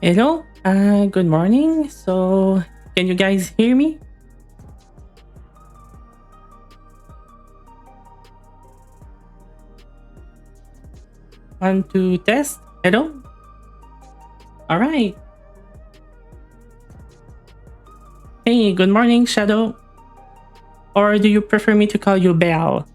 Hello, good morning. So, can you guys hear me? Want to test? Hello? All right. Hey, good morning, Shadow. Or do you prefer me to call you Belle?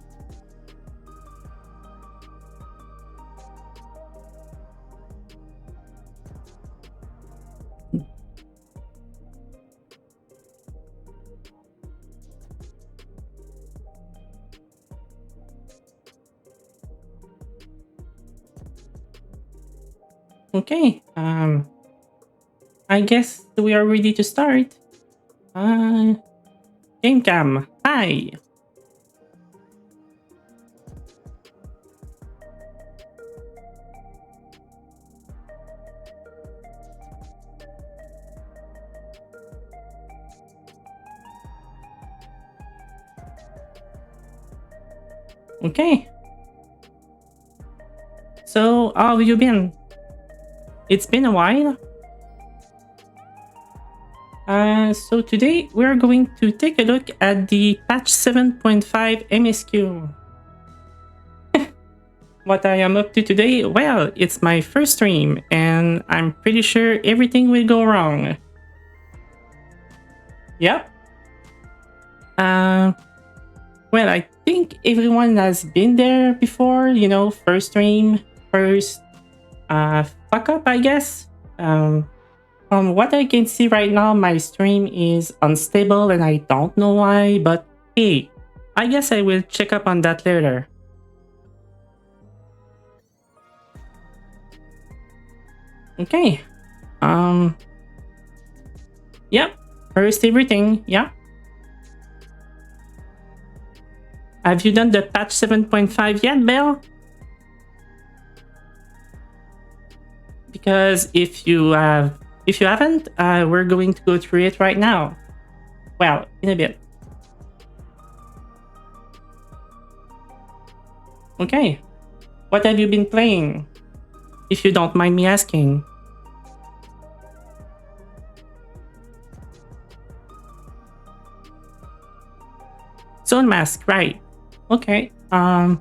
Okay. I guess we are ready to start. Uh, Game Cam. Hi. Okay. So, how have you been? It's been a while. So today we're going to take a look at the patch 7.5 MSQ. What I am up to today? Well, it's my first stream, and I'm pretty sure everything will go wrong. Yep. Uh, well, I think everyone has been there before, first stream, first fuck up, I guess. From what I can see right now, my stream is unstable and I don't know why, but hey, I guess I will check up on that later. Okay. Yep. First everything, yeah. Have you done the patch 7.5 yet, Belle? Because if you haven't, we're going to go through it right now. Well, in a bit. Okay. What have you been playing? If you don't mind me asking. Zone Mask, right. Okay. So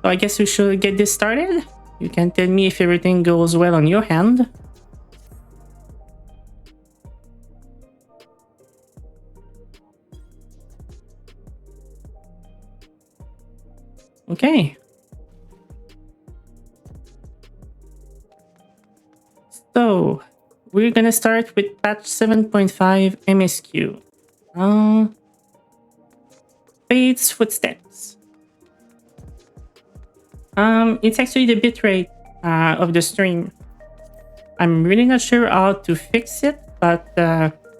I guess we should get this started. You can tell me if everything goes well on your hand. Okay. So, we're gonna start with patch 7.5 MSQ. Fate's Footsteps. It's actually the bitrate of the stream. I'm really not sure how to fix it, but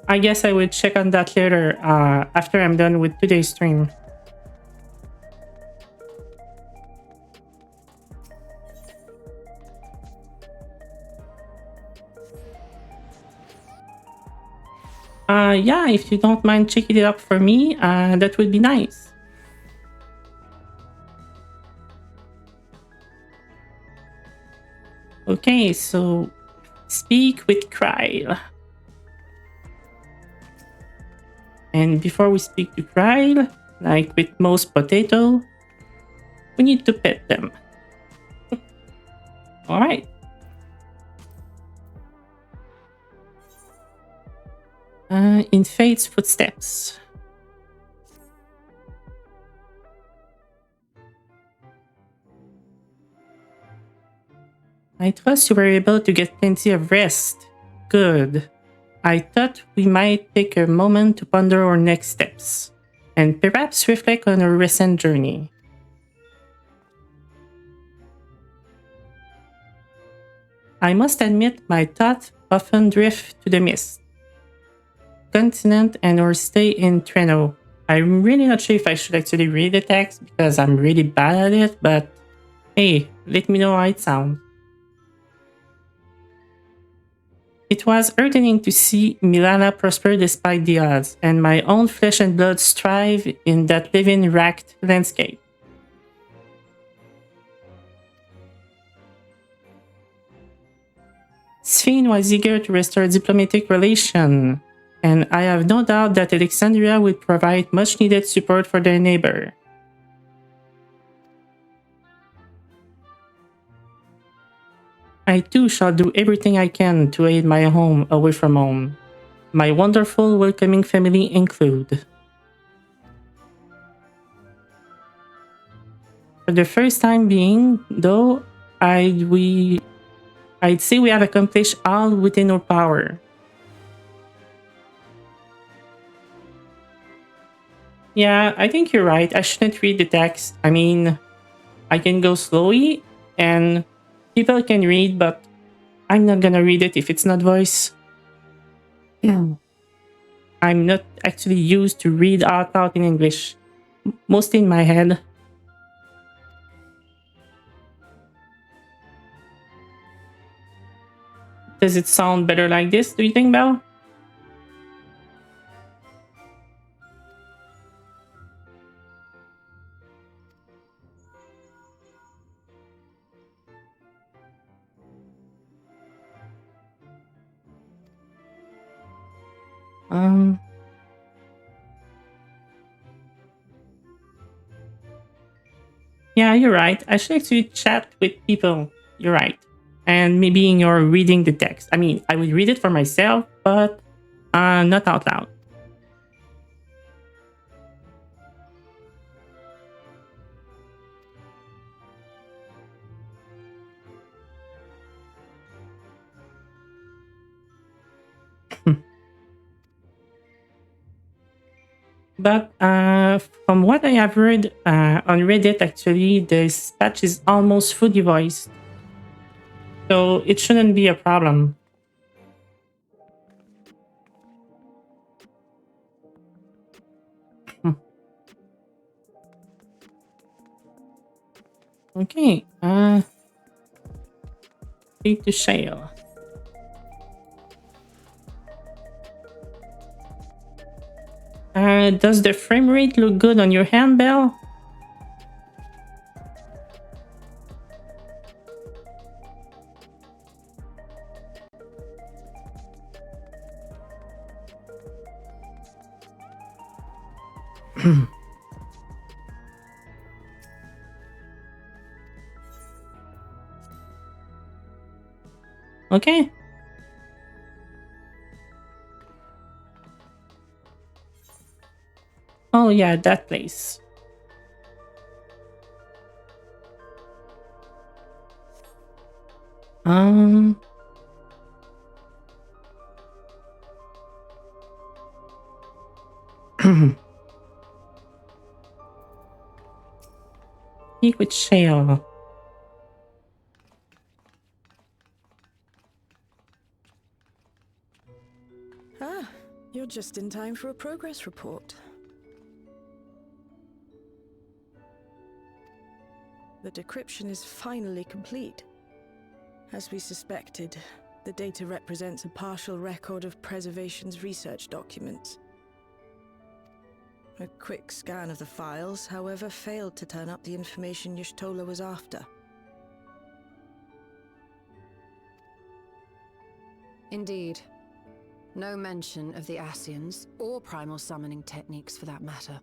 I guess I will check on that later after I'm done with today's stream. Yeah, if you don't mind checking it up for me, that would be nice. Okay, so speak with Kryle. And before we speak to Kryle, like with most potato, we need to pet them. Alright. In Fate's Footsteps. I trust you were able to get plenty of rest. Good. I thought we might take a moment to ponder our next steps, and perhaps reflect on our recent journey. I must admit my thoughts often drift to the mist, continent, and or stay in Treno. I'm really not sure if I should actually read the text because I'm really bad at it, but hey, let me know how it sounds. It was heartening to see Milana prosper despite the odds, and my own flesh and blood strive in that living racked landscape. Sphene was eager to restore diplomatic relation, and I have no doubt that Alexandria will provide much needed support for their neighbor. I too shall do everything I can to aid my home away from home, my wonderful welcoming family include. For the first time being, though, I'd say we have accomplished all within our power. Yeah, I think you're right. I shouldn't read the text. I mean, I can go slowly and people can read, but I'm not gonna read it if it's not voice. Yeah. I'm not actually used to read out loud in English, mostly in my head. Does it sound better like this, do you think, Belle? Um, yeah, you're right. I should actually chat with people. You're right. And maybe in your reading the text. I mean, I would read it for myself, but not out loud. But from what I have heard on Reddit, actually, this patch is almost fully voiced. So it shouldn't be a problem. Hmm. Okay. Speak to Shale. Does the frame rate look good on your handbell? Okay. Oh yeah, that place. Um. Speak with Shale. Ah, you're just in time for a progress report. The decryption is finally complete. As we suspected, the data represents a partial record of Preservation's research documents. A quick scan of the files, however, failed to turn up the information Y'shtola was after. Indeed. No mention of the Ascians, or primal summoning techniques for that matter.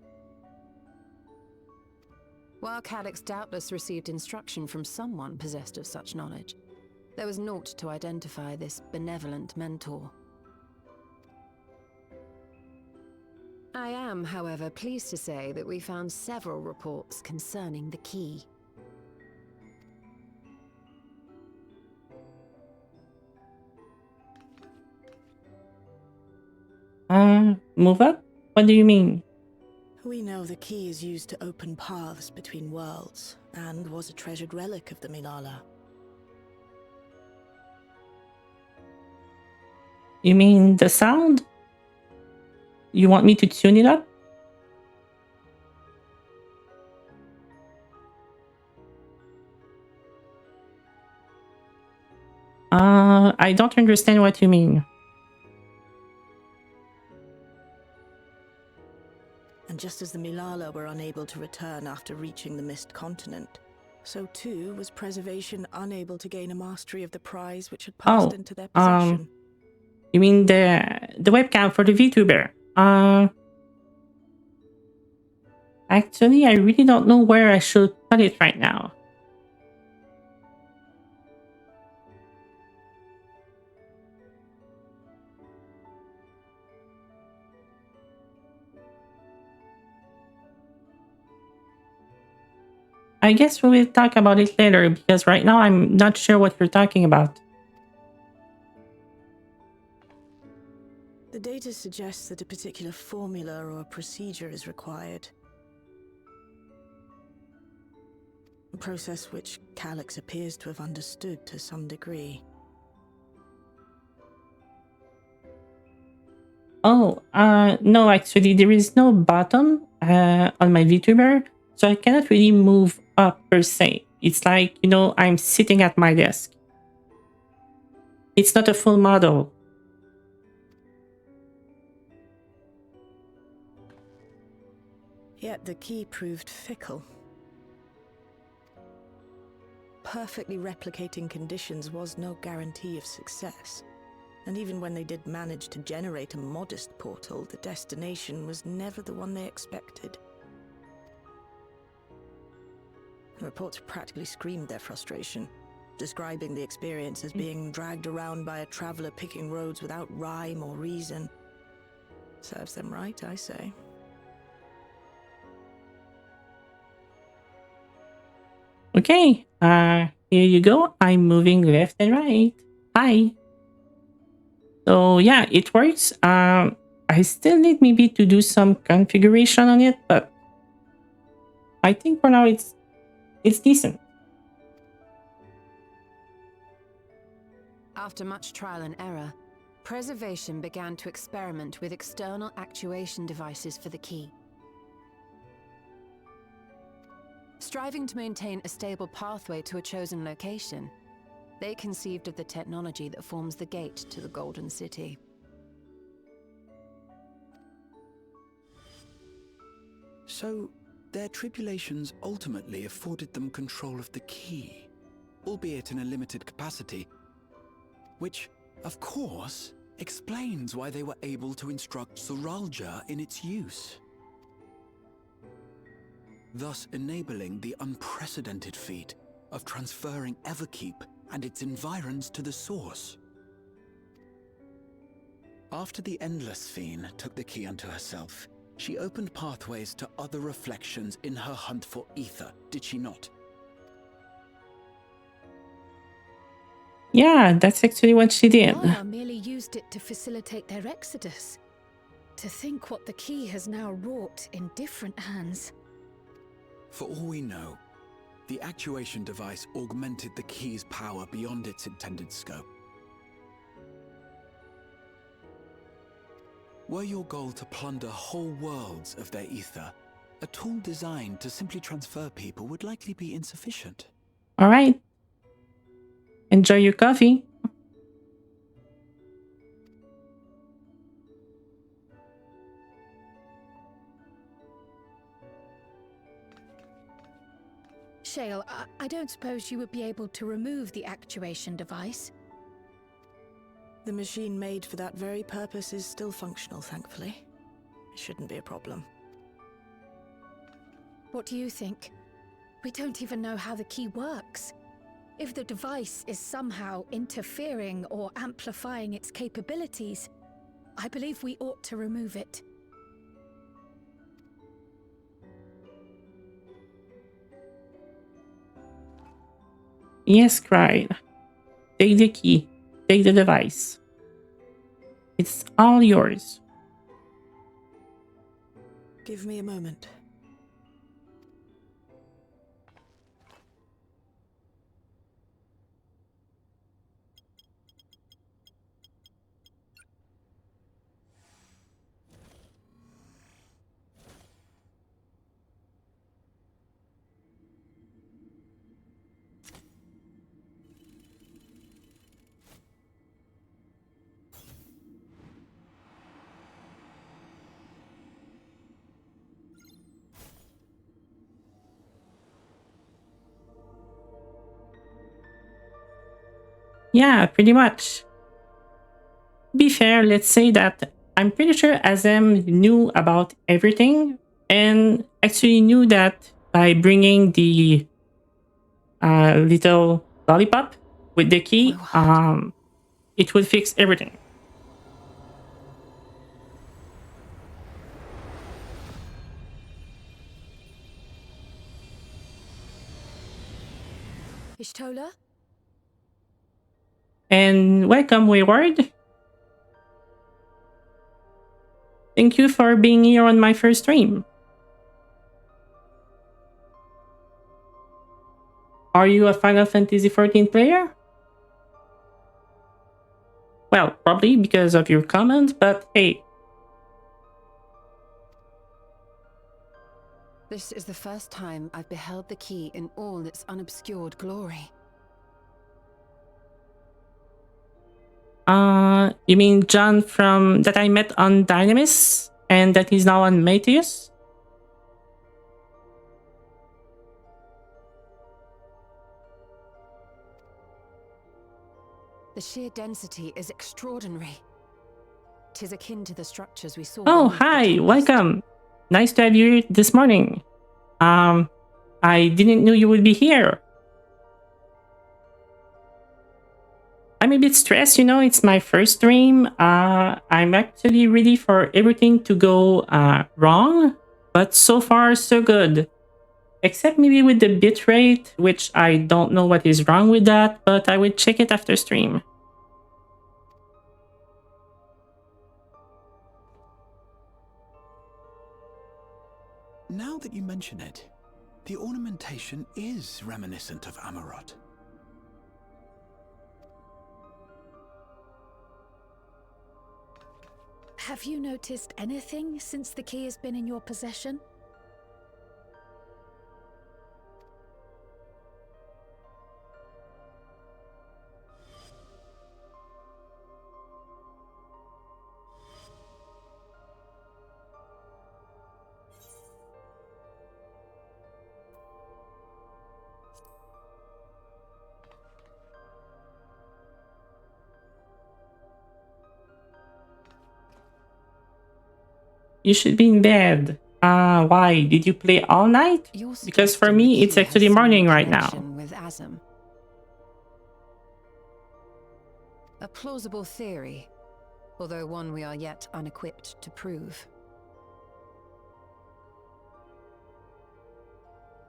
While Calyx doubtless received instruction from someone possessed of such knowledge, there was naught to identify this benevolent mentor. I am, however, pleased to say that we found several reports concerning the key. Move up? What do you mean? We know the key is used to open paths between worlds, and was a treasured relic of the Milala. You mean the sound? You want me to tune it up? I don't understand what you mean. And just as the Milala were unable to return after reaching the Mist Continent, So too was Preservation unable to gain a mastery of the prize which had Oh, passed into their possession. you mean the webcam for the VTuber? Actually, I really don't know where I should put it right now. I guess we will talk about it later because right now I'm not sure what you're talking about. The data suggests that a particular formula or procedure is required. A process which Calyx appears to have understood to some degree. Oh, no, actually, there is no button on my VTuber, so I cannot really move up per se. It's like, I'm sitting at my desk. It's not a full model. Yet the key proved fickle. Perfectly replicating conditions was no guarantee of success. And even when they did manage to generate a modest portal, the destination was never the one they expected. The reports practically screamed their frustration, describing the experience as being dragged around by a traveler picking roads without rhyme or reason. Serves them right, I say. Okay, here you go. I'm moving left and right. Hi. So yeah, it works. I still need maybe to do some configuration on it, but I think for now it's decent. After much trial and error, Preservation began to experiment with external actuation devices for the key. Striving to maintain a stable pathway to a chosen location, they conceived of the technology that forms the gate to the Golden City. So, their tribulations ultimately afforded them control of the key, albeit in a limited capacity, which, of course, explains why they were able to instruct Zoralja in its use, thus enabling the unprecedented feat of transferring Everkeep and its environs to the source. After the Endless Fiend took the key unto herself, she opened pathways to other reflections in her hunt for ether, did she not? Yeah, that's actually what she did. Mara merely used it to facilitate their exodus. To think what the key has now wrought in different hands. For all we know, the actuation device augmented the key's power beyond its intended scope. Were your goal to plunder whole worlds of their ether, a tool designed to simply transfer people would likely be insufficient. All right. Enjoy your coffee. Shale, I don't suppose you would be able to remove the actuation device? The machine made for that very purpose is still functional, thankfully. It shouldn't be a problem. What do you think? We don't even know how the key works. If the device is somehow interfering or amplifying its capabilities, I believe we ought to remove it. Yes, cried. Take the key. Take the device. It's all yours. Give me a moment. Yeah, pretty much. Be fair, let's say that I'm pretty sure Azem knew about everything and actually knew that by bringing the little lollipop with the key, My word. it would fix everything. Ishtola? And welcome, Wayward. Thank you for being here on my first stream. Are you a Final Fantasy XIV player? Well, probably because of your comment, but hey. This is the first time I've beheld the key in all its unobscured glory. You mean John from that I met on Dynamis and that he's now on Mateus? The sheer density is extraordinary. 'Tis akin to the structures we saw. Oh, beneath the hi, tempest. welcome. Nice to have you here this morning. I didn't know you would be here. I'm a bit stressed, it's my first stream. I'm actually ready for everything to go wrong, but so far so good. Except maybe with the bitrate, which I don't know what is wrong with that, but I will check it after stream. Now that you mention it, the ornamentation is reminiscent of Amarot. Have you noticed anything since the key has been in your possession? You should be in bed. Why? Did you play all night? You're Because for suggesting me, the it's key actually has some morning right now. connection with Azem. A plausible theory, although one we are yet unequipped to prove.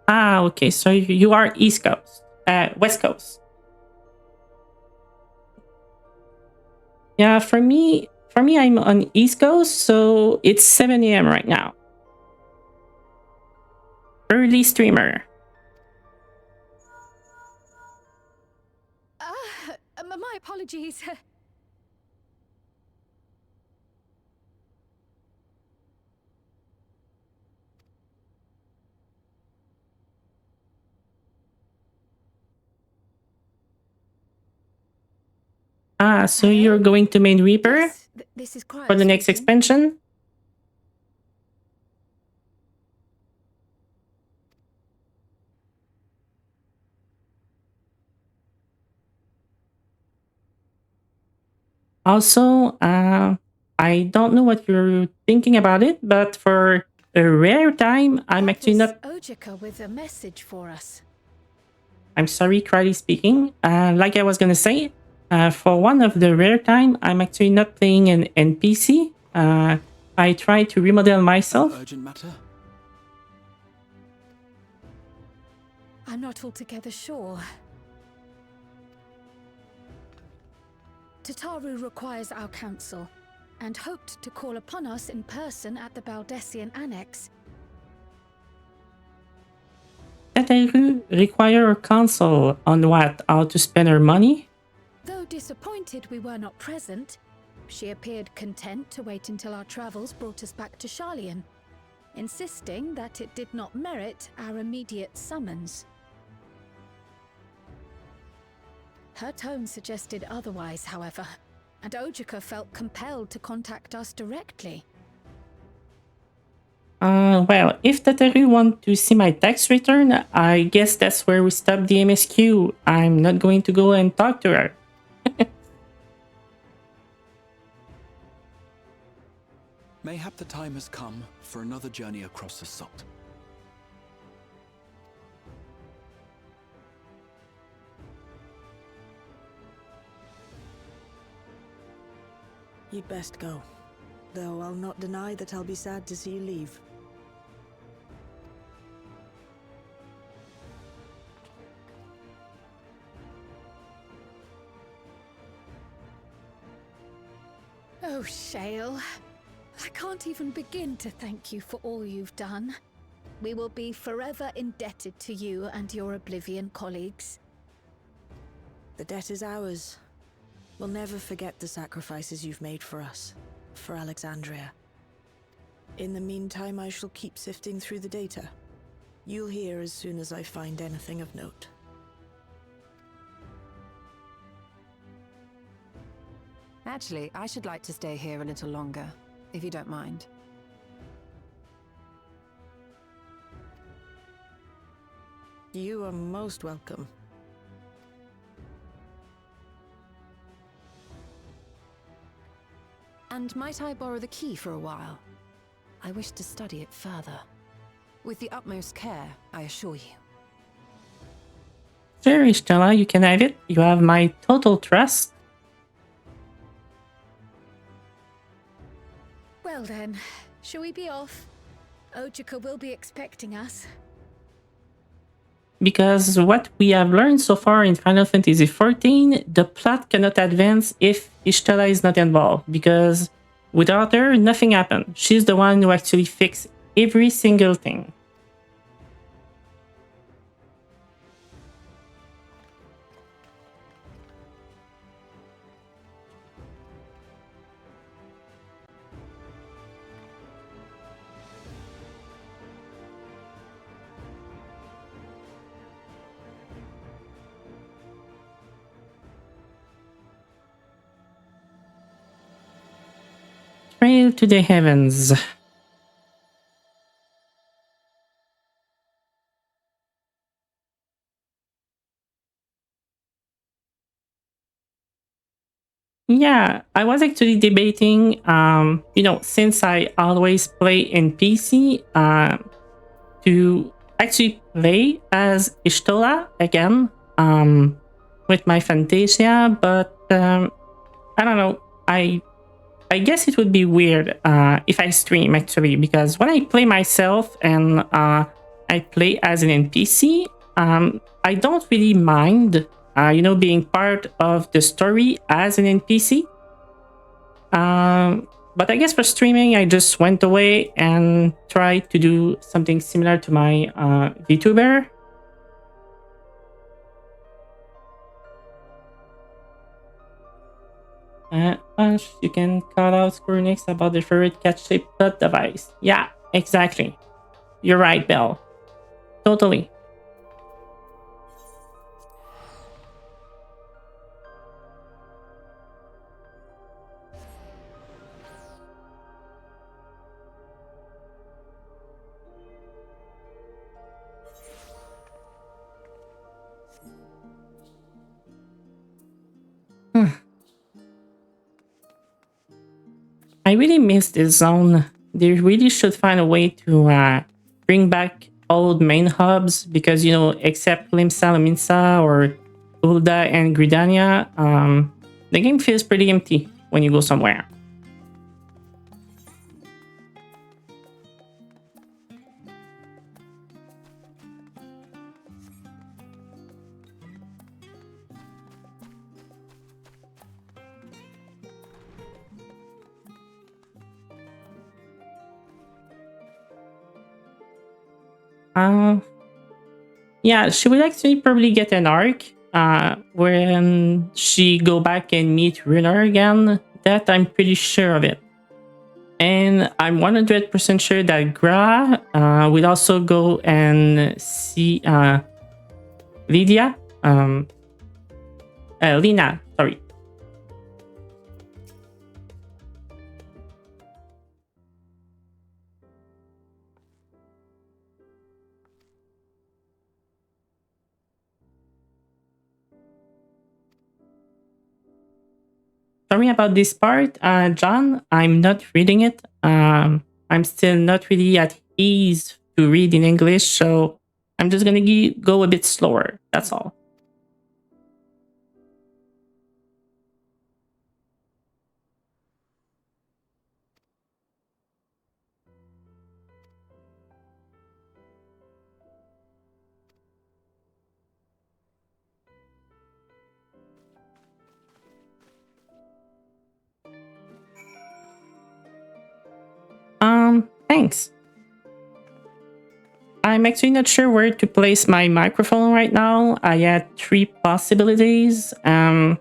Okay, so you are East Coast, West Coast. Yeah, for me, I'm on East Coast, so it's 7 a.m. right now. Early streamer. My apologies. So you're going to main Reaper Yes, this is quiet for the next speaking. expansion? Also, I don't know what you're thinking about it, but for a rare time, I'm That actually was not. Ojika with a message for us. I'm sorry, Crowley speaking. Like I was gonna say, for one of the rare time, I'm actually not playing an NPC. I try to remodel myself. Urgent matter? I'm not altogether sure. Tataru requires our counsel, and hoped to call upon us in person at the Baldessian Annex. Tataru require counsel on what? How to spend her money? Though disappointed we were not present, she appeared content to wait until our travels brought us back to Sharlayan, insisting that it did not merit our immediate summons. Her tone suggested otherwise, however, and Ojika felt compelled to contact us directly. Well, if Tataru want to see my tax return, I guess that's where we stop the MSQ. I'm not going to go and talk to her. Mayhap the time has come for another journey across the salt. You'd best go. Though I'll not deny that I'll be sad to see you leave. Oh, Shale. I can't even begin to thank you for all you've done. We will be forever indebted to you and your Oblivion colleagues. The debt is ours. We'll never forget the sacrifices you've made for us, for Alexandria. In the meantime, I shall keep sifting through the data. You'll hear as soon as I find anything of note. Actually, I should like to stay here a little longer, if you don't mind. You are most welcome. And might I borrow the key for a while? I wish to study it further. With the utmost care, I assure you. Sure, Stella, you can have it. You have my total trust. Well then, shall we be off? Ojika will be expecting us. Because what we have learned so far in Final Fantasy XIV, the plot cannot advance if Ishtala is not involved. Because without her, nothing happened. She's the one who actually fixed every single thing. Trail to the heavens. Yeah, I was actually debating, since I always play in PC, to actually play as Ishtola again, with my Fantasia, but I don't know. I guess it would be weird if I stream actually, because when I play myself and I play as an NPC, I don't really mind, being part of the story as an NPC. But I guess for streaming, I just went away and tried to do something similar to my VTuber. Punch, you can call out Square Enix about the favorite cat-shaped butt device. Yeah, exactly. You're right, Belle. Totally. I really miss this zone. They really should find a way to bring back old main hubs because, except Limsa, Luminsa, or Ulda and Gridania, the game feels pretty empty when you go somewhere. Yeah, she will actually probably get an arc when she go back and meet Runar again. That I'm pretty sure of it. And I'm 100% sure that Gra will also go and see Lydia. Lina, sorry. Sorry about this part, John. I'm not reading it. I'm still not really at ease to read in English, so I'm just gonna go a bit slower. That's all. Thanks. I'm actually not sure where to place my microphone right now. I had three possibilities. And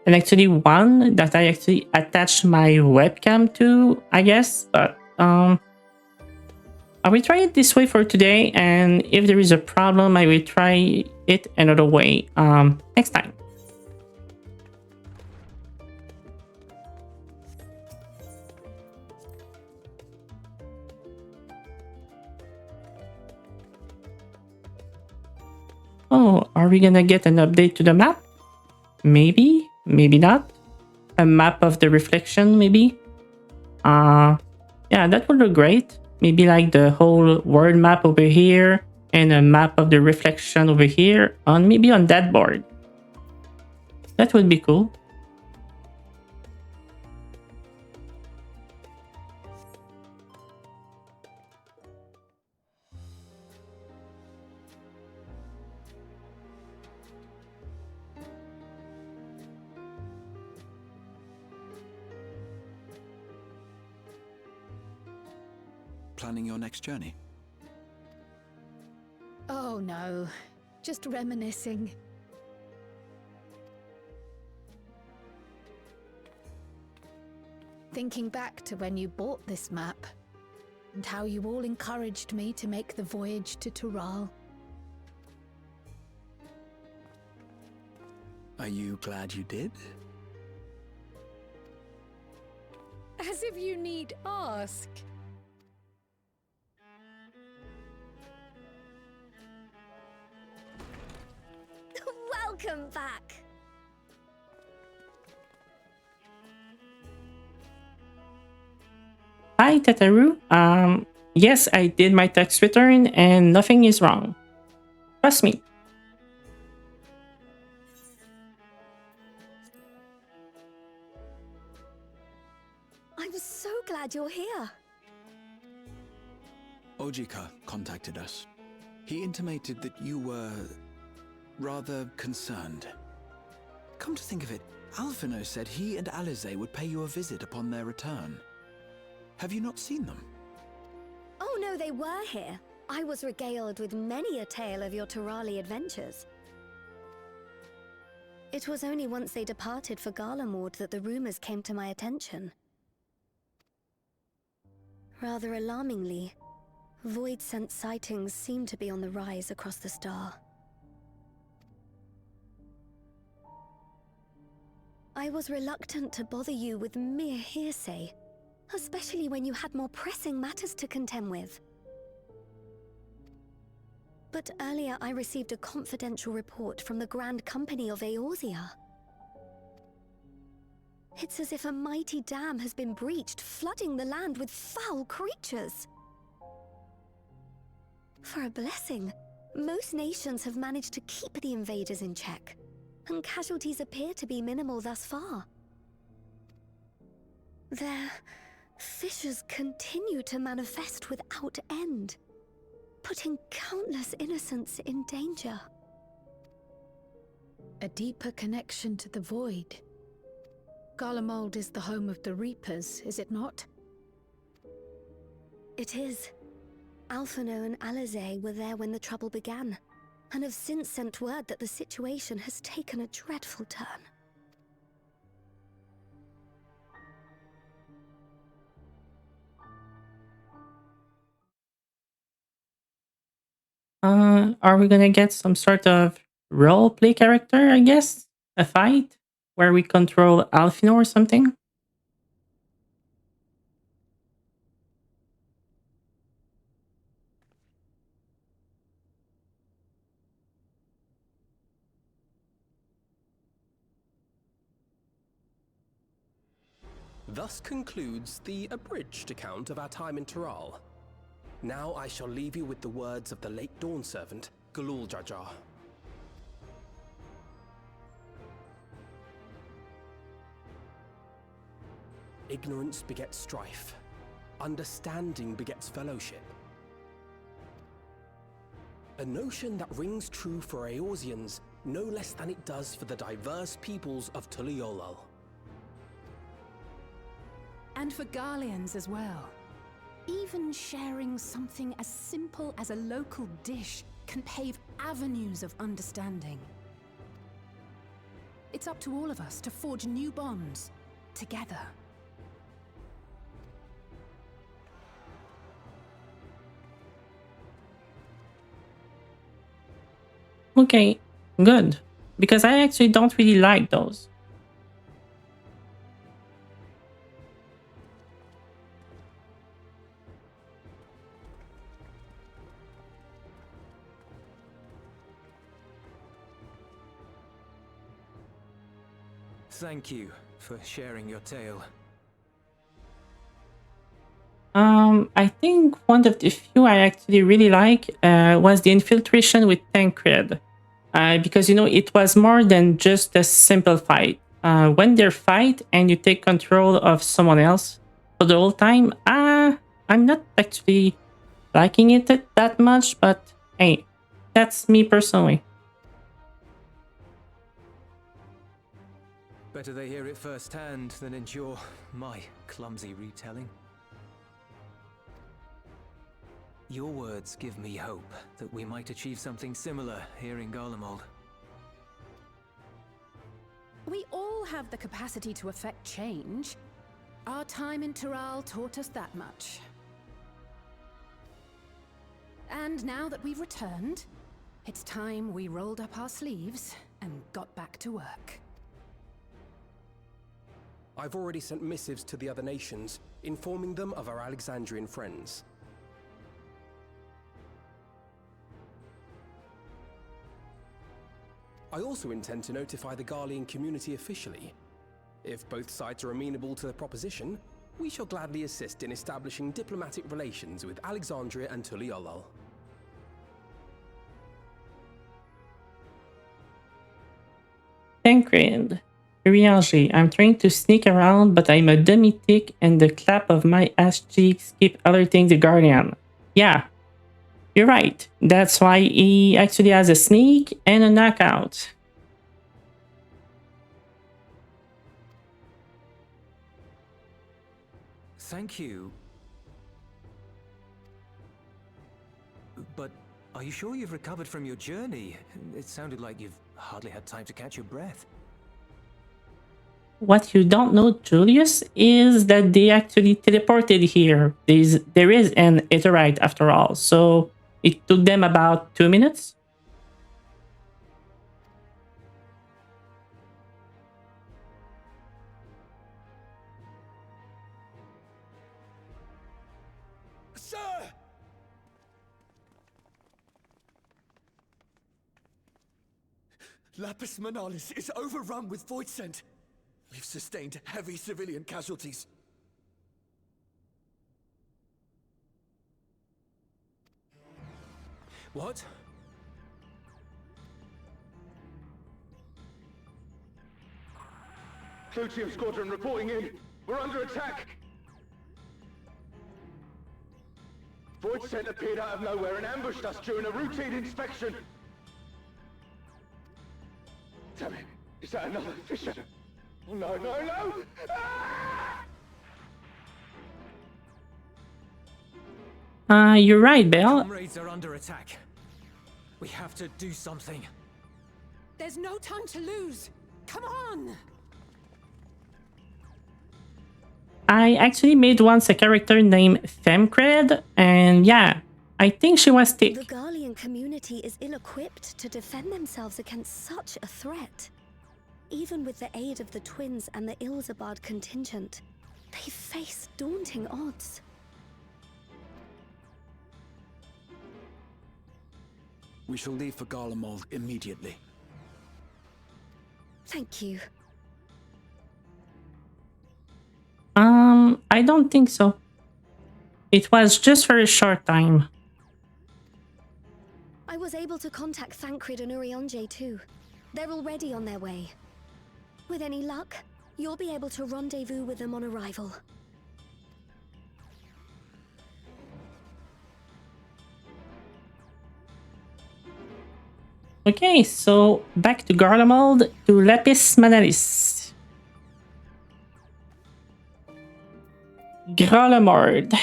actually one that I actually attached my webcam to, I guess. But I will try it this way for today. And if there is a problem, I will try it another way next time. Oh, are we gonna get an update to the map? Maybe, maybe not. A map of the reflection, maybe. Yeah, that would look great. Maybe like the whole world map over here and a map of the reflection over here on maybe on that board. That would be cool. Planning your next journey? Oh no, just reminiscing. Thinking back to when you bought this map, and how you all encouraged me to make the voyage to Tural. Are you glad you did? As if you need ask. Welcome back. Hi, Tataru. Yes, I did my tax return and nothing is wrong. Trust me. I'm so glad you're here. Ojika contacted us. He intimated that you were rather concerned. Come to think of it, Alphino said he and Alize would pay you a visit upon their return. Have you not seen them? Oh no, they were here. I was regaled with many a tale of your Turali adventures. It was only once they departed for Garlemord that the rumors came to my attention. Rather alarmingly, void-sent sightings seem to be on the rise across the star. I was reluctant to bother you with mere hearsay, especially when you had more pressing matters to contend with. But earlier I received a confidential report from the Grand Company of Eorzea. It's as if a mighty dam has been breached, flooding the land with foul creatures. For a blessing, most nations have managed to keep the invaders in check, and casualties appear to be minimal thus far. Their fissures continue to manifest without end, putting countless innocents in danger. A deeper connection to the void. Garlemald is the home of the Reapers, is it not? It is. Alphino and Alize were there when the trouble began, and have since sent word that the situation has taken a dreadful turn. Are we gonna get some sort of role play character, I guess? A fight where we control Alfino or something? Thus concludes the abridged account of our time in Tiral. Now I shall leave you with the words of the late Dawn Servant, Galul Jajar. Ignorance begets strife. Understanding begets fellowship. A notion that rings true for Eorzeans no less than it does for the diverse peoples of Tuliolal. And for Garleans as well. Even sharing something as simple as a local dish can pave avenues of understanding. It's up to all of us to forge new bonds, together. Okay, good. Because I actually don't really like those. Thank you for sharing your tale. I think one of the few I actually really like was the infiltration with Tancred. Because, you know, it was more than just a simple fight. When they fight and you take control of someone else for the whole time, I'm not actually liking it that much, but hey, that's me personally. Better they hear it firsthand than endure my clumsy retelling. Your words give me hope that we might achieve something similar here in Garlemald. We all have the capacity to affect change. Our time in Tiral taught us that much. And now that we've returned, it's time we rolled up our sleeves and got back to work. I've already sent missives to the other nations, informing them of our Alexandrian friends. I also intend to notify the Garlean community officially. If both sides are amenable to the proposition, we shall gladly assist in establishing diplomatic relations with Alexandria and Tuliolal. Tancred. Uriange, I'm trying to sneak around, but I'm a dummy-tick and the clap of my ass cheeks keep alerting the Guardian. Yeah, you're right. That's why he actually has a sneak and a knockout. Thank you. But are you sure you've recovered from your journey? It sounded like you've hardly had time to catch your breath. What you don't know, Julius, is that they actually teleported here. There is an Aetheryte after all, so it took them about 2 minutes. Sir! Lapis Manalis is overrun with void scent. We've sustained heavy civilian casualties. What? Clutium Squadron reporting in. We're under attack. Void scent appeared out of nowhere and ambushed us during a routine inspection. Damn it. Is that another fissure? Oh, no, no, no! Ah! You're right, Belle. Comrades are under attack. We have to do something. There's no time to lose. Come on! I actually made once a character named Femcred, and yeah, I think she was thick. The Garlean community is ill-equipped to defend themselves against such a threat. Even with the aid of the twins and the Ilzabard contingent, they face daunting odds. We shall leave for Garlemald immediately. Thank you. I don't think so. It was just for a short time. I was able to contact Thancred and Urianger too. They're already on their way. With any luck, you'll be able to rendezvous with them on arrival. Okay, so back to Garlemald to Lapis Manalis. Garlemald.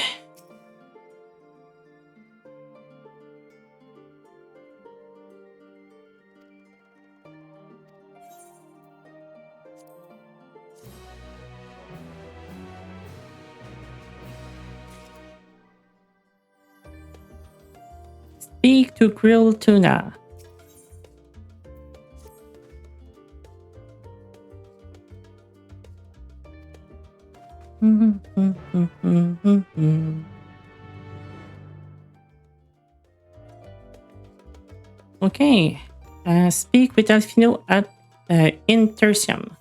Speak to grilled tuna. Okay. Speak with Alfino at Intersium.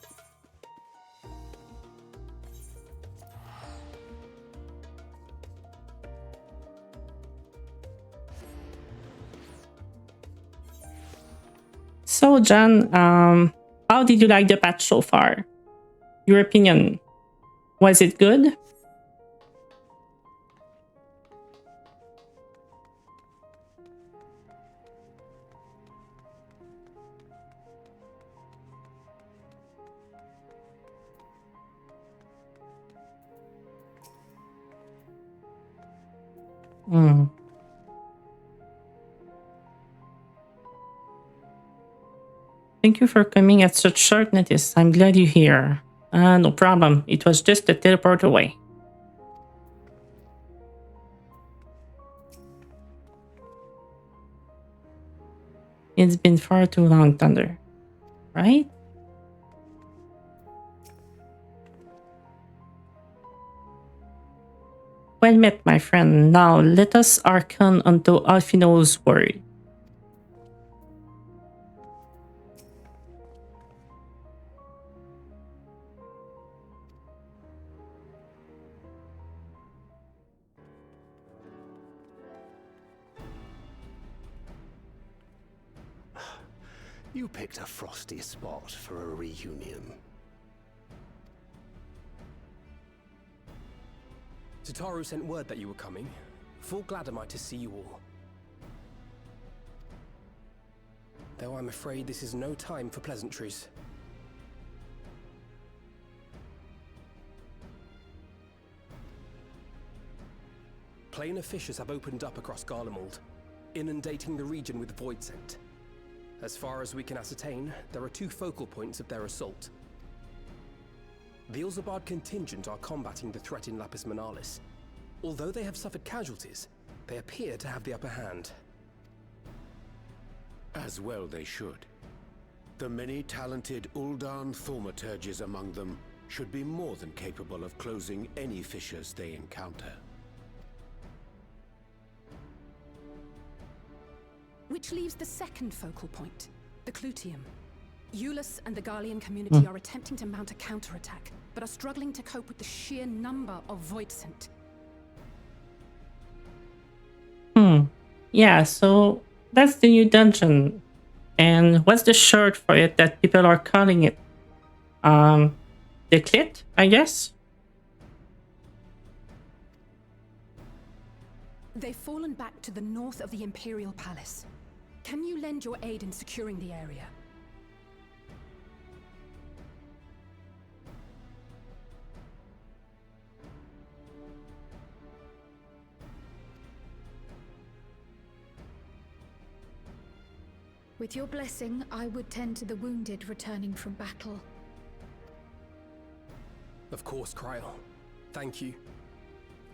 So, John, how did you like the patch so far? Your opinion, was it good? Mm. Thank you for coming at such short notice. I'm glad you're here. No problem. It was just a teleport away. It's been far too long, Thunder. Right? Well met, my friend. Now let us hearken unto Alfino's word. You picked a frosty spot for a reunion. Tataru sent word that you were coming. Full glad am I to see you all. Though I'm afraid this is no time for pleasantries. Planar fissures have opened up across Garlemald, inundating the region with void scent. As far as we can ascertain, there are two focal points of their assault. The Ilzabard contingent are combating the threat in Lapis Manalis. Although they have suffered casualties, they appear to have the upper hand. As well they should. The many talented Uldan thaumaturges among them should be more than capable of closing any fissures they encounter. Which leaves the second focal point, the Clutium. Eulus and the Garlean community are attempting to mount a counterattack, but are struggling to cope with the sheer number of Voidsent. Yeah, so that's the new dungeon. And what's the short for it that people are calling it? The Clit, I guess? They've fallen back to the north of the Imperial Palace. Can you lend your aid in securing the area? With your blessing, I would tend to the wounded returning from battle. Of course, Kryl. Thank you.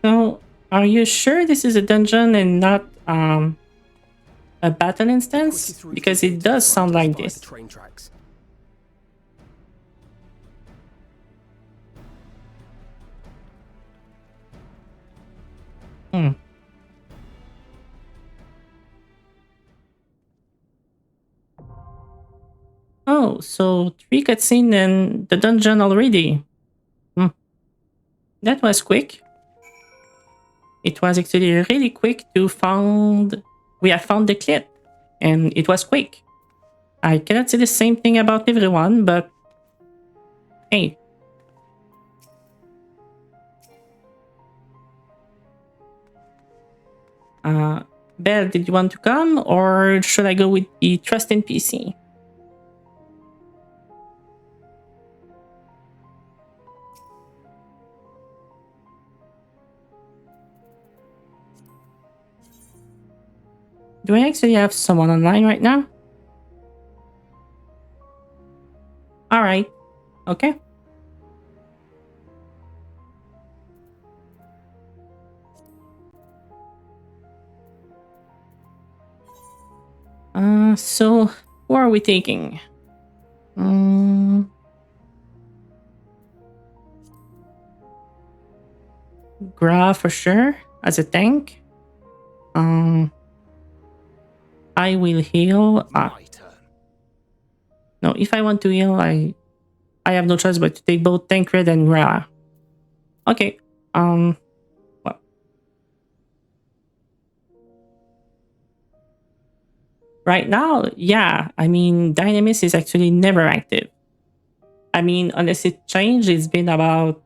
So, are you sure this is a dungeon and not a battle instance? Because it does sound like this. Train tracks. Oh, so 3 cutscene in the dungeon already. That was quick. It was actually really quick to found. We have found the clip, and it was quick. I cannot say the same thing about everyone, but hey. Belle, did you want to come, or should I go with the trust NPC? Do I actually have someone online right now? Alright. Okay. So who are we taking? Gra for sure as a tank. I will heal. No, if I want to heal, I have no choice but to take both Tancred and Gra. Okay. Well. Right now, yeah. I mean, Dynamis is actually never active. I mean, unless it changed, it's been about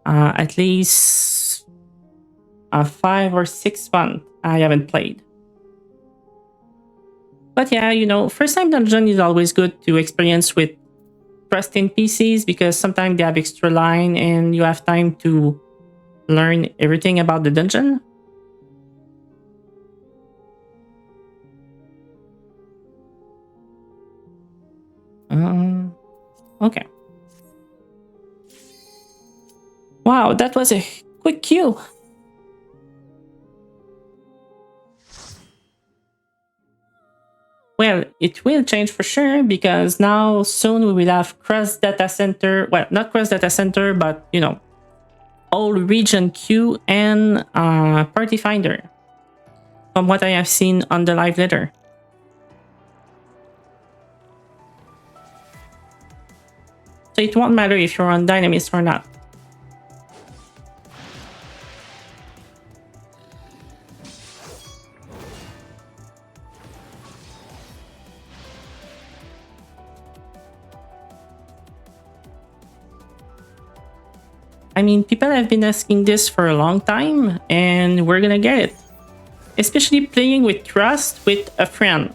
at least 5 or 6 months I haven't played. But yeah, you know, first time dungeon is always good to experience with trust NPCs because sometimes they have extra line and you have time to learn everything about the dungeon. Okay. Wow, that was a quick queue. Well, it will change for sure because now soon we will have cross data center. Well, not cross data center, but you know, all region queue and party finder. From what I have seen on the live letter. So it won't matter if you're on Dynamis or not. I mean, people have been asking this for a long time, and we're gonna get it. Especially playing with trust with a friend.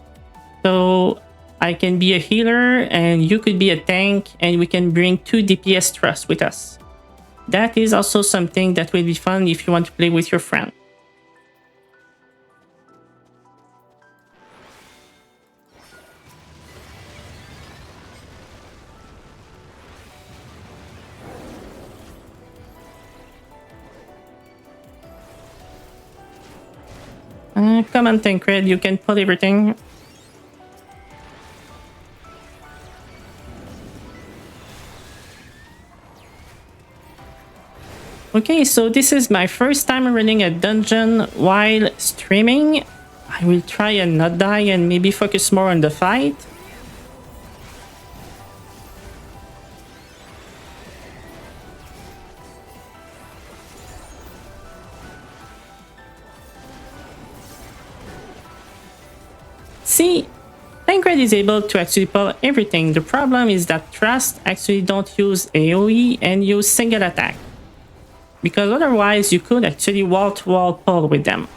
So I can be a healer, and you could be a tank, and we can bring 2 DPS trust with us. That is also something that will be fun if you want to play with your friend. Come on, Tancred, you can put everything. Okay, so this is my first time running a dungeon while streaming. I will try and not die and maybe focus more on the fight. See, Tancred is able to actually pull everything. The problem is that Trust actually don't use AoE and use single attack. Because otherwise you could actually wall-to-wall pull with them.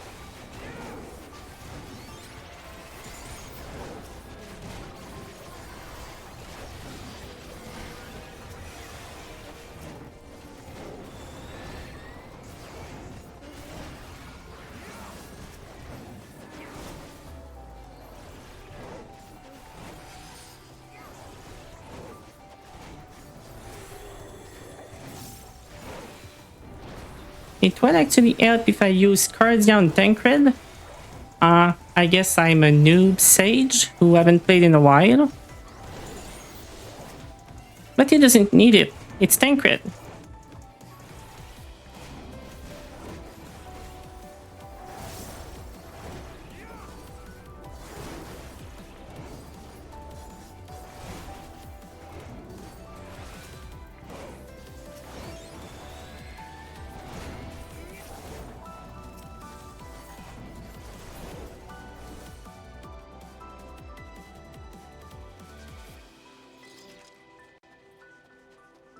It will actually help if I use Cardia on Tancred. I guess I'm a noob sage who haven't played in a while. But he doesn't need it. It's Tancred.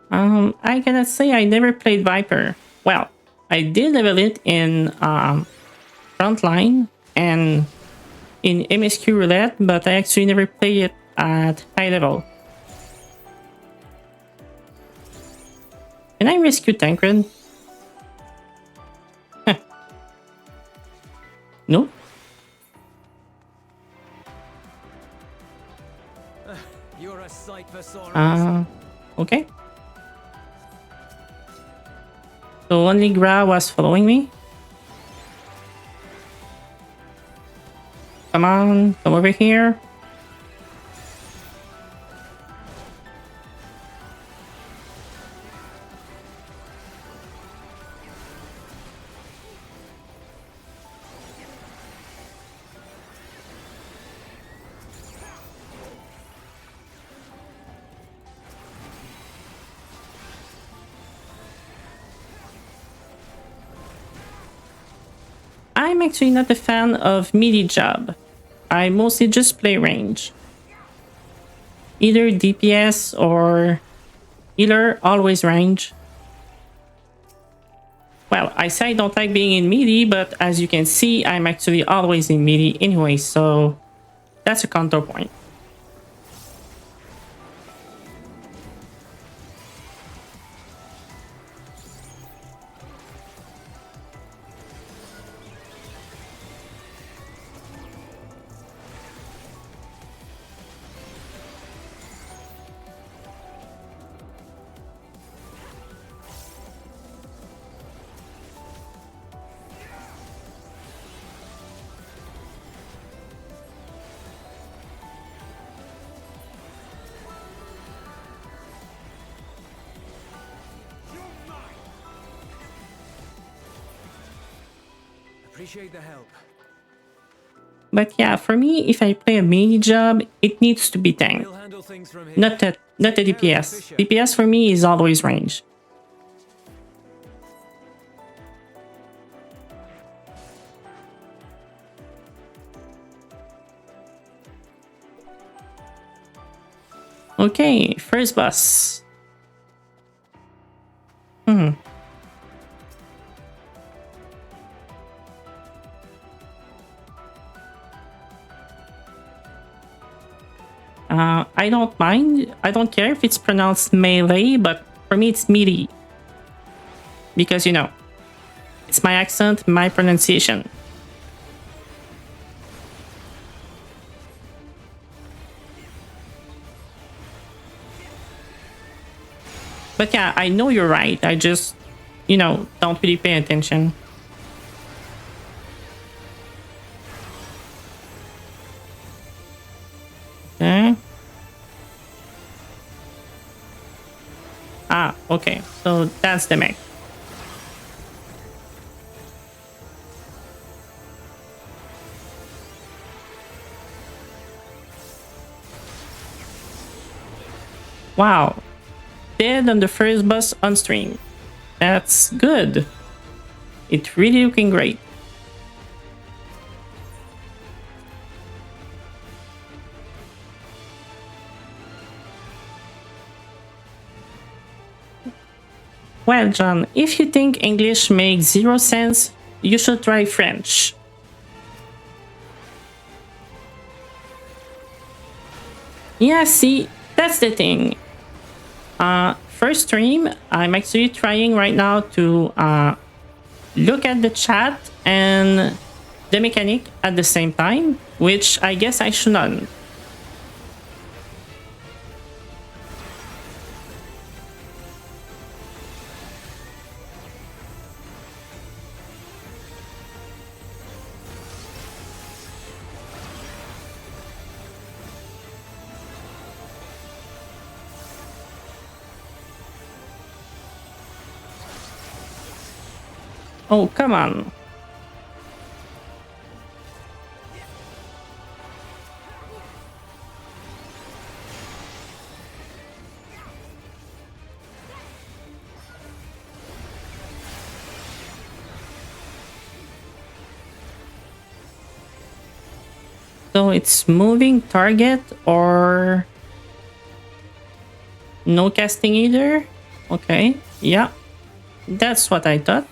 I gotta say I never played Viper. Well, I did level it in Frontline and in MSQ Roulette, but I actually never played it at high level. Can I rescue Tancred? No? You're a sight for sore eyes. Okay. So only Gra was following me. Come on, come over here. I'm actually not a fan of melee job. I mostly just play range. Either DPS or healer, always range. Well, I say I don't like being in melee, but as you can see, I'm actually always in melee anyway, so that's a counterpoint. Appreciate the help. But yeah, for me, if I play a melee job, it needs to be tank. We'll handle things from here. Not a DPS. DPS for me is always range. Okay, first boss. I don't mind. I don't care if it's pronounced melee, but for me it's melee. Because, you know, it's my accent, my pronunciation. But yeah, I know you're right. I just, you know, don't really pay attention. Okay. Ah, okay. So that's the mech. Wow. Dead on the first boss on stream. That's good. It's really looking great. Well, John, if you think English makes zero sense, you should try French. Yeah, see, that's the thing. First stream, I'm actually trying right now to look at the chat and the mechanic at the same time, which I guess I shouldn't. Oh, come on. So it's moving target or no casting either? Okay, yeah, that's what I thought.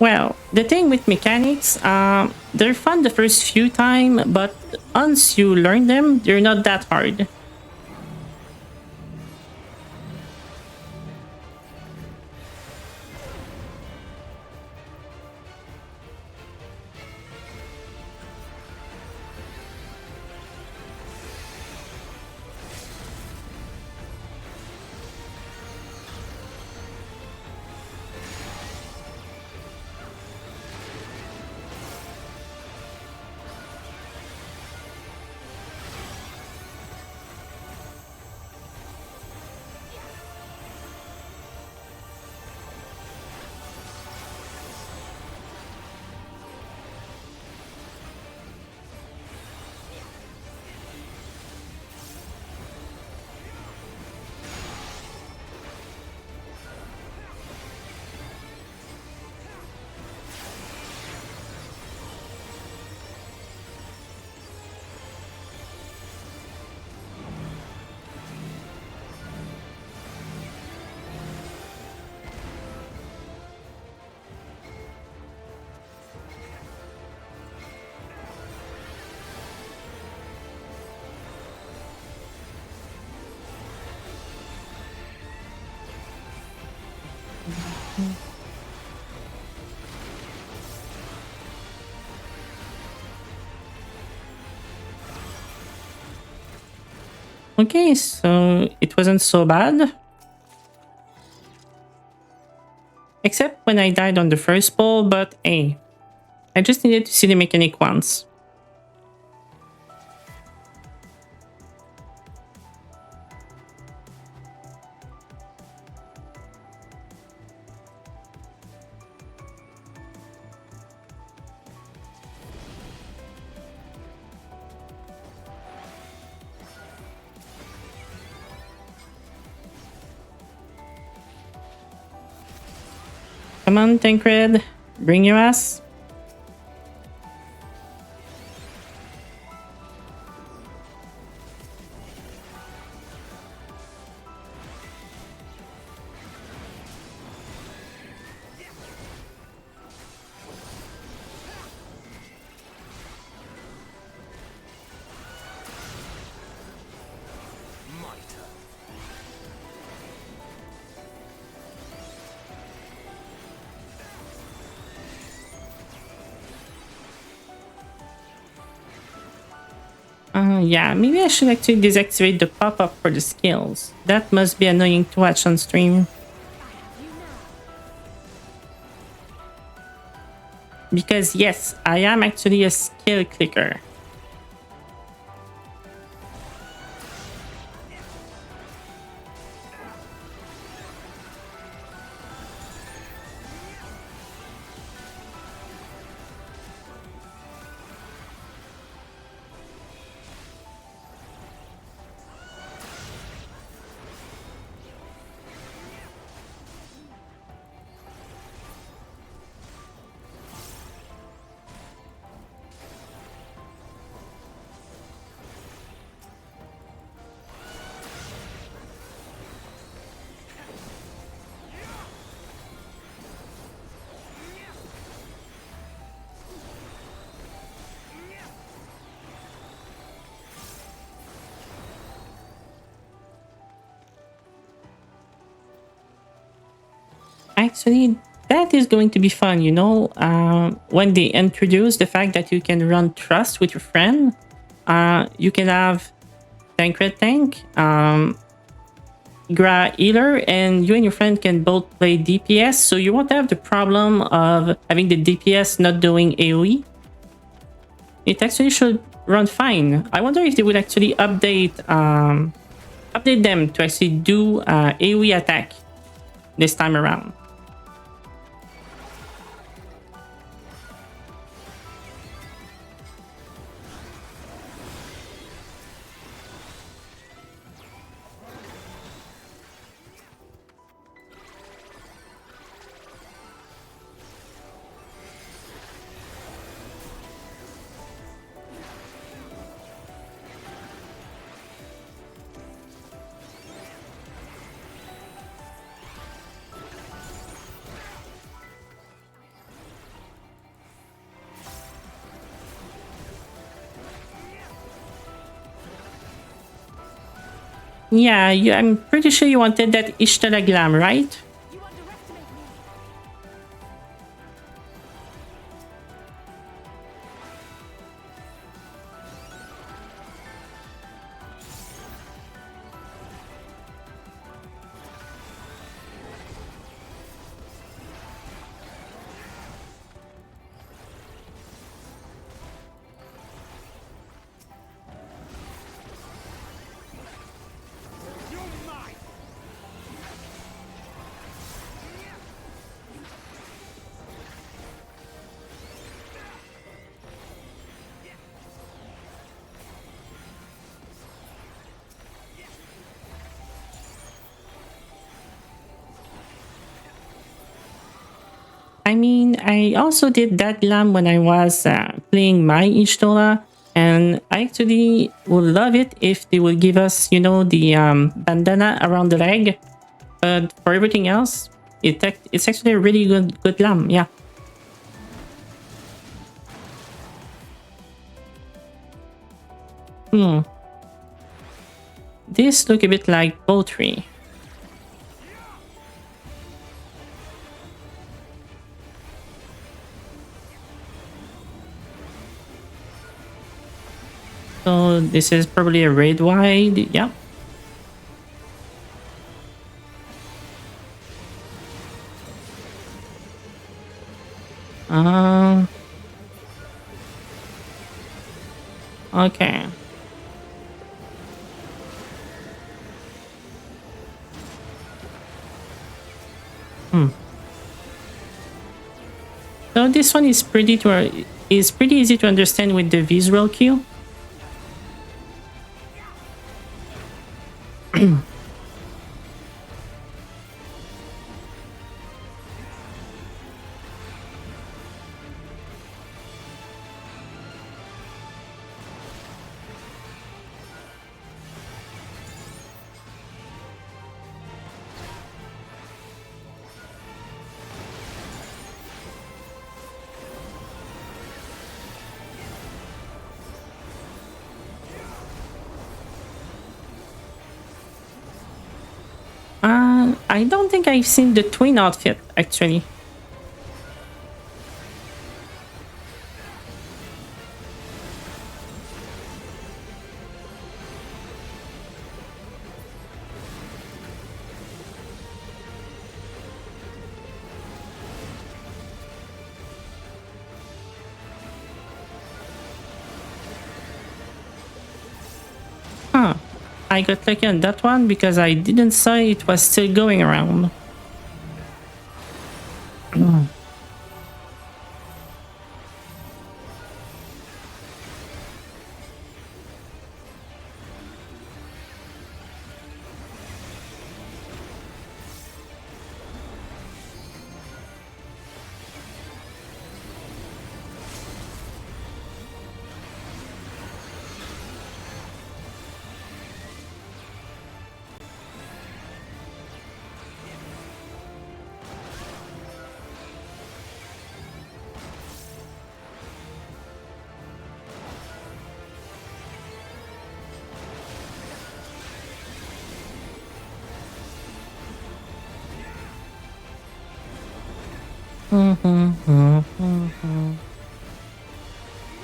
Well, the thing with mechanics, they're fun the first few time, but once you learn them, they're not that hard. Okay, so it wasn't so bad. Except when I died on the first ball, but hey, I just needed to see the mechanic once. Come on, Tancred, bring your ass. Yeah, maybe I should actually deactivate the pop-up for the skills. That must be annoying to watch on stream. Because yes, I am actually a skill clicker. Actually, that is going to be fun, you know? When they introduce the fact that you can run Trust with your friend, you can have Tancred tank, Gra healer, and you and your friend can both play DPS, so you won't have the problem of having the DPS not doing AoE. It actually should run fine. I wonder if they would actually update them to actually do AoE attack this time around. Yeah, I'm pretty sure you wanted that Ishtala Glam, right? I mean, I also did that glam when I was playing my Ishtola, and I actually would love it if they would give us, you know, the bandana around the leg. But for everything else, it's actually a really good glam, yeah. This look a bit like poetry. So this is probably a raid wide, yeah. Okay. So this one is pretty easy to understand with the visual cue. I don't think I've seen the twin outfit, actually. Huh. I got lucky on that one because I didn't see it was still going around.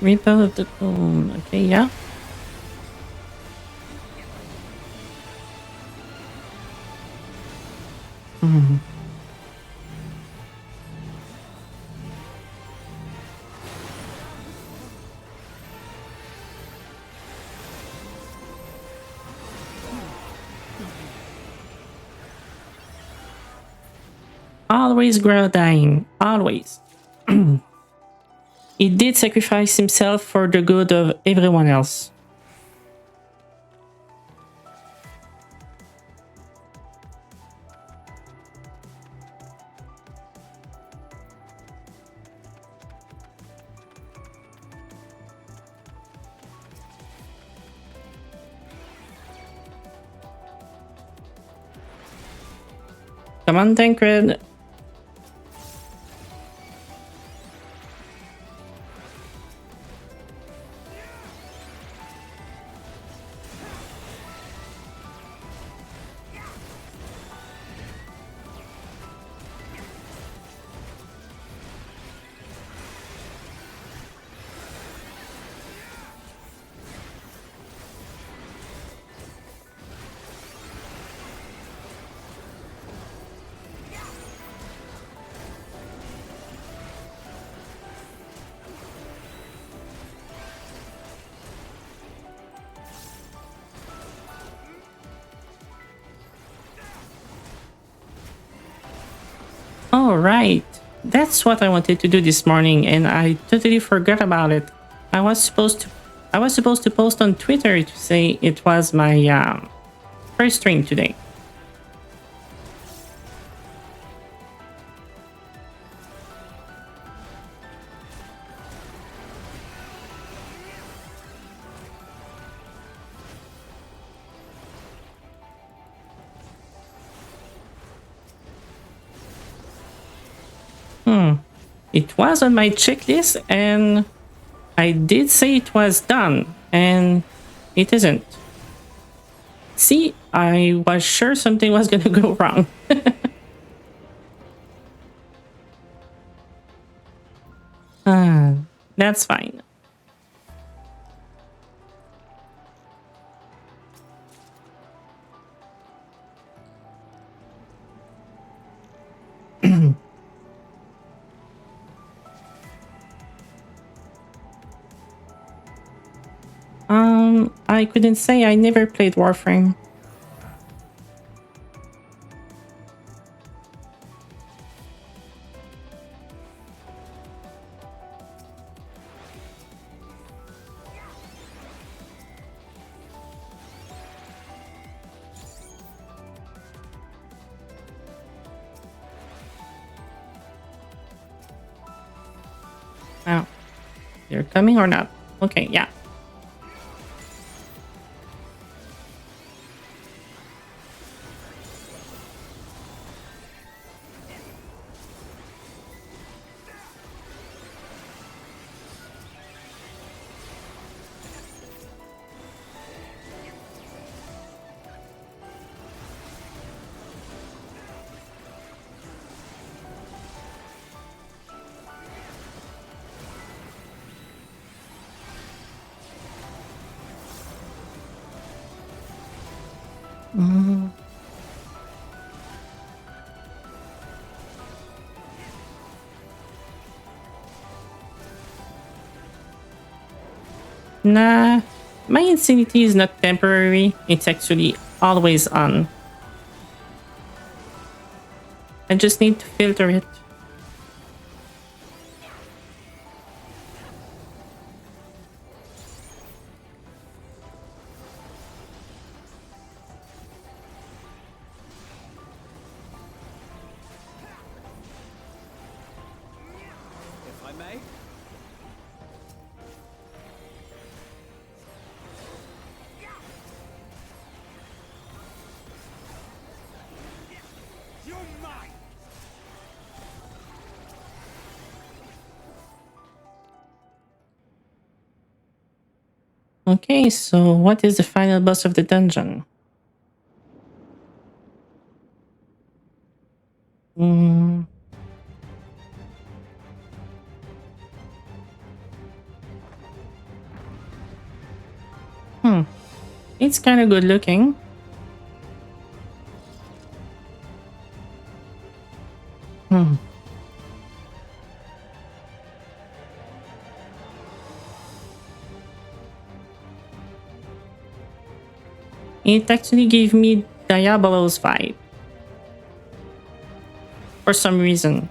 Reaper of the Tomb. Okay, yeah. Hmm. Always Groudine, always. He did sacrifice himself for the good of everyone else. Come on, Tancred. All right. That's what I wanted to do this morning and I totally forgot about it. I was supposed to post on Twitter to say it was my first stream today. It was on my checklist and I did say it was done and it isn't. See, I was sure something was gonna go wrong. That's fine. I couldn't say, I never played Warframe. Oh, they're coming or not? Okay, yeah. Nah, my insanity is not temporary, it's actually always on. I just need to filter it. If I may? You're mine! Okay, so what is the final boss of the dungeon? It's kind of good looking. It actually gave me Diabolo's vibe. For some reason.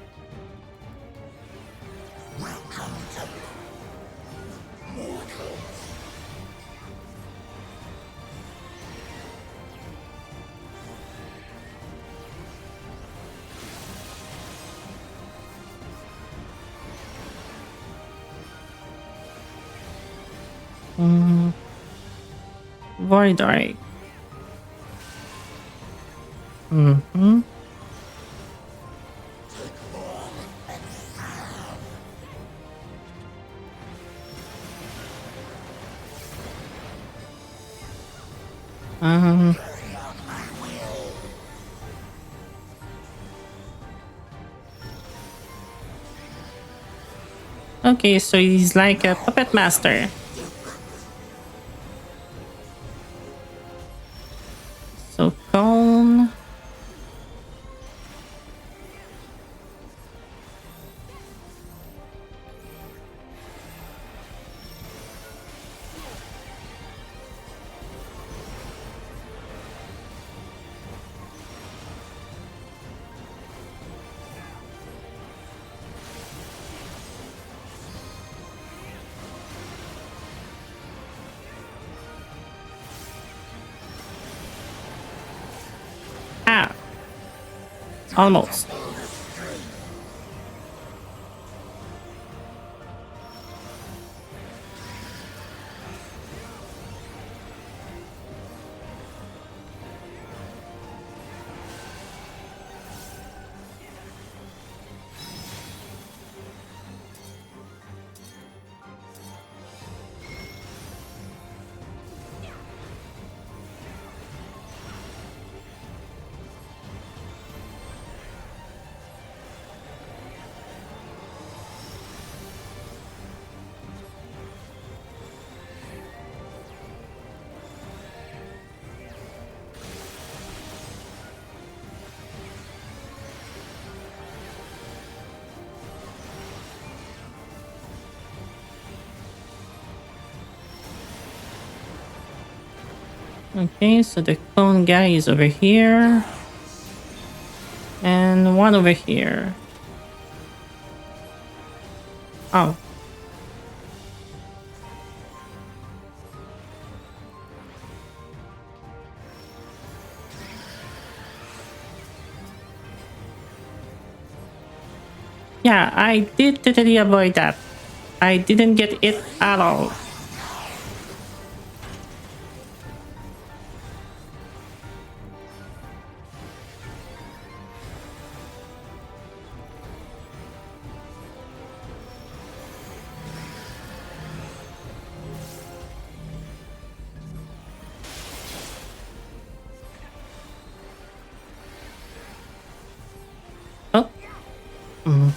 Voidork. Mm-hmm. Um, okay, so he's like a puppet master. So Cone. Ah, almost. Okay, so the clone guy is over here. And one over here. Oh. Yeah, I did totally avoid that. I didn't get it at all. Oh. Mm.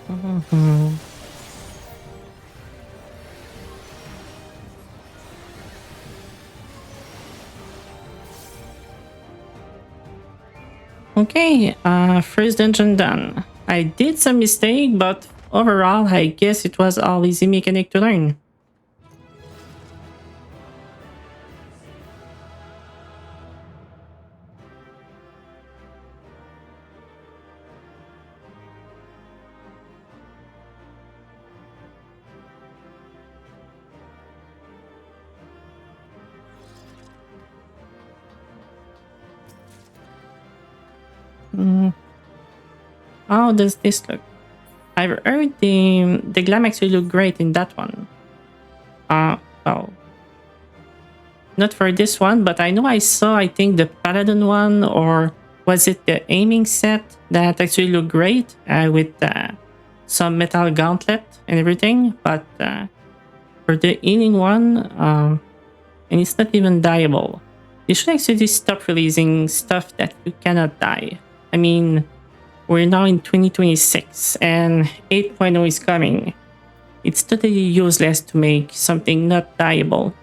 Mhm. Okay, first dungeon done. I did some mistake, but overall, I guess it was all easy mechanic to learn. How does this look? I've heard the glam actually look great in that one. Well, not for this one, but I know I saw, I think, the Paladin one, or was it the aiming set that actually looked great with some metal gauntlet and everything. But for the healing one, and it's not even dyeable. They should actually stop releasing stuff that you cannot dye. I mean, we're now in 2026 and 8.0 is coming. It's totally useless to make something not dyeable.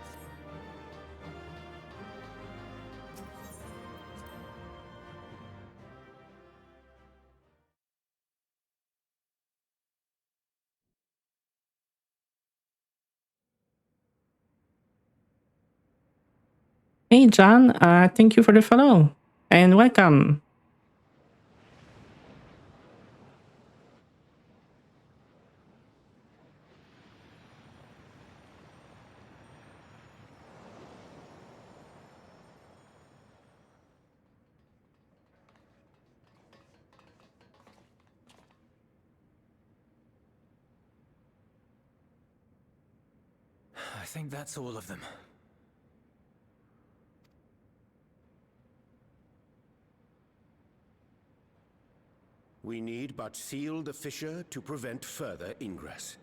Hey John, thank you for the follow and welcome. I think that's all of them. We need but seal the fissure to prevent further ingress.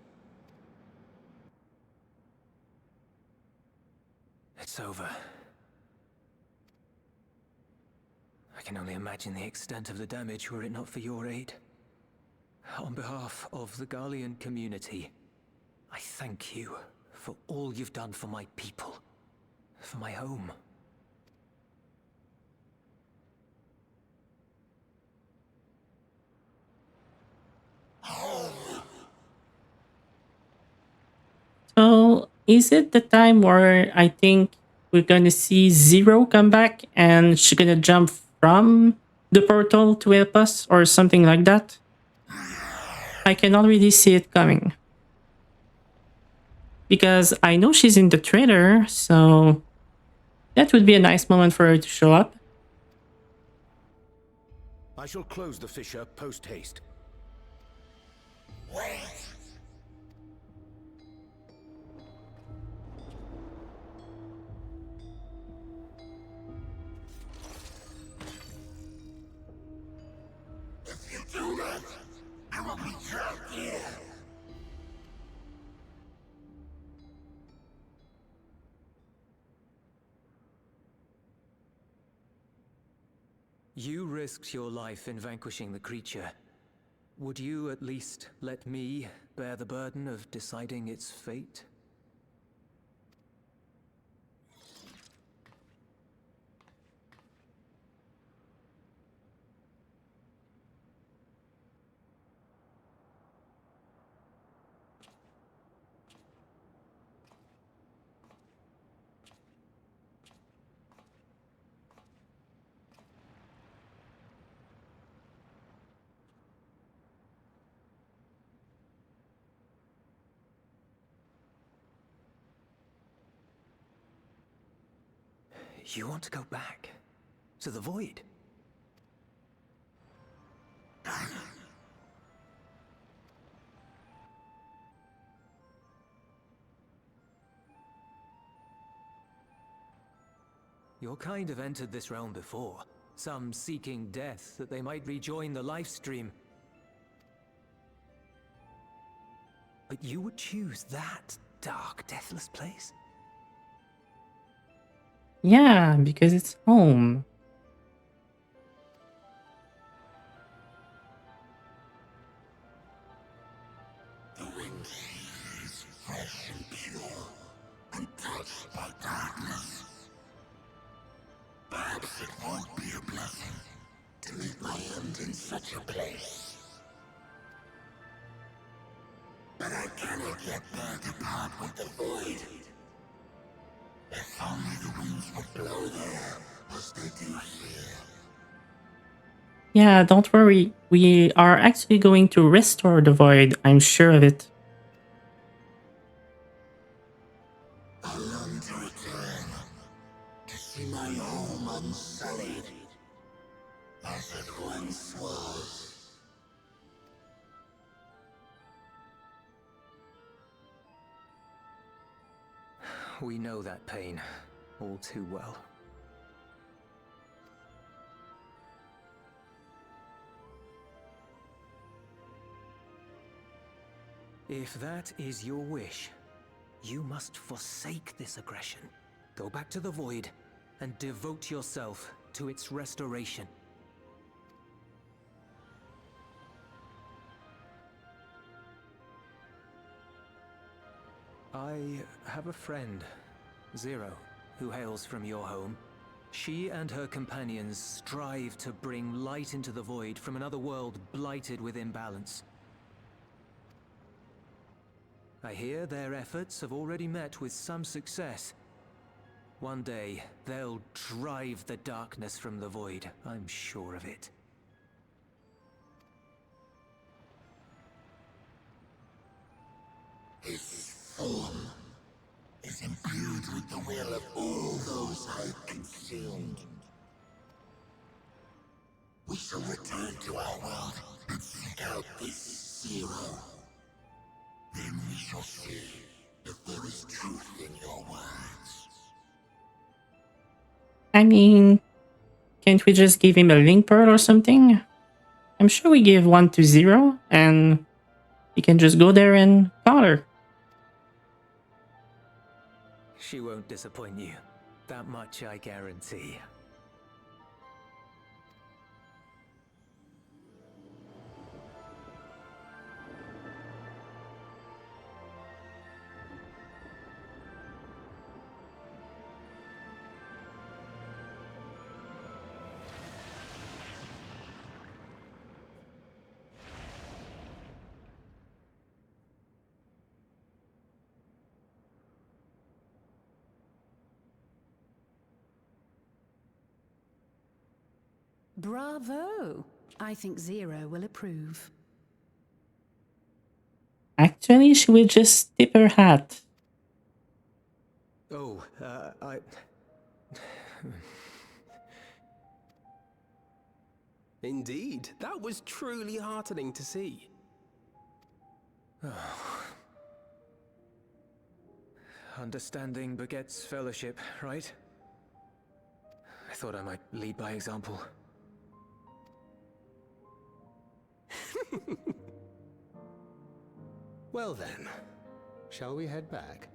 It's over. I can only imagine the extent of the damage were it not for your aid. On behalf of the Garlean community, I thank you for all you've done for my people, for my home. So, is it the time where I think we're gonna see Zero come back and she's gonna jump from the portal to help us or something like that? I can already see it coming. Because I know she's in the trailer, so that would be a nice moment for her to show up. I shall close the fissure post-haste. If you do that, I will be trapped here. You risked your life in vanquishing the creature. Would you at least let me bear the burden of deciding its fate? You want to go back? To the void? Your kind have entered this realm before. Some seeking death that they might rejoin the life stream. But you would choose that dark, deathless place? Yeah, because it's home. The wind is fresh and pure, untouched by darkness. Perhaps it won't be a blessing to meet my end in such a place. But I cannot yet bear to part with the void. If only the winds would blow there, as they do here. Yeah, don't worry. We are actually going to restore the void, I'm sure of it. I long to return, to see my home unsullied, as it once We know that pain all too well. If that is your wish, you must forsake this aggression. Go back to the Void and devote yourself to its restoration. I have a friend, Zero, who hails from your home. She and her companions strive to bring light into the Void from another world blighted with imbalance. I hear their efforts have already met with some success. One day, they'll drive the darkness from the Void, I'm sure of it. His form is imbued with the will of all those I've consumed. We shall return to our world and seek out this Zero. Then we shall see if there is truth in your words. I mean, can't we just give him a link pearl or something? I'm sure we give one to Zero, and he can just go there and call her. She won't disappoint you. That much I guarantee. Bravo! I think Zero will approve. Actually, she will just tip her hat. Oh, Indeed, that was truly heartening to see. Understanding begets fellowship, right? I thought I might lead by example. Well then, shall we head back?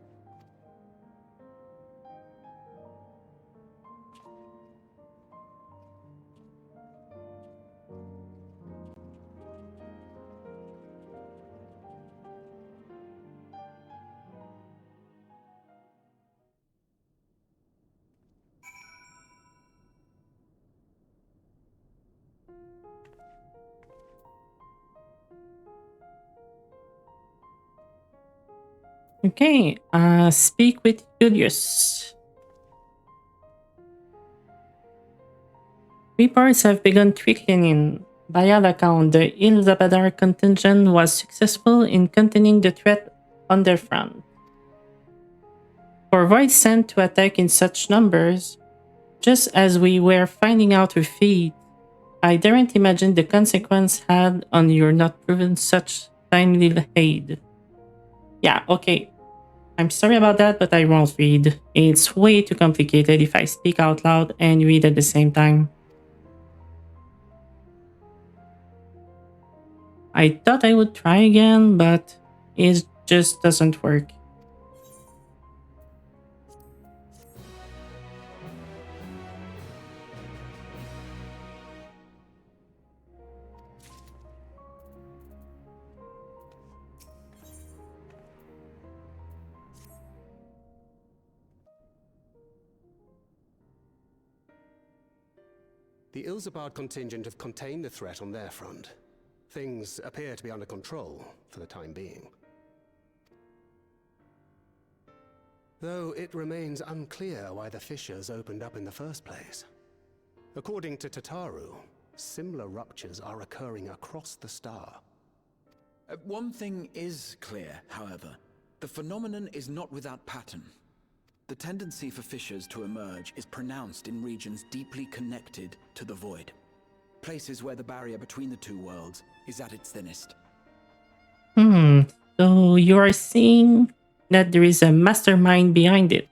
Okay, speak with Julius. Reports have begun trickling in. By all account, the Ilzabadar contingent was successful in containing the threat on their front. For Void sent to attack in such numbers, just as we were finding out her feet, I daren't imagine the consequence had on your not proven such timely aid. Yeah, okay. I'm sorry about that, but I won't read. It's way too complicated if I speak out loud and read at the same time. I thought I would try again, but it just doesn't work. The Ilzabard contingent have contained the threat on their front. Things appear to be under control for the time being. Though it remains unclear why the fissures opened up in the first place. According to Tataru, similar ruptures are occurring across the star. One thing is clear, however. The phenomenon is not without pattern. The tendency for fissures to emerge is pronounced in regions deeply connected to the Void. Places where the barrier between the two worlds is at its thinnest. So you are seeing that there is a mastermind behind it.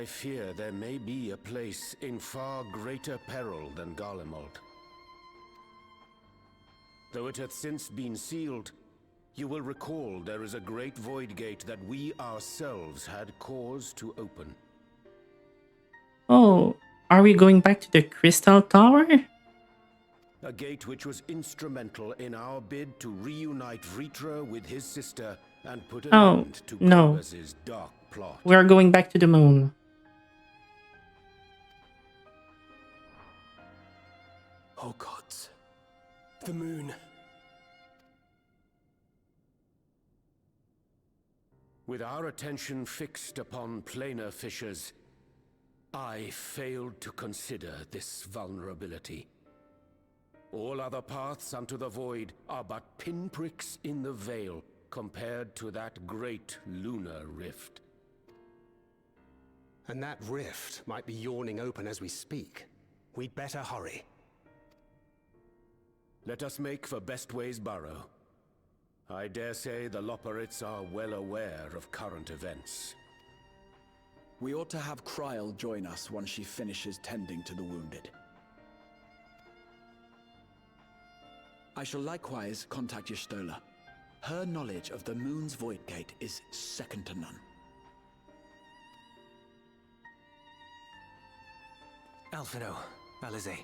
I fear there may be a place in far greater peril than Garlemald. Though it hath since been sealed, you will recall there is a great void gate that we ourselves had cause to open. Oh, are we going back to the Crystal Tower? A gate which was instrumental in our bid to reunite Vritra with his sister and put an end to no. Corbus's dark plot. We're going back to the moon. Oh gods. The moon. With our attention fixed upon planar fissures, I failed to consider this vulnerability. All other paths unto the void are but pinpricks in the veil compared to that great lunar rift. And that rift might be yawning open as we speak. We'd better hurry. Let us make for Bestway's Burrow. I dare say the Loporrits are well aware of current events. We ought to have Kryl join us once she finishes tending to the wounded. I shall likewise contact Y'shtola. Her knowledge of the moon's void gate is second to none. Alphino, Alize,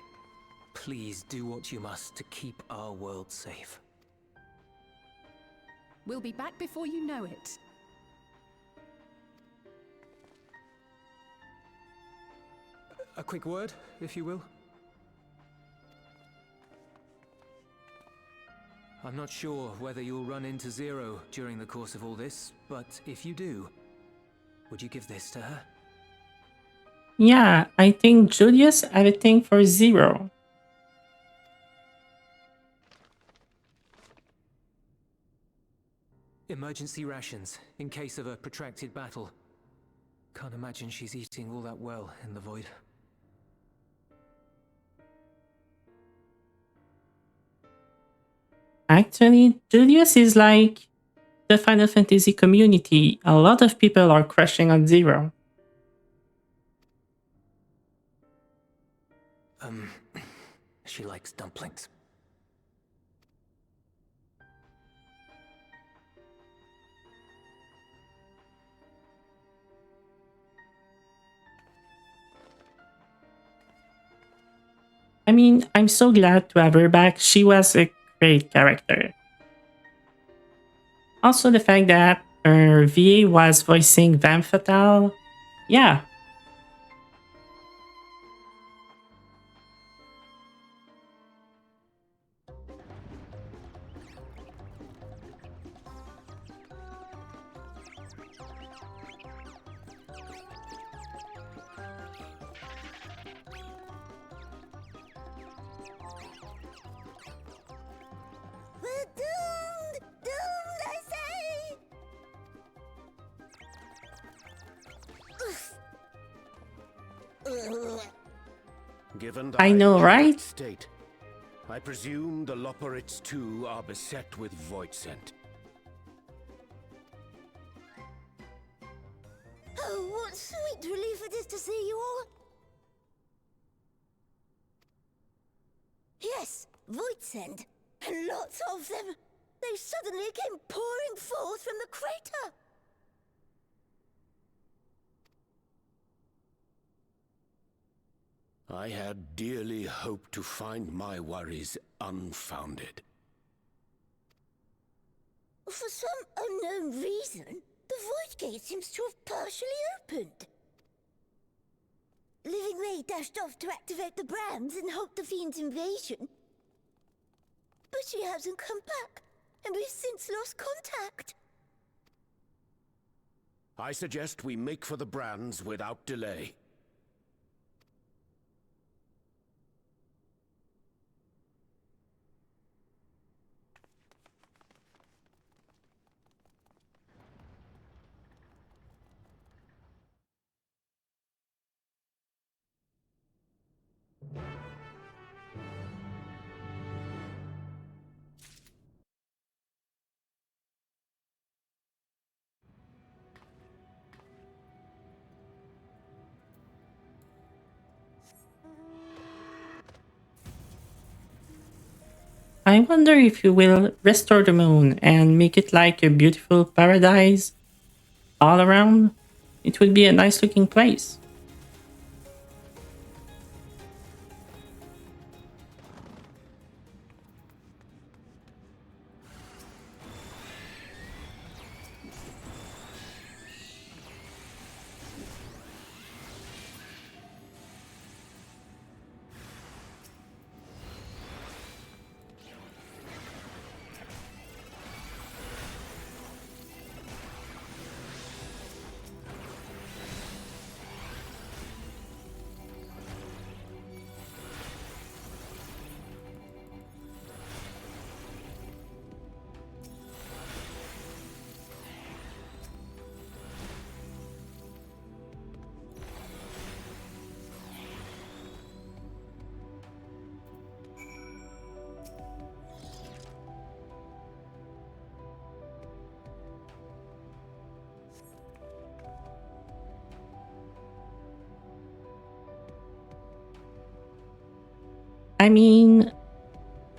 please do what you must to keep our world safe. We'll be back before you know it. A quick word, if you will. I'm not sure whether you'll run into Zero during the course of all this, but if you do, would you give this to her? Yeah, I think Julius had a thing for Zero. Emergency rations, in case of a protracted battle. Can't imagine she's eating all that well in the void. Actually, Julius is like the Final Fantasy community. A lot of people are crushing on Zero. She likes dumplings. I mean, I'm so glad to have her back. She was a great character. Also, the fact that her VA was voicing Vam Fatale. Yeah. We're doomed! Doomed, I say! Given I know, current right? state, I presume the Loporrits too are beset with void scent. Oh, what sweet relief it is to see you all! Yes, Voidsend, and lots of them. They suddenly came pouring forth from the crater. I had dearly hoped to find my worries unfounded. For some unknown reason, the Void Gate seems to have partially opened. Living May dashed off to activate the brands and halt the Fiend's invasion. But she hasn't come back, and we've since lost contact. I suggest we make for the brands without delay. I wonder if you will restore the moon and make it like a beautiful paradise all around. It would be a nice looking place. I mean,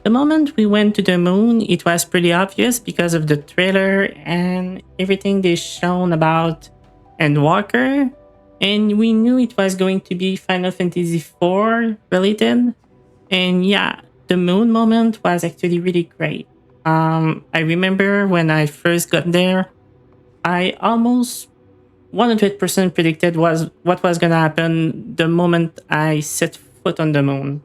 the moment we went to the moon, it was pretty obvious because of the trailer and everything they shown about Endwalker. And we knew it was going to be Final Fantasy IV related. And yeah, the moon moment was actually really great. I remember when I first got there, I almost 100% predicted was what was gonna happen the moment I set foot on the moon.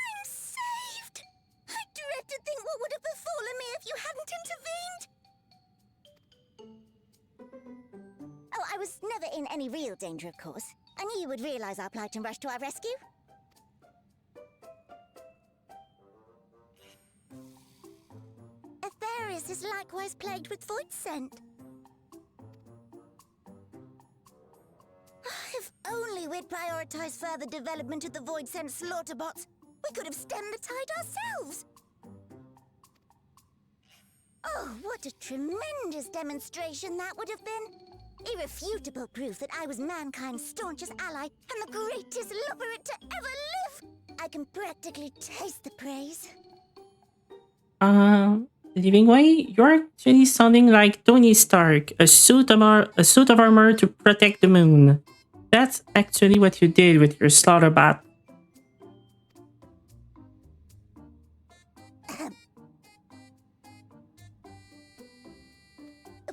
I'm saved! I dread to think what would have befallen me if you hadn't intervened! Oh, I was never in any real danger, of course. I knew you would realize our plight and rush to our rescue. Aetherius is likewise plagued with void scent. If only we'd prioritized further development of the void scent slaughter bots, we could have stemmed the tide ourselves. Oh, what a tremendous demonstration that would have been! Irrefutable proof that I was mankind's staunchest ally and the greatest lubberate to ever live! I can practically taste the praise. Living Way, you're actually sounding like Tony Stark, a suit of armor to protect the moon. That's actually what you did with your Slaughterbot.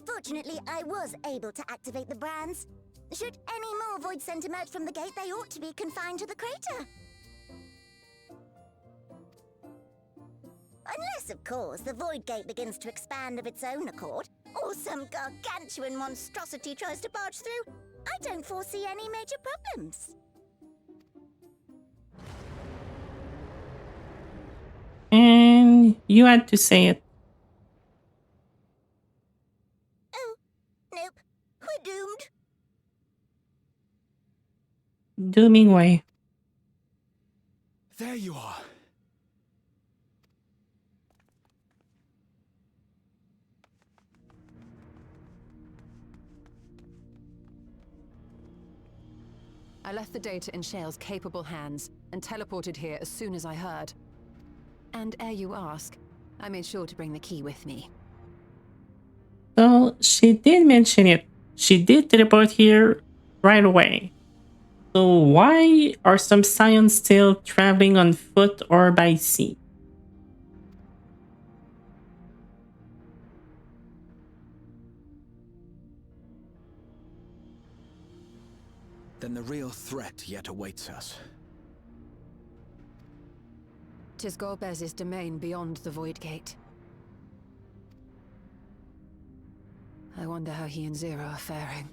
Fortunately, I was able to activate the brands. Should any more void scent emerge from the gate, they ought to be confined to the crater. Unless, of course, the void gate begins to expand of its own accord, or some gargantuan monstrosity tries to barge through. I don't foresee any major problems. And you had to say it. Oh, nope. We're doomed. Dooming Way. There you are. I left the data in Shale's capable hands and teleported here as soon as I heard. And ere you ask, I made sure to bring the key with me. So she did mention it. She did teleport here right away. So why are some scions still traveling on foot or by sea? Then the real threat yet awaits us. 'Tis Golbez's domain beyond the Void Gate. I wonder how he and Zero are faring.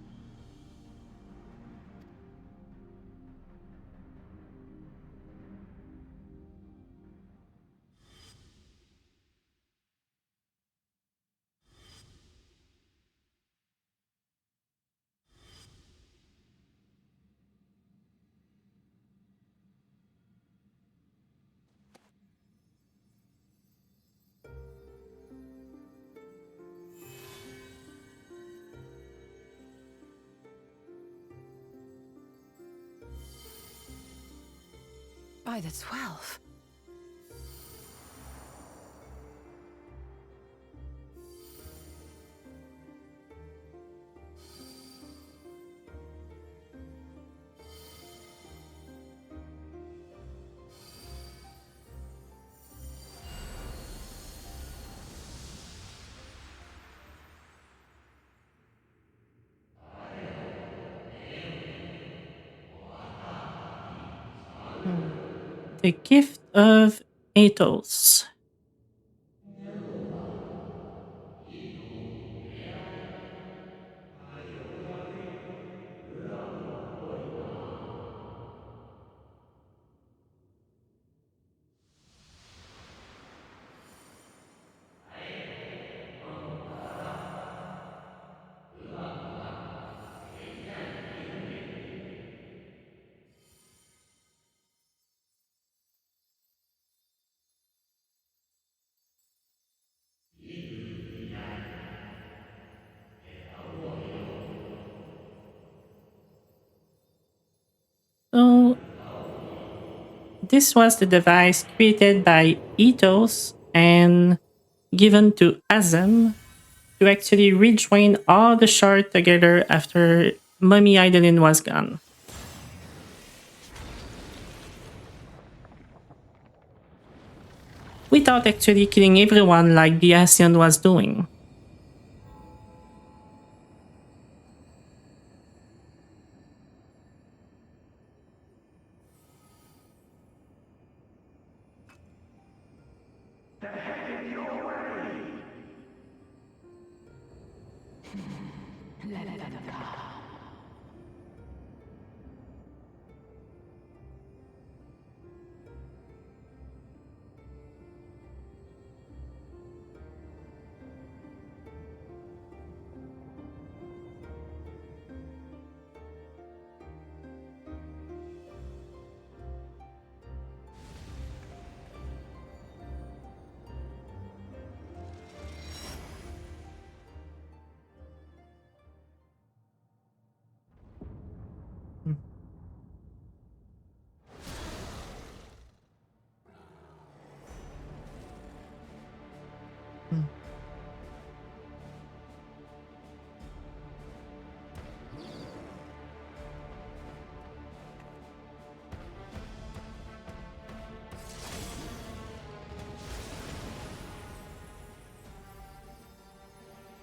By the 12. The gift of Athos. So this was the device created by Ethos and given to Azem to actually rejoin all the shards together after Mummy Idolin was gone. Without actually killing everyone like the Ascian was doing.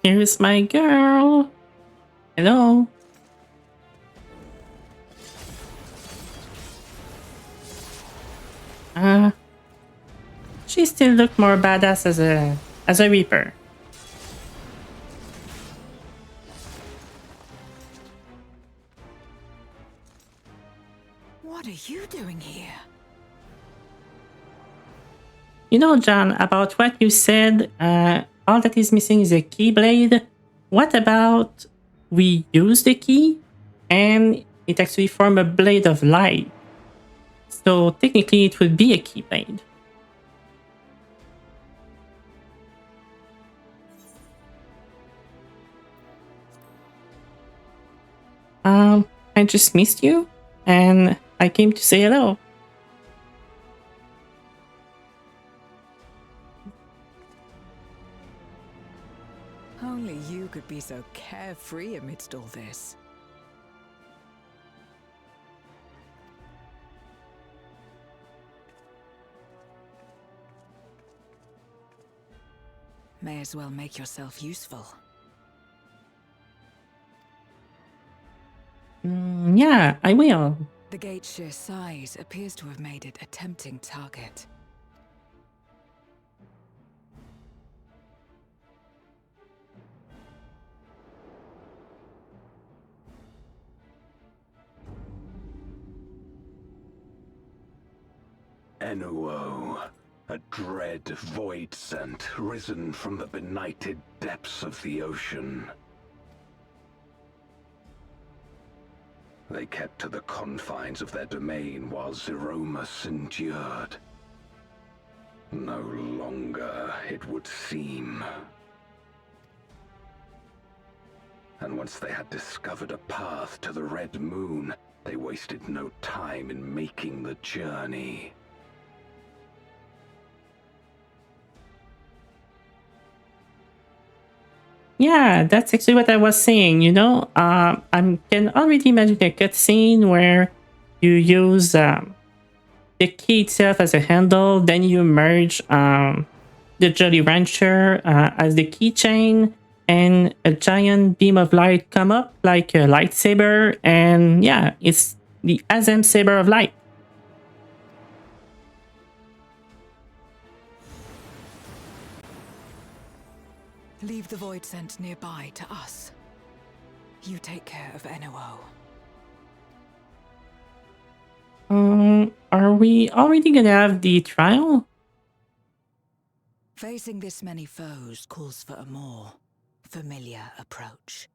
Here's my girl. Hello. She still looked more badass as a Reaper. What are you doing here? You know, John, about what you said, all that is missing is a keyblade. What about we use the key and it actually form a blade of light? So technically it would be a keyblade. I just missed you and I came to say hello. Only you could be so carefree amidst all this. May as well make yourself useful. Yeah, I will. The gate's sheer size appears to have made it a tempting target. Enuo, a dread void scent risen from the benighted depths of the ocean. They kept to the confines of their domain while Zeromus endured. No longer, it would seem. And once they had discovered a path to the Red Moon, they wasted no time in making the journey. Yeah, that's actually what I was saying, you know? I can already imagine a cutscene where you use the key itself as a handle, then you merge the Jolly Rancher as the keychain, and a giant beam of light come up like a lightsaber, and yeah, it's the Azem Saber of Light. Leave the void scent nearby to us. You take care of Enuo. Are we already gonna have the trial? Facing this many foes calls for a more familiar approach.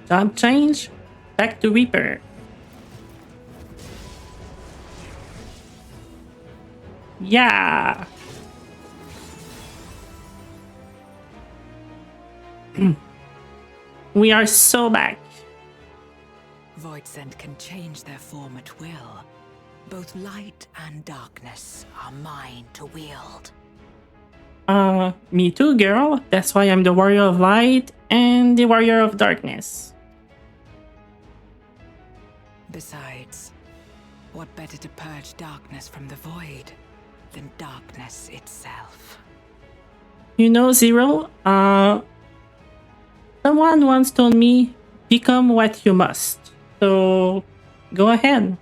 Job change? Back to Reaper. Yeah! We are so back. Void scent can change their form at will. Both light and darkness are mine to wield. Me too, girl. That's why I'm the Warrior of Light and the Warrior of Darkness. Besides, what better to purge darkness from the void than darkness itself? You know, Zero, someone once told me, become what you must. So, go ahead.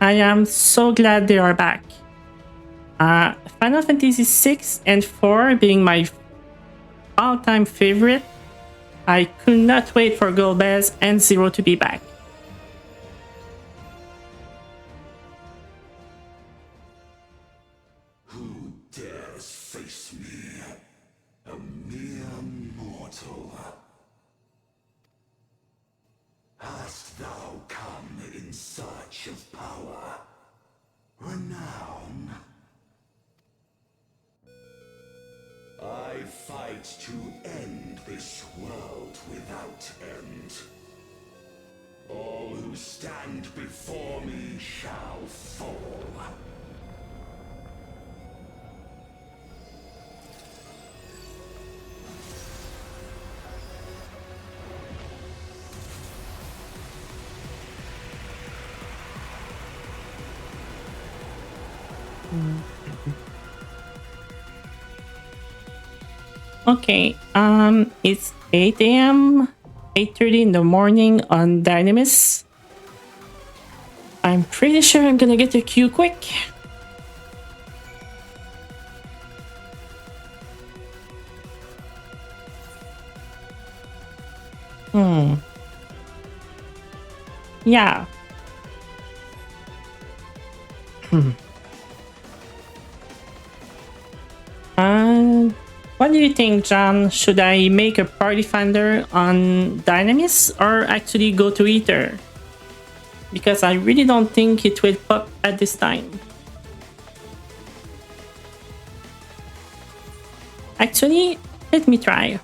I am so glad they are back. Final Fantasy 6 and 4 being my all-time favorite, I could not wait for Golbez and Zero to be back. Who dares face me? A mere mortal. Hast thou come in search of power? Renown? I fight to end this world without end. All who stand before me shall fall. Okay, it's 8 a.m., 8:30 in the morning on Dynamis. I'm pretty sure I'm gonna get the queue quick. Yeah. What do you think, John? Should I make a party finder on Dynamis or actually go to Ether? Because I really don't think it will pop at this time. Actually, let me try.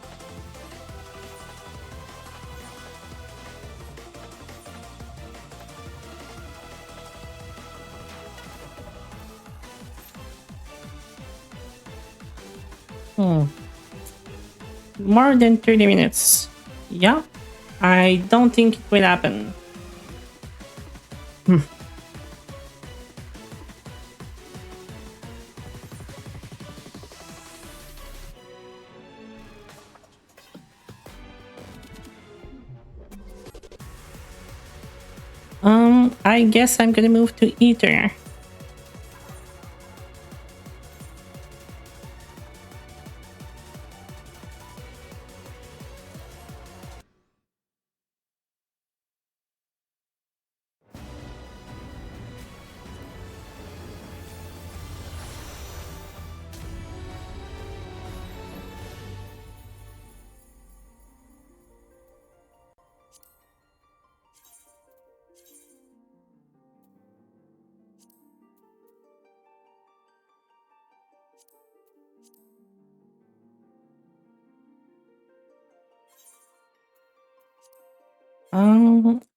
Hmm. More than 30 minutes. Yeah. I don't think it will happen. Hmm. I guess I'm gonna move to Ether.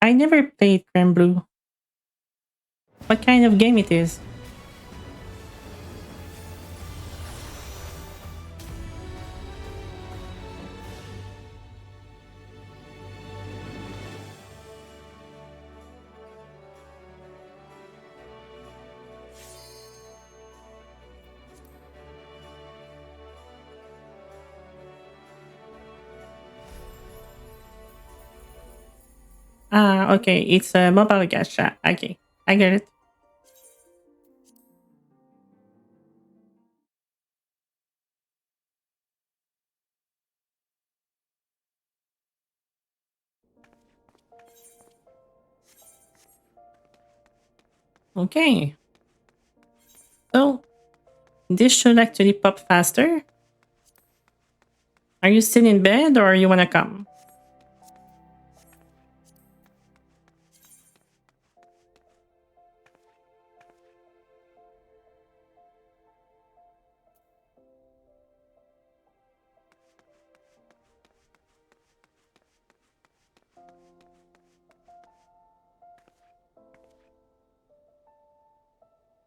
I never played Grand Blue. What kind of game it is? Ah, okay, it's a mobile gacha. Okay, I get it. Okay. So, this should actually pop faster. Are you still in bed or you wanna come?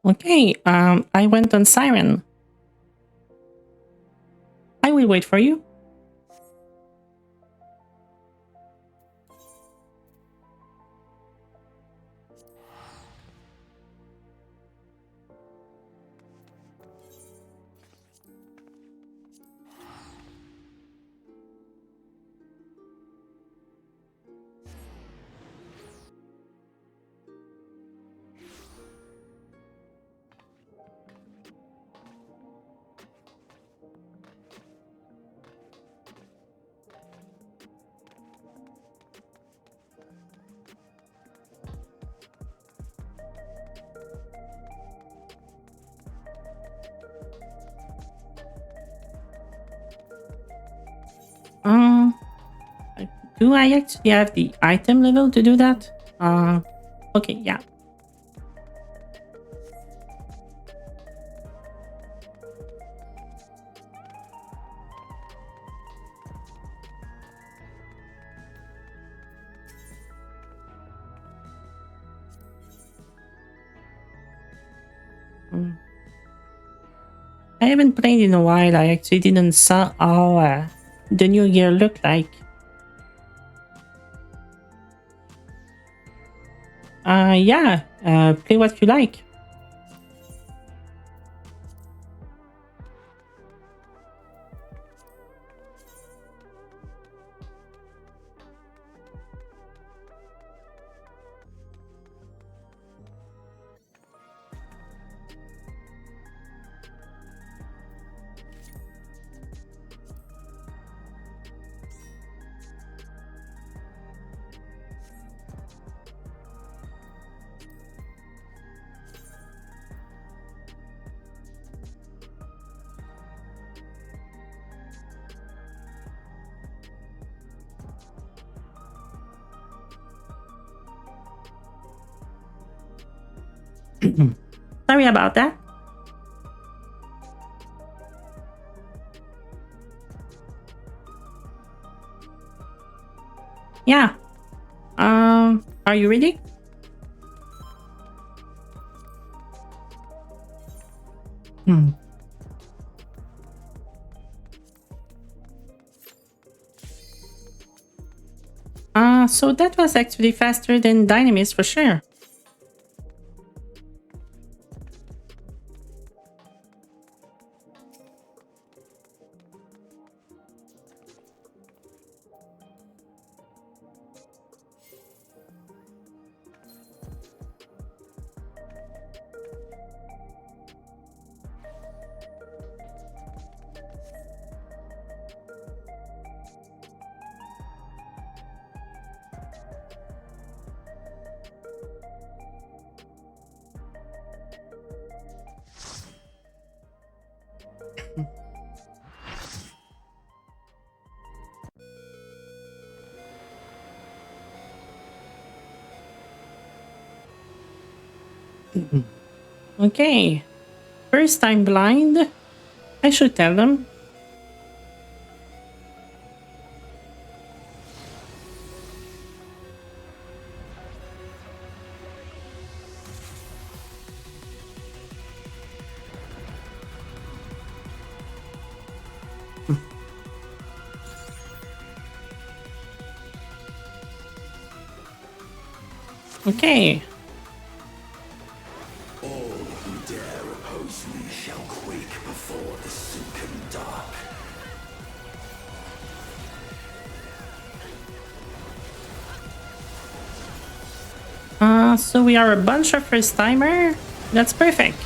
Okay, I went on Siren. I will wait for you. Um, do I actually have the item level to do that? Okay, yeah. Mm. I haven't played in a while. I actually didn't saw how the new gear looked like. Yeah. Play what you like. Sorry about that. Yeah. Are you ready? Hmm. So that was actually faster than Dynamis for sure. Okay. First time blind. I should tell them. Okay. All who dare oppose me shall quake before the sunken dark. So we are a bunch of first timer. That's perfect.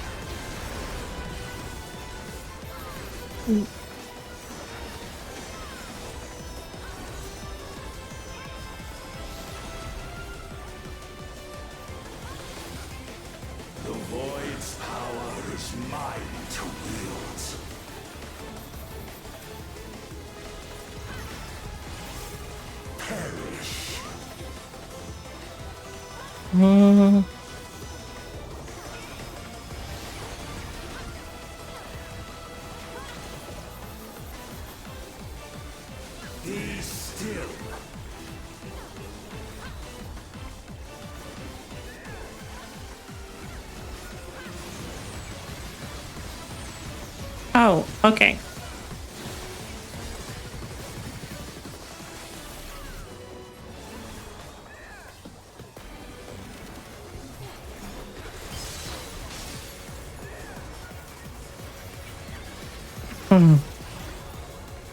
The void's power is mine to wield. Perish. Be still. Oh, okay.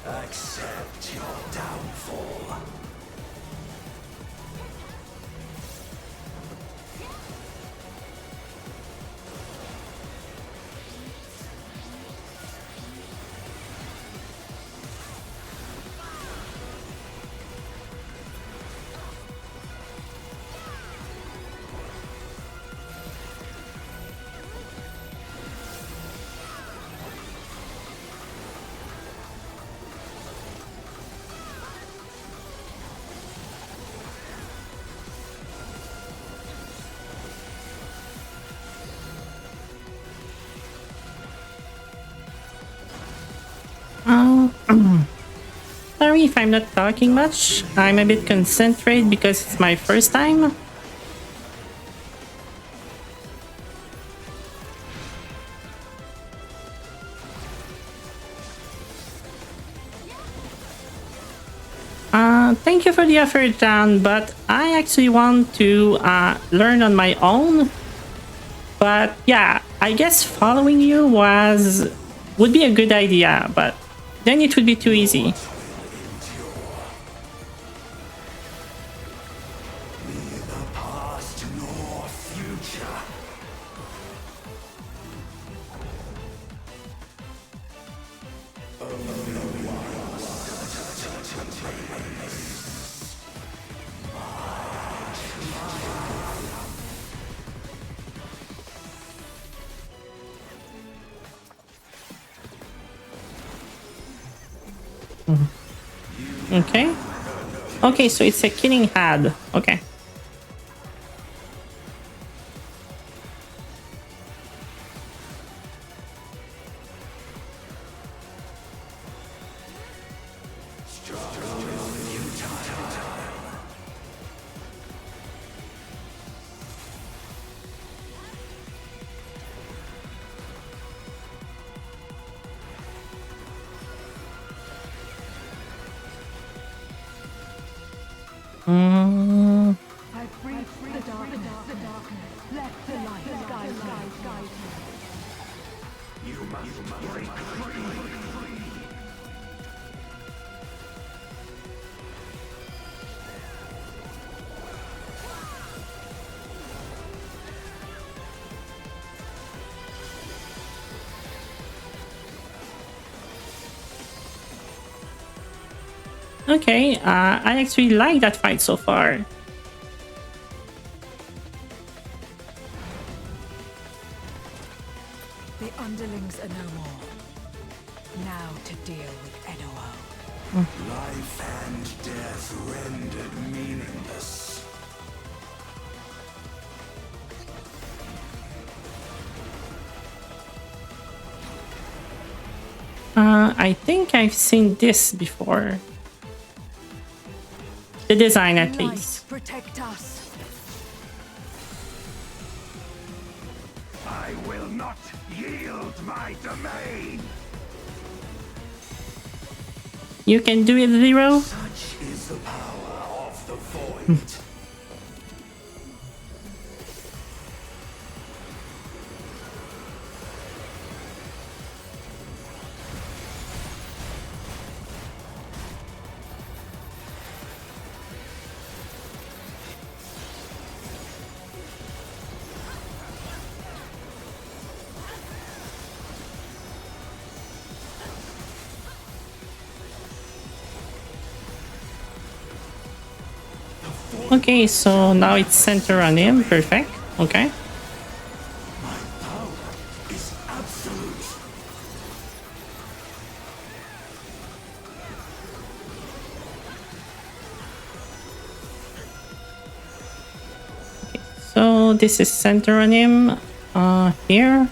Accept your downfall. Sorry if I'm not talking much. I'm a bit concentrated because it's my first time. Thank you for the effort, John, but I actually want to learn on my own. But yeah, I guess following you would be a good idea, but then it would be too easy. Neither past nor future. Okay. Okay, so it's a killing had. Okay. Mm, I free the darkness. Let the light guide you. You must break free. okay, I actually like that fight so far. The underlings are no more. Now to deal with Edoel. Life and death rendered meaningless. I think I've seen this before. The design, at least. Protect us. I will not yield my domain. You can do it, Zero. Such is the power of the void. Okay, so now it's center on him. Perfect. Okay. My power is absolute. So this is center on him. Here.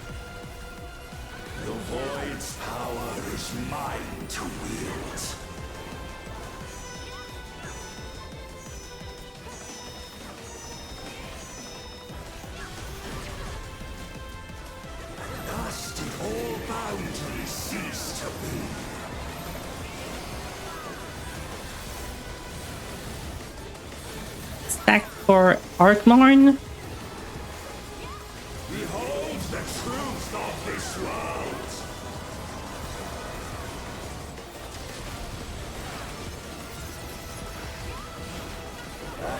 The void's power is mine to wield. Thus did all boundaries cease to be. Stack for Artmorn. Behold the truth of this world.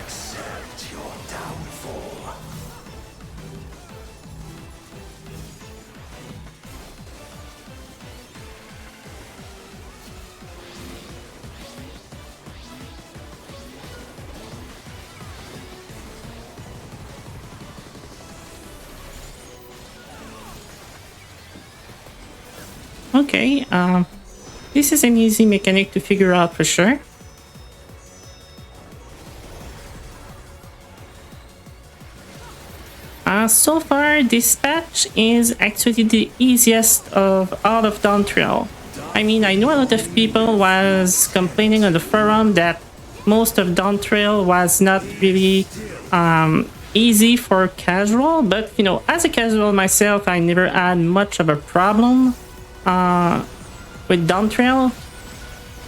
Accept your downfall. Okay, this is an easy mechanic to figure out for sure. So far, this patch is actually the easiest of all of Dawntrail. I mean, I know a lot of people was complaining on the forum that most of Dawntrail was not really easy for casual, but you know, as a casual myself, I never had much of a problem with Dawntrail,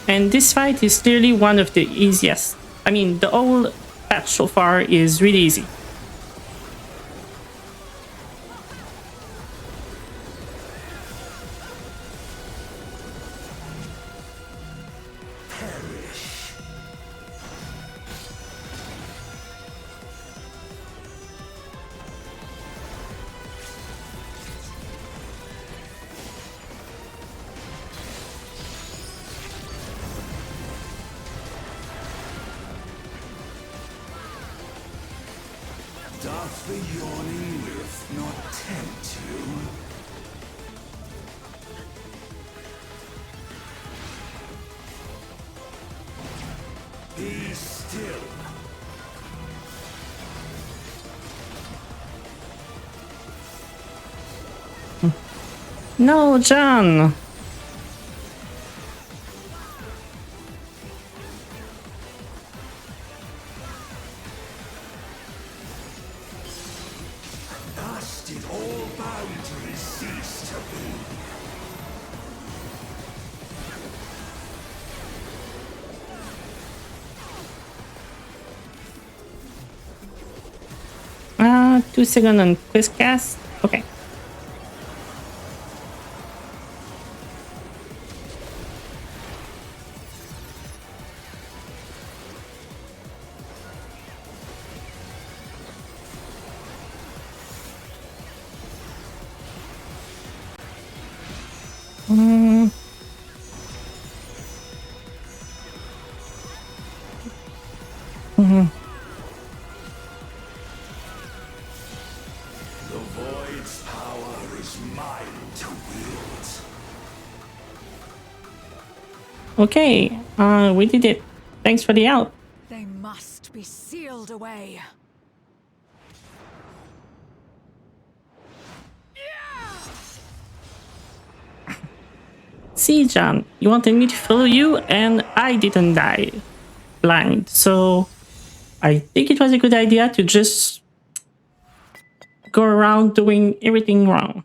and this fight is clearly one of the easiest. I mean, the whole patch so far is really easy. Doth the yawning rift not tempt you? Be still. No, John. Thus did all boundaries cease to be. 2 seconds on Quizcast. Okay. Mm. Mhm. The Void's power is mine to wield. Okay, we did it. Thanks for the help. They must be sealed away. See, John, you wanted me to follow you, and I didn't die blind. So I think it was a good idea to just go around doing everything wrong.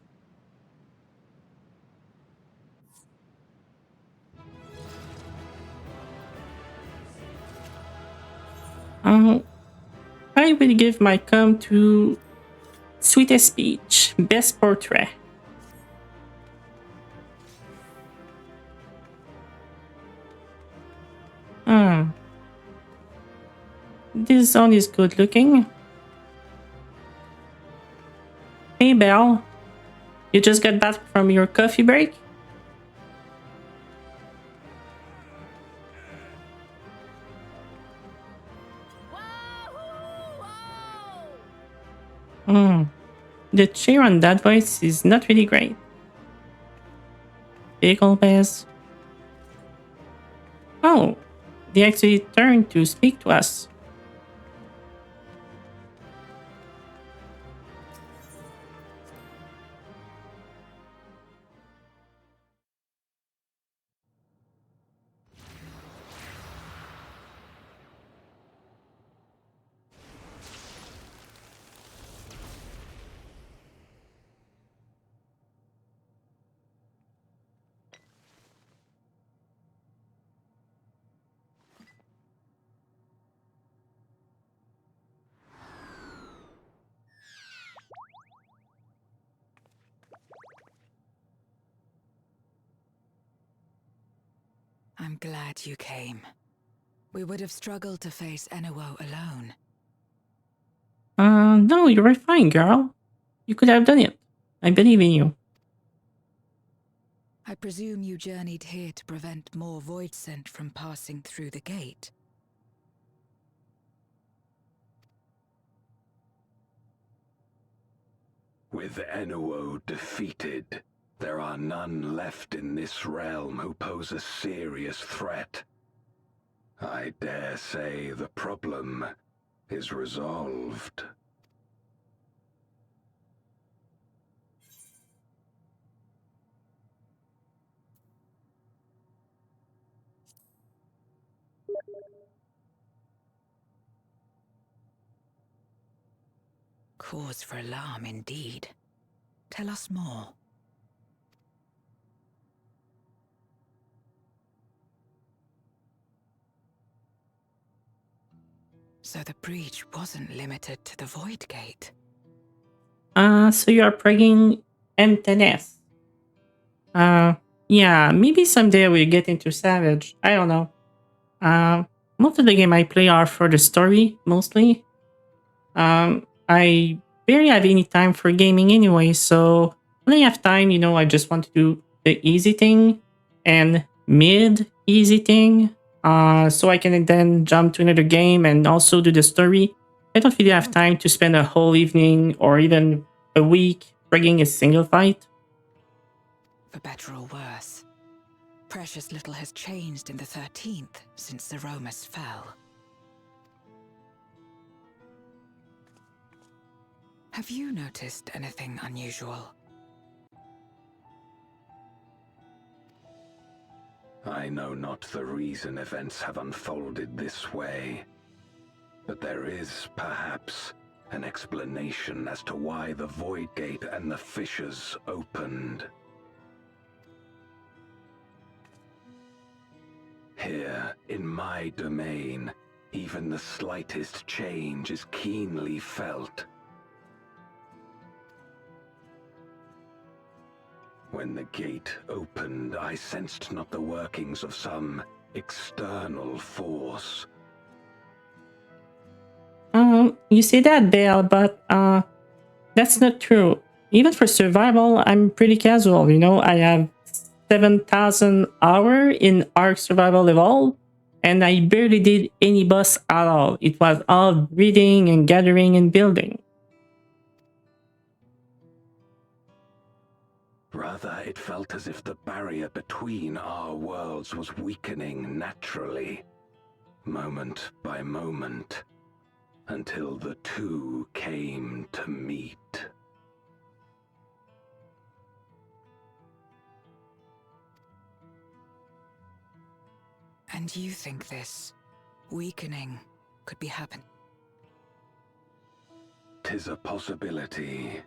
I will give my com to Sweetest Speech, Best Portrait. This zone is good looking. Hey, Belle. You just got back from your coffee break? The cheer on that voice is not really great. Vehicle Bears. Oh, they actually turned to speak to us. I'm glad you came. We would have struggled to face Enuo alone. No, you were fine, girl. You could have done it. I believe in you. I presume you journeyed here to prevent more Void Scent from passing through the gate. With Enuo defeated, there are none left in this realm who pose a serious threat. I dare say the problem is resolved. Cause for alarm indeed. Tell us more. So the breach wasn't limited to the Void Gate. So you are pregging Antanes. Yeah, maybe someday we'll get into Savage. I don't know. Most of the game I play are for the story, mostly. I barely have any time for gaming anyway, so when I have time, I just want to do the easy thing and mid-easy thing, so I can then jump to another game and also do the story. I don't really have time to spend a whole evening or even a week rigging a single fight. For better or worse, precious little has changed in the 13th since the Romus fell. Have you noticed anything unusual? I know not the reason events have unfolded this way, but there is, perhaps, an explanation as to why the Void Gate and the fissures opened. Here, in my domain, even the slightest change is keenly felt. When the gate opened, I sensed not the workings of some external force. You say that, Dale, but that's not true. Even for survival, I'm pretty casual, you know? I have 7,000 hours in Ark Survival Evolved, and I barely did any boss at all. It was all breeding and gathering and building. Rather, it felt as if the barrier between our worlds was weakening naturally, moment by moment, until the two came to meet. And you think this weakening could be happening? 'Tis a possibility.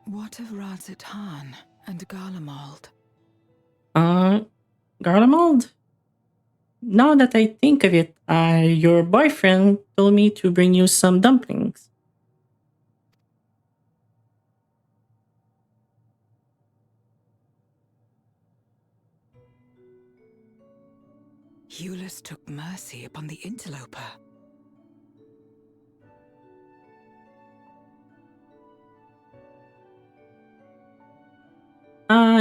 What of Radzatan and Garlemald? Garlemald? Now that I think of it, your boyfriend told me to bring you some dumplings. Eulus took mercy upon the interloper.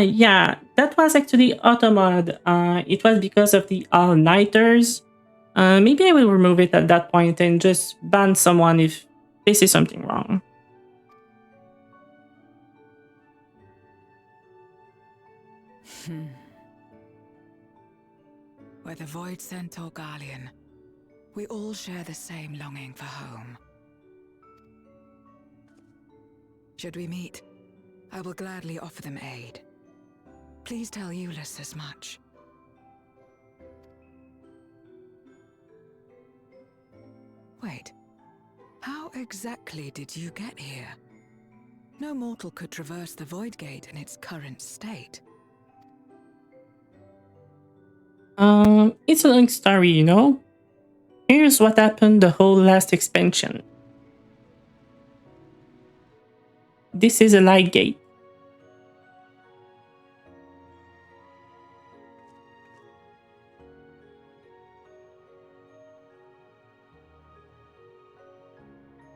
Yeah, that was actually automod. It was because of the all-nighters. Maybe I will remove it at that point and just ban someone if they say something wrong. Whether Voidsent or Garlean, we all share the same longing for home. Should we meet, I will gladly offer them aid. Please tell Eulus as much. Wait, how exactly did you get here? No mortal could traverse the Void Gate in its current state. It's a long story, you know? Here's what happened the whole last expansion. This is a light gate.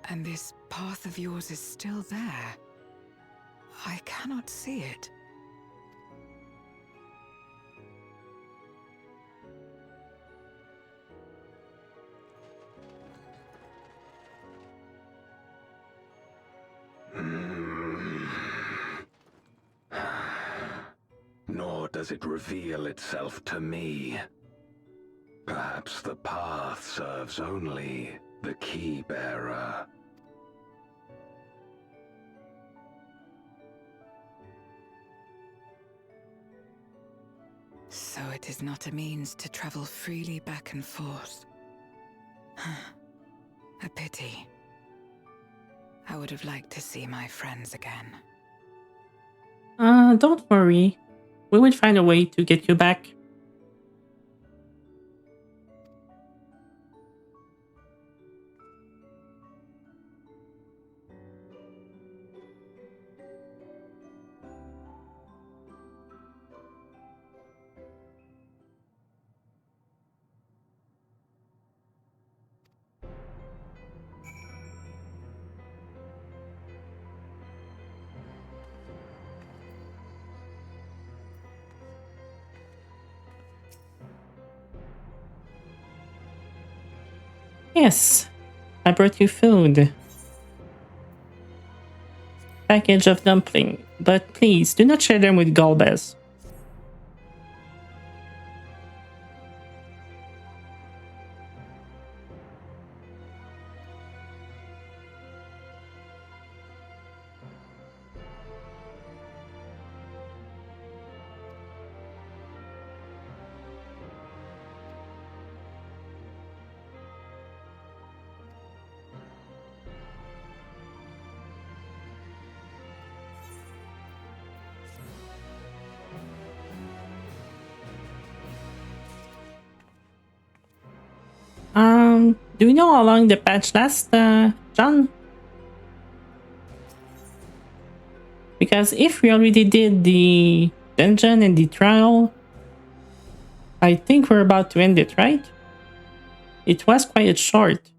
And this path of yours is still there. I cannot see it. Nor does it reveal itself to me. Perhaps the path serves only the key bearer. So it is not a means to travel freely back and forth. A pity. I would have liked to see my friends again. Don't worry. We will find a way to get you back. Yes, I brought you food. Package of dumpling, but please do not share them with Golbez. Do you know how long the patch lasts, John? Because if we already did the dungeon and the trial, I think we're about to end it, right? It was quite short.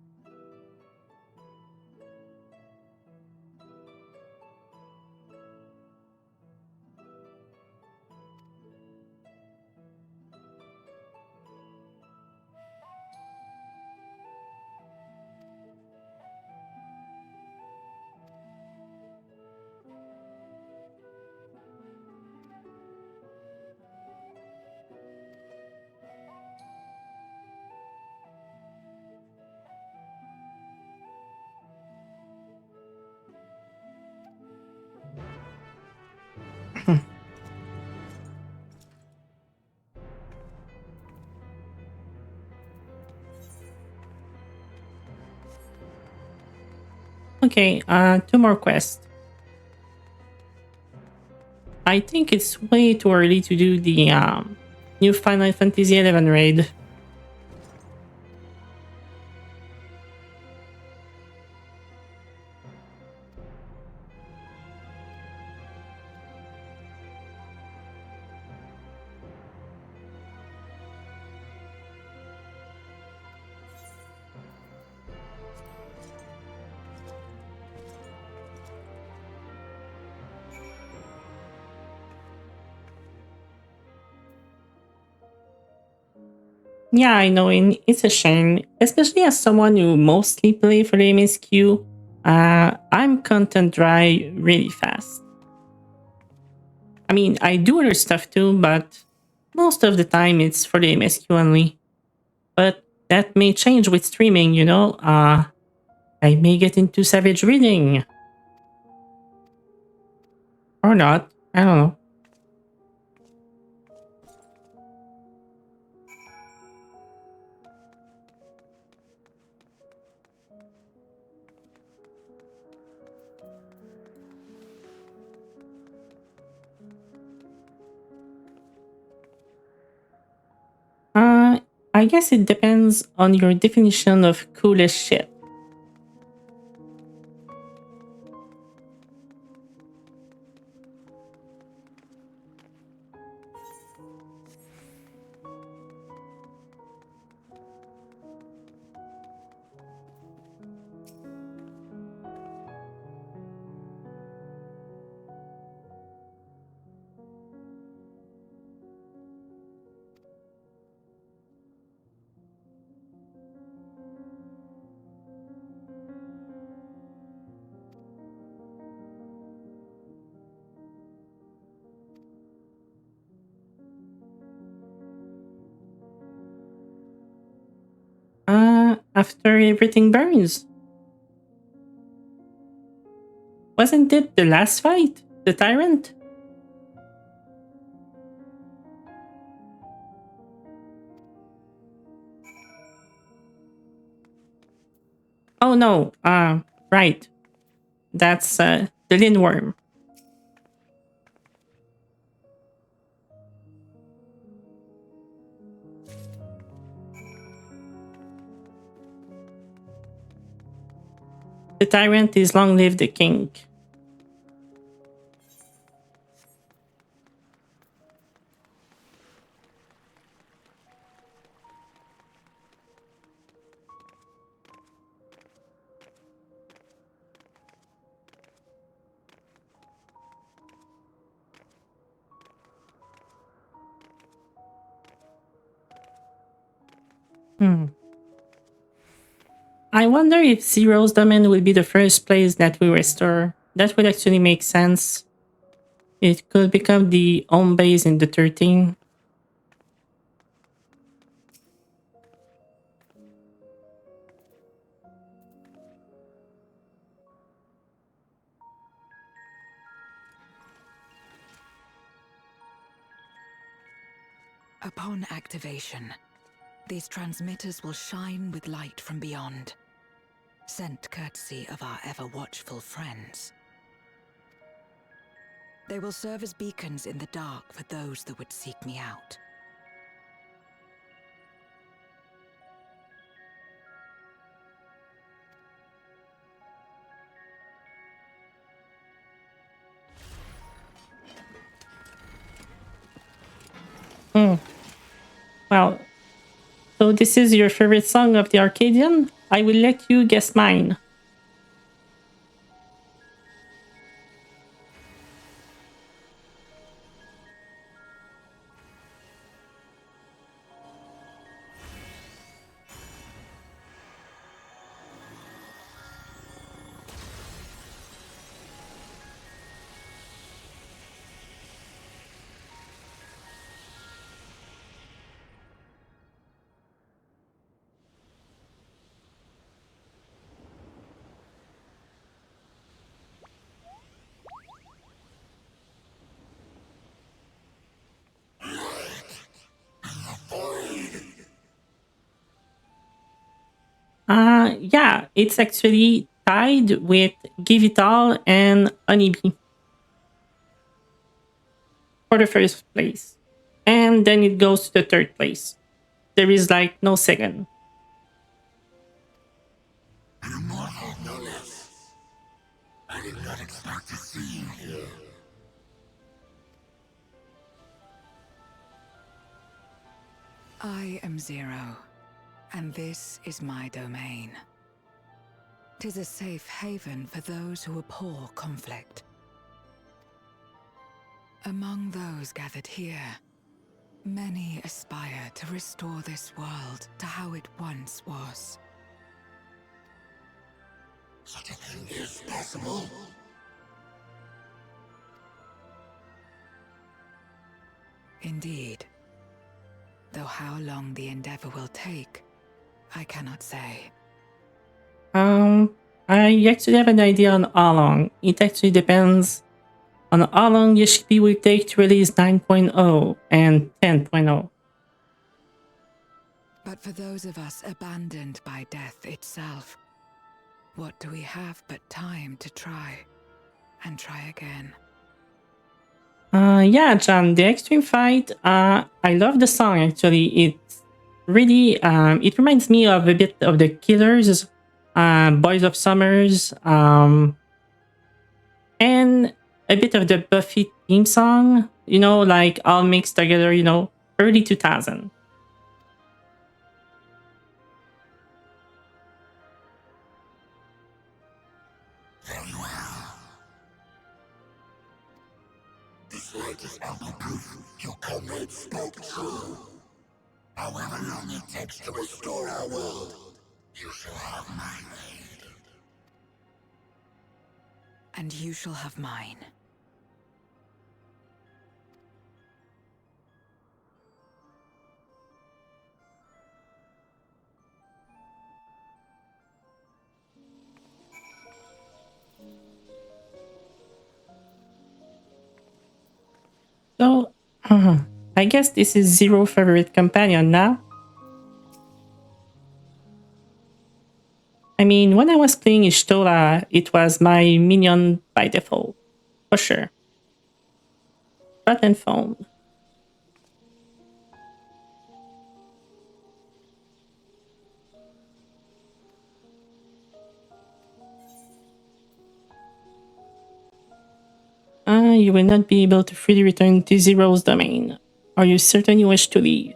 Okay, 2 more quests. I think it's way too early to do the new Final Fantasy XI raid. Yeah, I know, and it's a shame, especially as someone who mostly play for the MSQ. I'm content dry really fast. I mean, I do other stuff too, but most of the time it's for the MSQ only. But that may change with streaming, you know? I may get into Savage Reading. Or not. I don't know. I guess it depends on your definition of coolest shit. After everything burns. Wasn't it the last fight? The tyrant? Oh no, right. That's the Lindworm. The tyrant is long live the king. I wonder if Zero's domain will be the first place that we restore. That would actually make sense. It could become the home base in the 13. Upon activation, these transmitters will shine with light from beyond, sent courtesy of our ever-watchful friends. They will serve as beacons in the dark for those that would seek me out. Hmm. Well, so this is your favorite song of the Arcadian? I will let you guess mine. Yeah, it's actually tied with Give It All and Honeybee for the first place. And then it goes to the third place. There is like no second. Immortal no less. I did not expect to see you here. I am Zero, and this is my domain. 'Tis a safe haven for those who abhor conflict. Among those gathered here, many aspire to restore this world to how it once was. Such a thing is possible. Indeed. Though how long the endeavor will take, I cannot say. I actually have an idea on how long. It actually depends on how long Yashipi will take to release 9.0 and 10.0. But for those of us abandoned by death itself, what do we have but time to try and try again? Yeah, John, the Extreme Fight, I love the song actually. It's really, it reminds me of a bit of the Killers, Boys of Summers, and a bit of the Buffy theme song, like all mixed together, early 2000. Very well. This light is ample proof your comrade spoke true. However long it takes to restore our world, you shall have my aid. And you shall have mine. So, I guess this is Zero favorite companion now. I mean, when I was playing Ishtola, it was my minion by default, for sure. Button phone. You will not be able to freely return to Zero's domain. Are you certain you wish to leave?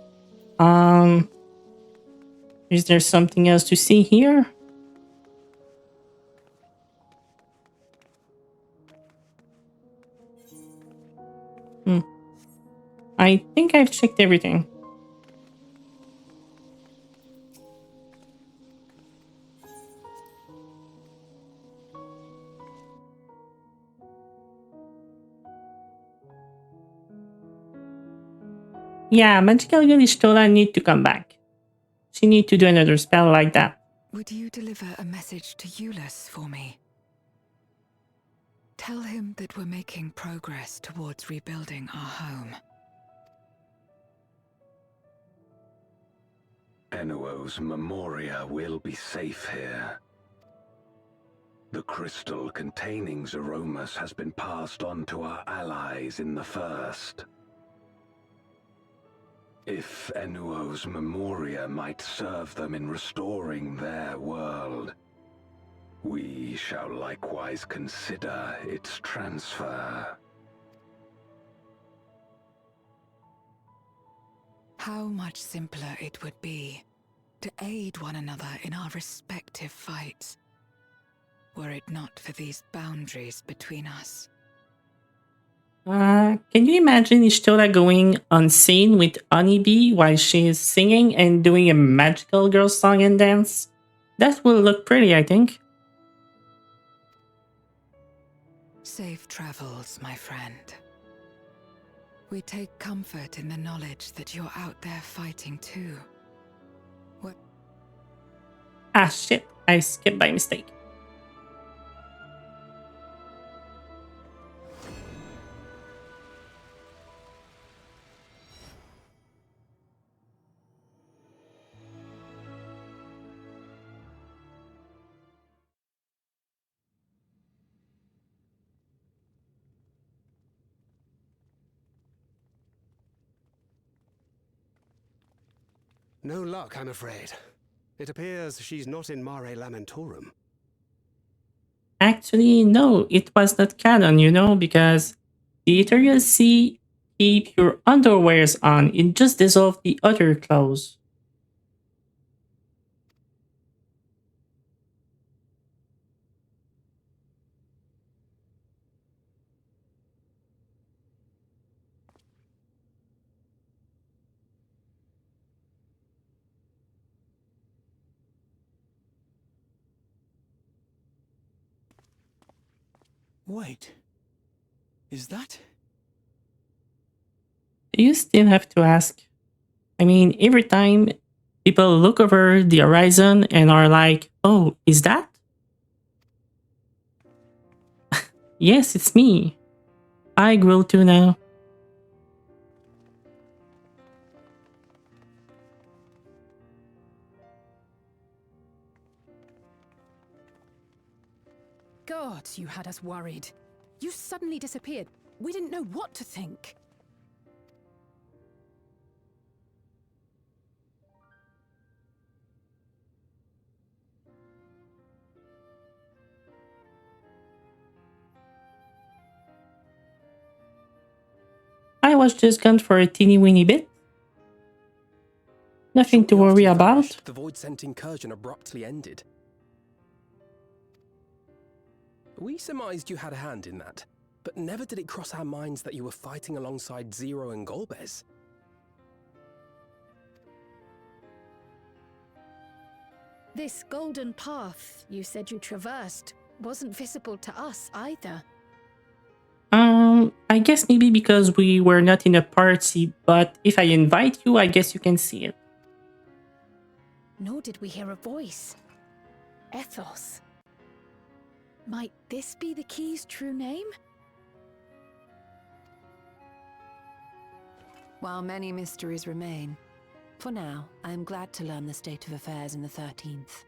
Is there something else to see here? I think I've checked everything. Yeah, Magical Girl Ishtola need to come back. She need to do another spell like that. Would you deliver a message to Euless for me? Tell him that we're making progress towards rebuilding our home. Enuo's Memoria will be safe here. The crystal containing Zeromus has been passed on to our allies in the First. If Enuo's Memoria might serve them in restoring their world, we shall likewise consider its transfer. how much simpler it would be to aid one another in our respective fights, were it not for these boundaries between us. Can you imagine Ishtola going on scene with Honeybee while she's singing and doing a magical girl song and dance? That will look pretty, I think. Safe travels, my friend. We take comfort in the knowledge that you're out there fighting too. What? Ah, shit. I skipped by mistake. No luck, I'm afraid. It appears she's not in Mare Lamentorum. Actually, no, it was not canon, you know, because the Ethereal Sea keep your underwears on. It just dissolved the other clothes. Wait. Is that? You still have to ask. I mean, every time people look over the horizon and are like, oh, is that? Yes, it's me. I grill too now. God, you had us worried. You suddenly disappeared. We didn't know what to think. I was just gone for a teeny weeny bit. Nothing to Shortly after worry you about. vanished, the Void Scent incursion abruptly ended. We surmised you had a hand in that, but never did it cross our minds that you were fighting alongside Zero and Golbez. This golden path you said you traversed wasn't visible to us either. I guess maybe because we were not in a party, but if I invite you, I guess you can see it. Nor did we hear a voice. Ethos. Might this be the key's true name? While many mysteries remain, for now, I am glad to learn the state of affairs in the 13th.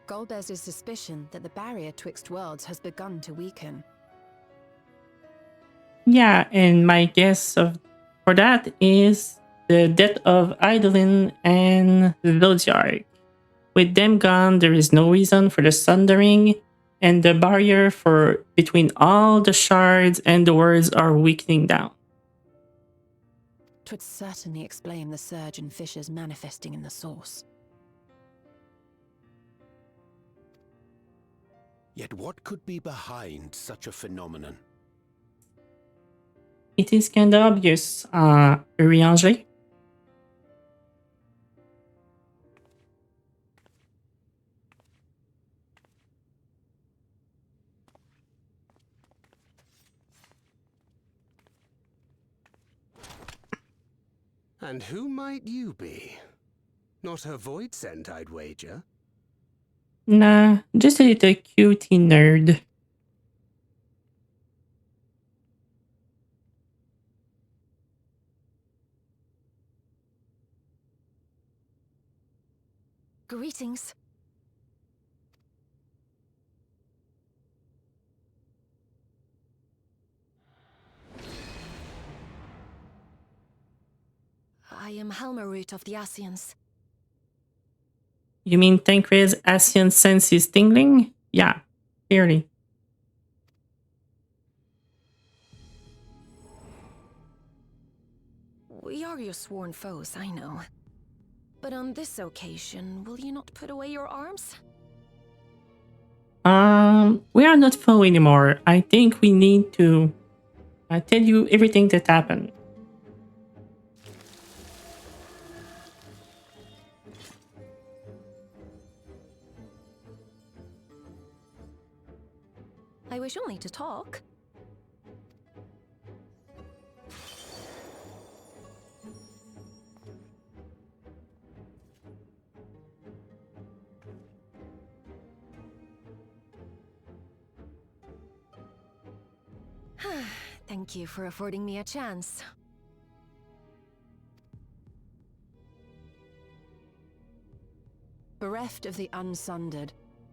Golbez's suspicion that the barrier twixt worlds has begun to weaken. Yeah, and my guess for that is the death of Idolin and Zodiac. With them gone, there is no reason for the sundering, and the barrier for between all the shards and the worlds are weakening down. Twould certainly explain the surge in fissures manifesting in the source. Yet what could be behind such a phenomenon? It is kinda obvious, Urianger. And who might you be? Not a void scent, I'd wager. Nah, just a little cutie nerd. Greetings. I am Helmarut of the Asians. You mean Tancred's Asian sense is tingling? Yeah, clearly. We are your sworn foes, I know. But on this occasion, will you not put away your arms? We are not foe anymore. I think we need to tell you everything that happened. I wish only to talk. Thank you for affording me a chance. Bereft of the Unsundered,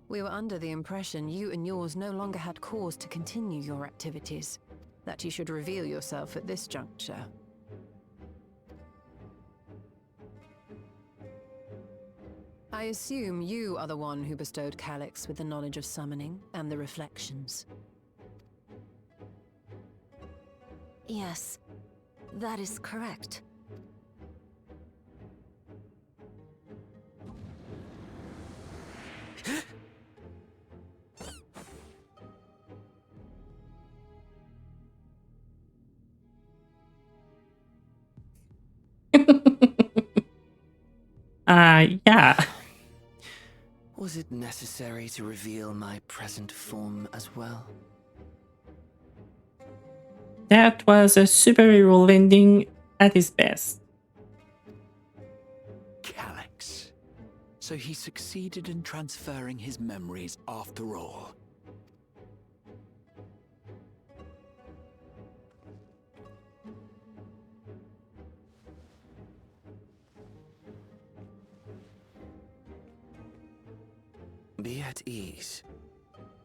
we were under the impression you and yours no longer had cause to continue your activities. That you should reveal yourself at this juncture. I assume you are the one who bestowed Calyx with the knowledge of summoning and the reflections. Yes, that is correct. Yeah. Was it necessary to reveal my present form as well? That was a superhero landing at his best. Calyx. So he succeeded in transferring his memories after all. Be at ease.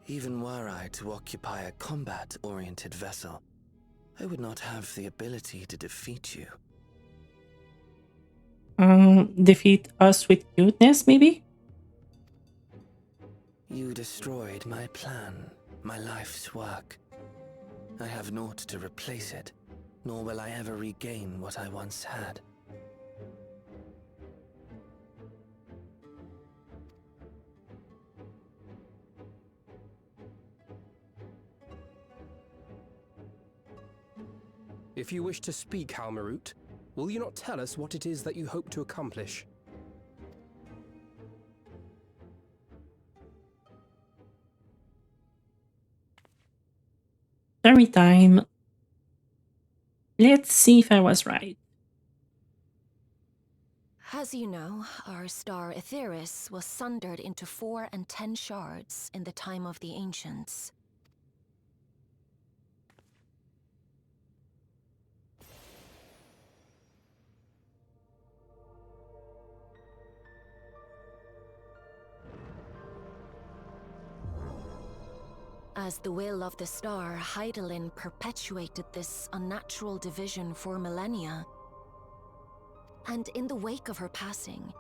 Even were I to occupy a combat-oriented vessel, I would not have the ability to defeat you. Defeat us with cuteness, maybe? You destroyed my plan, my life's work. I have naught to replace it, nor will I ever regain what I once had. If you wish to speak, Halmarut, will you not tell us what it is that you hope to accomplish? Story time. Let's see if I was right. As you know, our star Aetheris was sundered into 4 and 10 shards in the time of the Ancients. As the will of the star, Hydaelyn perpetuated this unnatural division for millennia. And in the wake of her passing,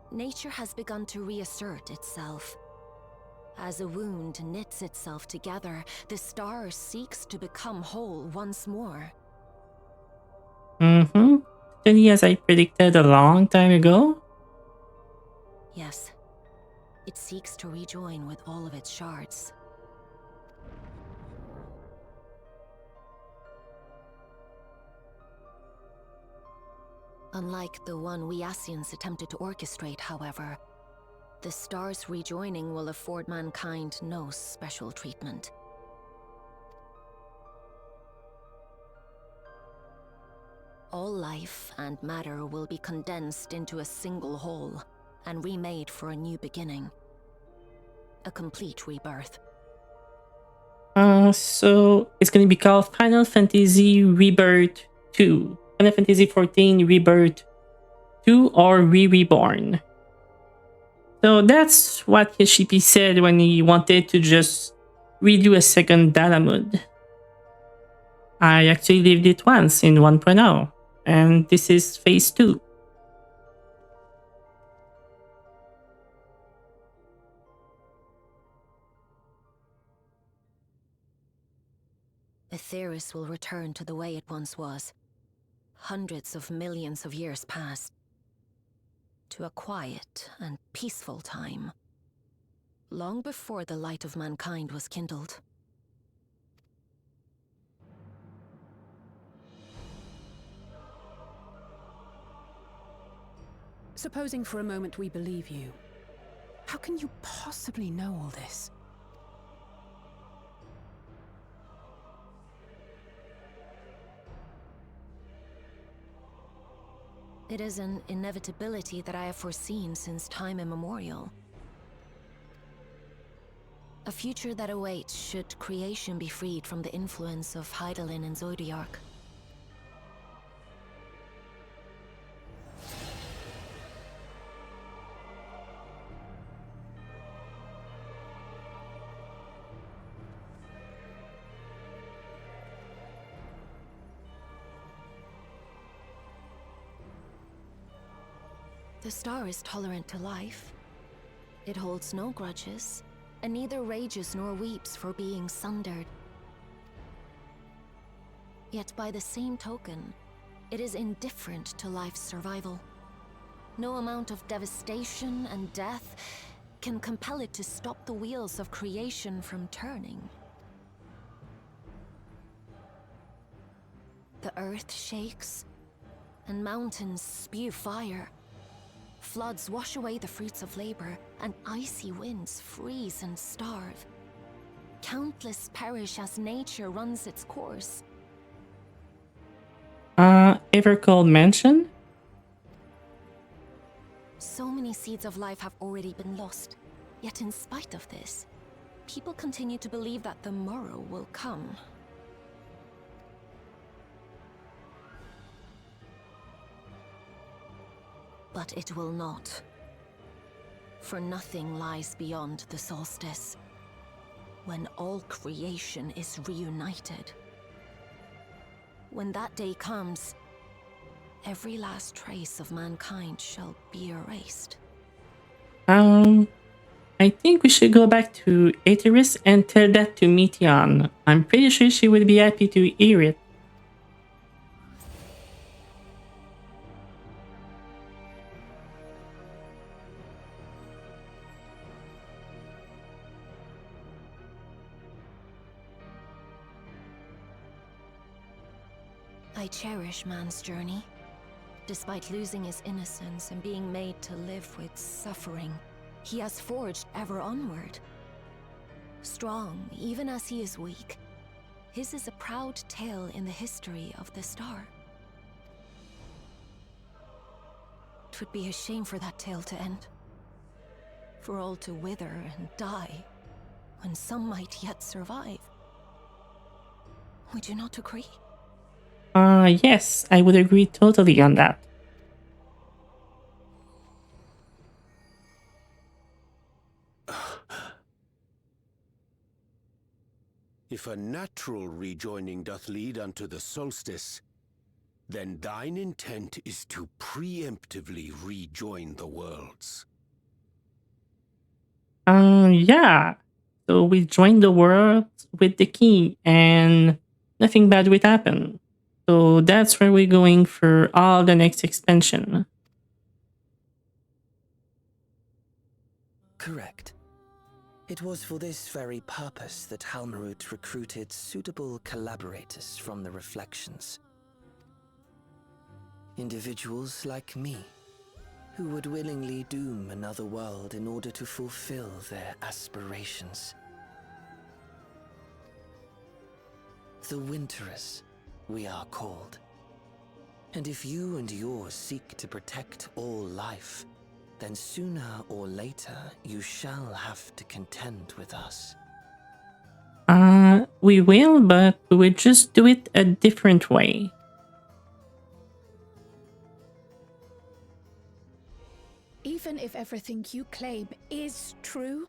nature has begun to reassert itself. As a wound knits itself together, the star seeks to become whole once more. Totally as I predicted a long time ago. Yes, it seeks to rejoin with all of its shards. Unlike the one we Ascians attempted to orchestrate, however, the star's rejoining will afford mankind no special treatment. All life and matter will be condensed into a single whole and remade for a new beginning. A complete rebirth. So it's gonna be called Final Fantasy Rebirth 2. Final Fantasy 14 Rebirth 2 or Reborn. So that's what Yoshipi said when he wanted to just redo a second Dalamud. I actually lived it once in 1.0, and this is phase 2. Aetheris will return to the way it once was. hundreds of millions of years passed, to a quiet and peaceful time, long before the light of mankind was kindled. Supposing for a moment we believe you, how can you possibly know all this? It is an inevitability that I have foreseen since time immemorial. A future that awaits should creation be freed from the influence of Hydaelyn and Zodiark. The star is tolerant to life. It holds no grudges, and neither rages nor weeps for being sundered. Yet by the same token, it is indifferent to life's survival. No amount of devastation and death can compel it to stop the wheels of creation from turning. The earth shakes, and mountains spew fire. Floods wash away the fruits of labor, and icy winds freeze and starve. Countless perish as nature runs its course. Ever called Mansion? So many seeds of life have already been lost. Yet in spite of this, people continue to believe that the morrow will come. But it will not. For nothing lies beyond the solstice, when all creation is reunited. When that day comes, every last trace of mankind shall be erased. I think we should go back to Aetheris and tell that to Meteon. I'm pretty sure she would be happy to hear it. I cherish man's journey. Despite losing his innocence and being made to live with suffering, he has forged ever onward. Strong, even as he is weak, his is a proud tale in the history of the star. It would be a shame for that tale to end. For all to wither and die, when some might yet survive. Would you not agree? Yes, I would agree totally on that. If a natural rejoining doth lead unto the solstice, then thine intent is to preemptively rejoin the worlds. Yeah. So we joined the world with the key and nothing bad would happen. So that's where we're going for all the next expansion. Correct. It was for this very purpose that Halmarut recruited suitable collaborators from the Reflections. Individuals like me, who would willingly doom another world in order to fulfill their aspirations. The Winterers, we are called. And if you and yours seek to protect all life, then sooner or later you shall have to contend with us. We will, but we will just do it a different way. Even if everything you claim is true,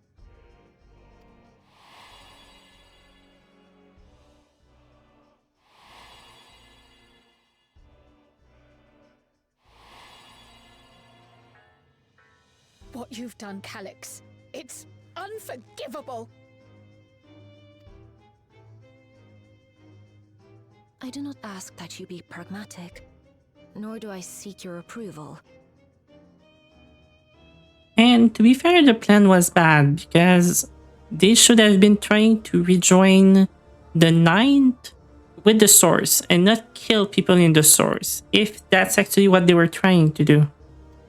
what you've done, Calyx, it's unforgivable! I do not ask that you be pragmatic. nor do I seek your approval. And to be fair, the plan was bad because they should have been trying to rejoin the Ninth with the source and not kill people in the source, if that's actually what they were trying to do.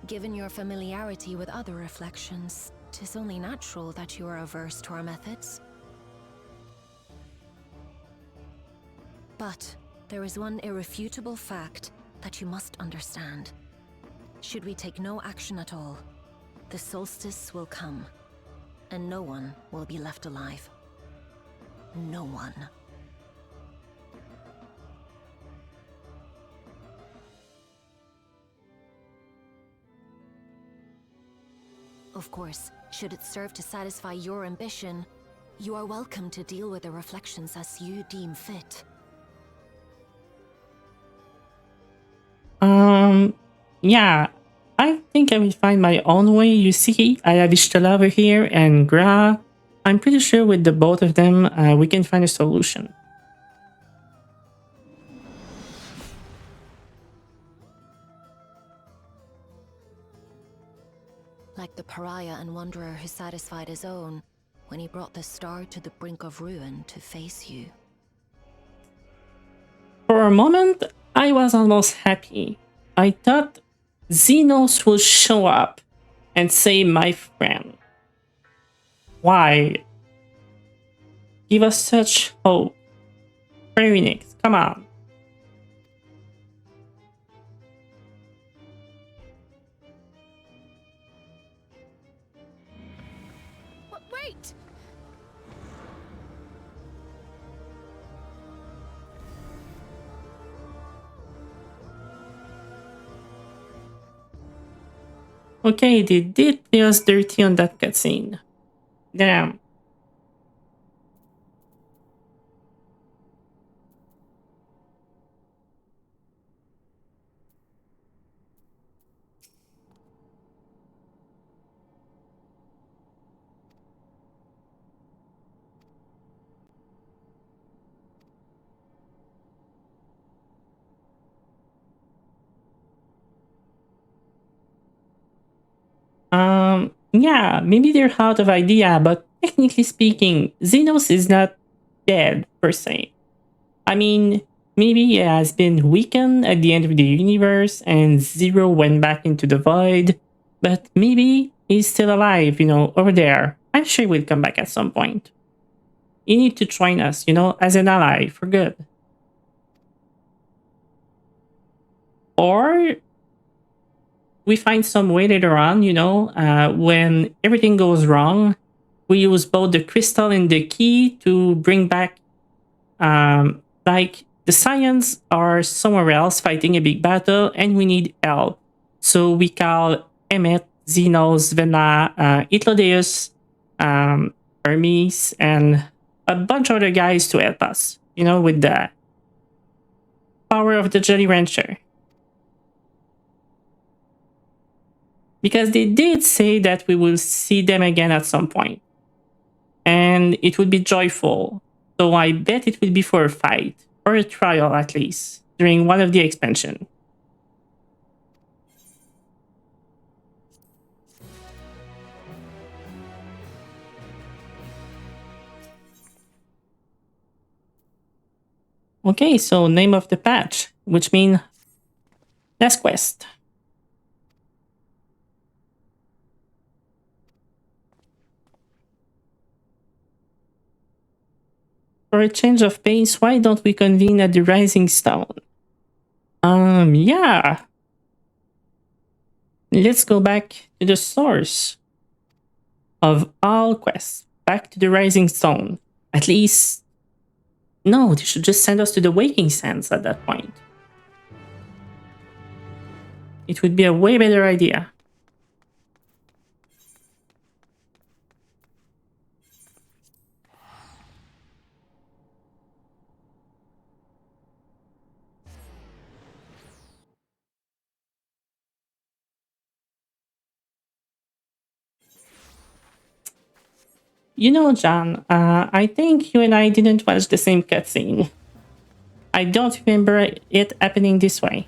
Given your familiarity with other reflections, 'tis only natural that you are averse to our methods. But there is one irrefutable fact that you must understand. Should we take no action at all, the solstice will come, and no one will be left alive. No one. Of course, should it serve to satisfy your ambition, you are welcome to deal with the reflections as you deem fit. Yeah, I think I will find my own way. You see, I have Ishtala over here and Gra. I'm pretty sure with the both of them, we can find a solution. Like the pariah and wanderer who satisfied his own when he brought the star to the brink of ruin to face you. For a moment, I was almost happy. I thought Xenos will show up and say, my friend. Why? Give us such hope. Phoenix, come on. Wait! Okay, they did play us dirty on that cutscene. Damn. Yeah, maybe they're out of idea, but technically speaking, Xenos is not dead per se. I mean, maybe he has been weakened at the end of the universe and Zero went back into the void, but maybe he's still alive, over there. I'm sure he will come back at some point. You need to join us, as an ally for good. Or we find some way later on, when everything goes wrong, we use both the crystal and the key to bring back, like, the Scions are somewhere else fighting a big battle and we need help. So we call Emmet, Xenos, Vena, Itlodeus, Hermes, and a bunch of other guys to help us, with the power of the Jolly Rancher. Because they did say that we will see them again at some point. And it would be joyful. So I bet it will be for a fight, or a trial at least, during one of the expansion. Okay, so name of the patch, which means last quest. For a change of pace, why don't we convene at the Rising Stone? Yeah. Let's go back to the source of all quests. Back to the Rising Stone. At least, no, they should just send us to the Waking Sands at that point. It would be a way better idea. John, I think you and I didn't watch the same cutscene. I don't remember it happening this way.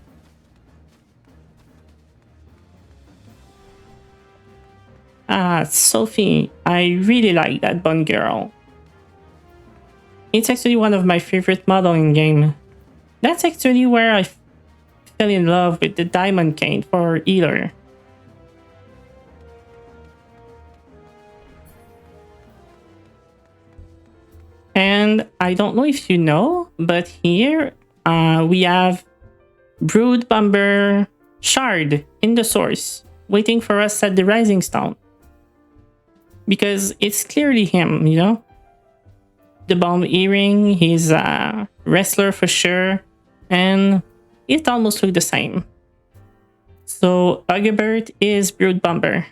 Sophie. I really like that Bond girl. It's actually one of my favorite modeling game. That's actually where I fell in love with the Diamond Cane for Healer. And I don't know if you know, but here we have Brood Bomber Shard in the source, waiting for us at the Rising Stone. Because it's clearly him, you know? The bomb earring, he's a wrestler for sure, and it almost looks the same. So Augibert is Brood Bomber.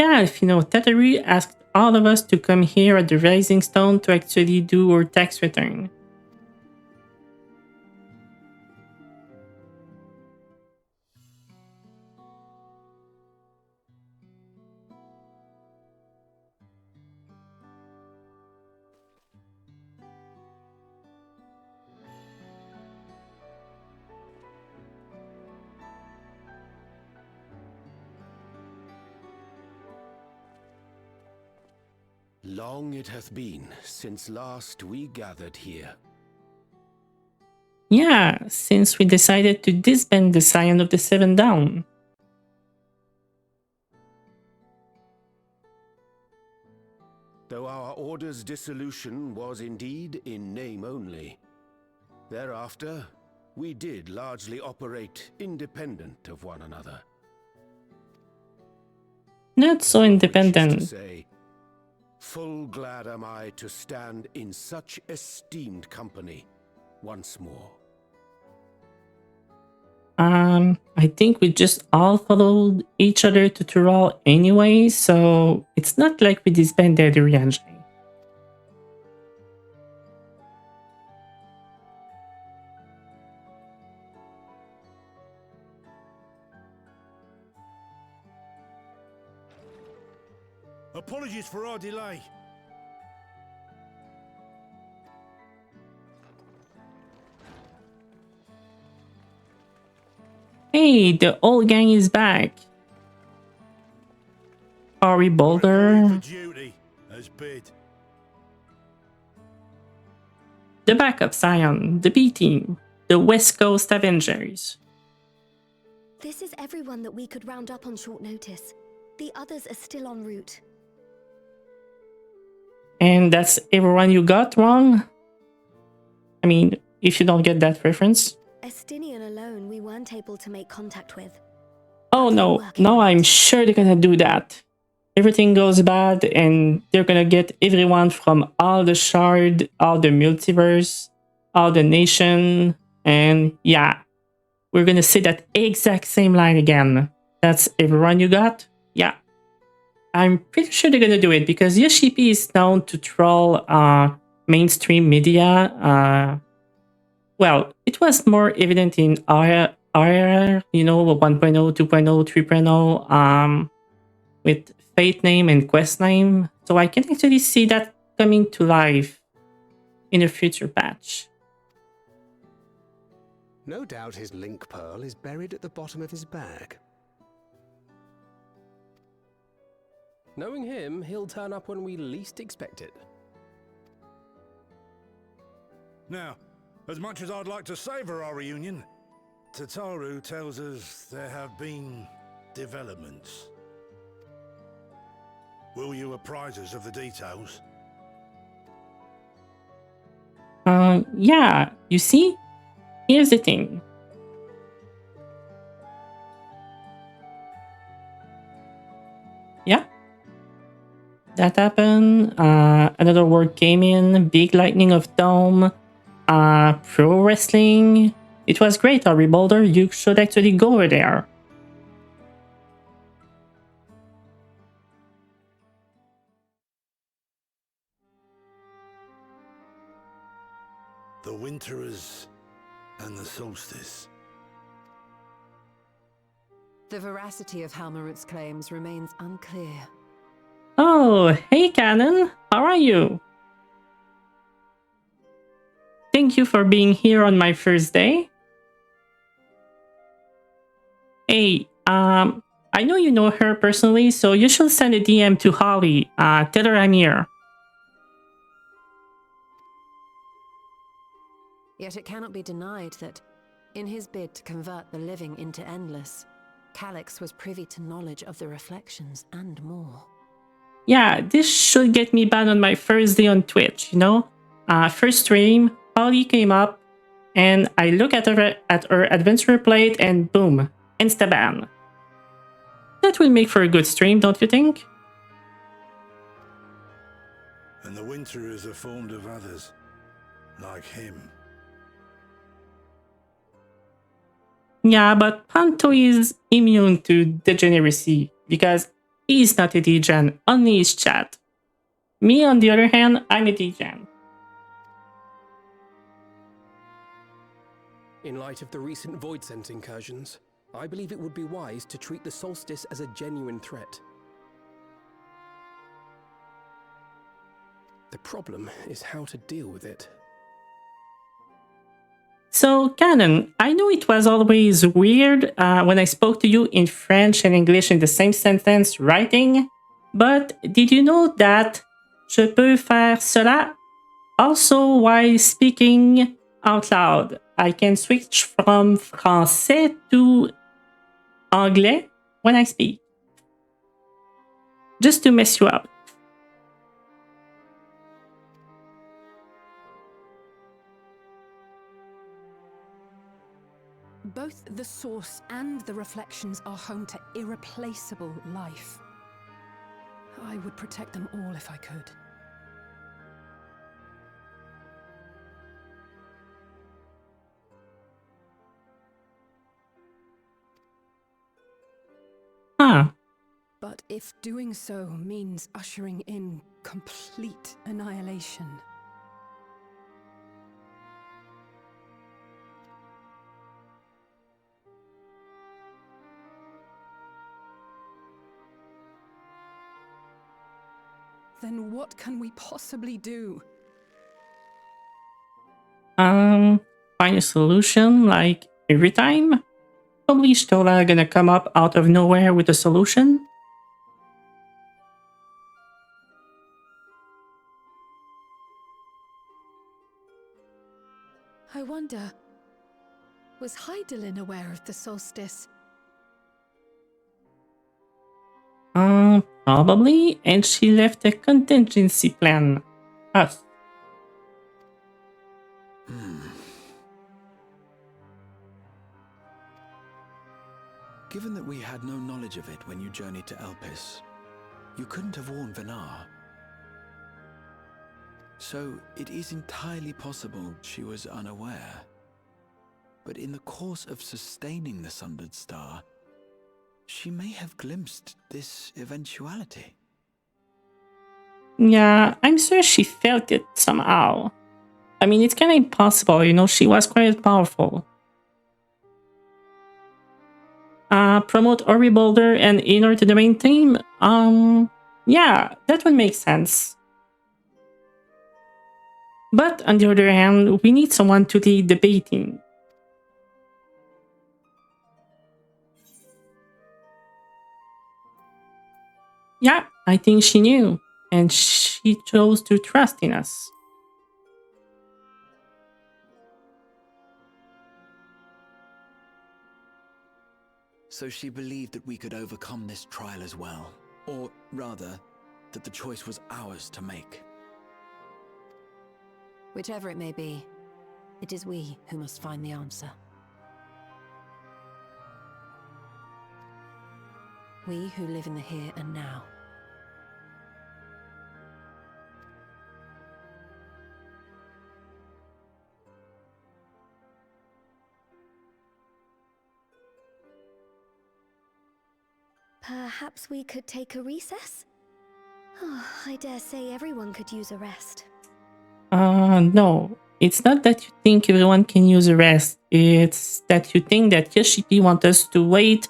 Yeah, if you know, Tataru asked all of us to come here at the Rising Stone to actually do our tax return. Long it hath been since last we gathered here. Yeah, since we decided to disband the Scion of the Seven Down. Though our order's dissolution was indeed in name only, thereafter we did largely operate independent of one another. Not so independent. Say, full glad am I to stand in such esteemed company once more. I think we just all followed each other to Tural anyway, so it's not like we disbanded Urianji. Apologies for our delay. Hey, the old gang is back. Ari Boulder. Duty as bid. The backup Scion, the B team, the West Coast Avengers. This is everyone that we could round up on short notice. The others are still en route. And that's everyone you got wrong? I mean, if you don't get that reference. Estinian alone we weren't able to make contact with. Oh no, no, I'm sure they're gonna do that. Everything goes bad and they're gonna get everyone from all the shard, all the multiverse, all the nation, and yeah, we're gonna say that exact same line again. That's everyone you got? Yeah. I'm pretty sure they're gonna do it because Yoshipi is known to troll mainstream media. Well, it was more evident in RR, you know, 1.0, 2.0, 3.0, with Fate name and quest name. So I can actually see that coming to life in a future patch. No doubt his link pearl is buried at the bottom of his bag. Knowing him, he'll turn up when we least expect it. Now, as much as I'd like to savor our reunion, Tataru tells us there have been developments. Will you apprise us of the details? Yeah, you see? Here's the thing. Yeah. That happened. Another word came in. Big lightning of Dome. Pro wrestling. It was great, Ari Boulder. You should actually go over there. Winterers and the solstice. The veracity of Halmarut's claims remains unclear. Oh, hey Canon, how are you? Thank you for being here on my first day. Hey, I know you know her personally, so you should send a DM to Holly. Tell her I'm here. Yet it cannot be denied that, in his bid to convert the living into endless, Calyx was privy to knowledge of the reflections and more. Yeah, this should get me banned on my first day on Twitch, you know? First stream, Holly came up, and I look at her adventure plate, and boom, insta-ban. That will make for a good stream, don't you think? And the Winterers are formed of others, like him. Yeah, but Panto is immune to degeneracy, because he's not a degen, only his chat. Me, on the other hand, I'm a degen. In light of the recent Voidsent incursions, I believe it would be wise to treat the solstice as a genuine threat. The problem is how to deal with it. So, Canon, I know it was always weird when I spoke to you in French and English in the same sentence writing, but did you know that je peux faire cela also while speaking out loud? I can switch from français to anglais when I speak. Just to mess you up. Both the source and the reflections are home to irreplaceable life. I would protect them all if I could. Huh. But if doing so means ushering in complete annihilation... then what can we possibly do? Find a solution, like, every time? Probably Stola gonna come up out of nowhere with a solution? I wonder, was Hydaelyn aware of the solstice? Probably, and she left a contingency plan. Us. Given that we had no knowledge of it when you journeyed to Elpis, you couldn't have warned Venar. So it is entirely possible she was unaware. But in the course of sustaining the Sundered Star, she may have glimpsed this eventuality. Yeah, I'm sure she felt it somehow. I mean, it's kind of impossible, you know, she was quite powerful. Promote Ori Boulder and Inor to the main team? Yeah, that would make sense. But on the other hand, we need someone to lead the baiting. Yeah, I think she knew, and she chose to trust in us. So she believed that we could overcome this trial as well. Or rather, that the choice was ours to make. Whichever it may be, it is we who must find the answer. We who live in the here and now. Perhaps we could take a recess? Oh, I dare say everyone could use a rest. No. It's not that you think everyone can use a rest, it's that you think that Yoshipi wants us to wait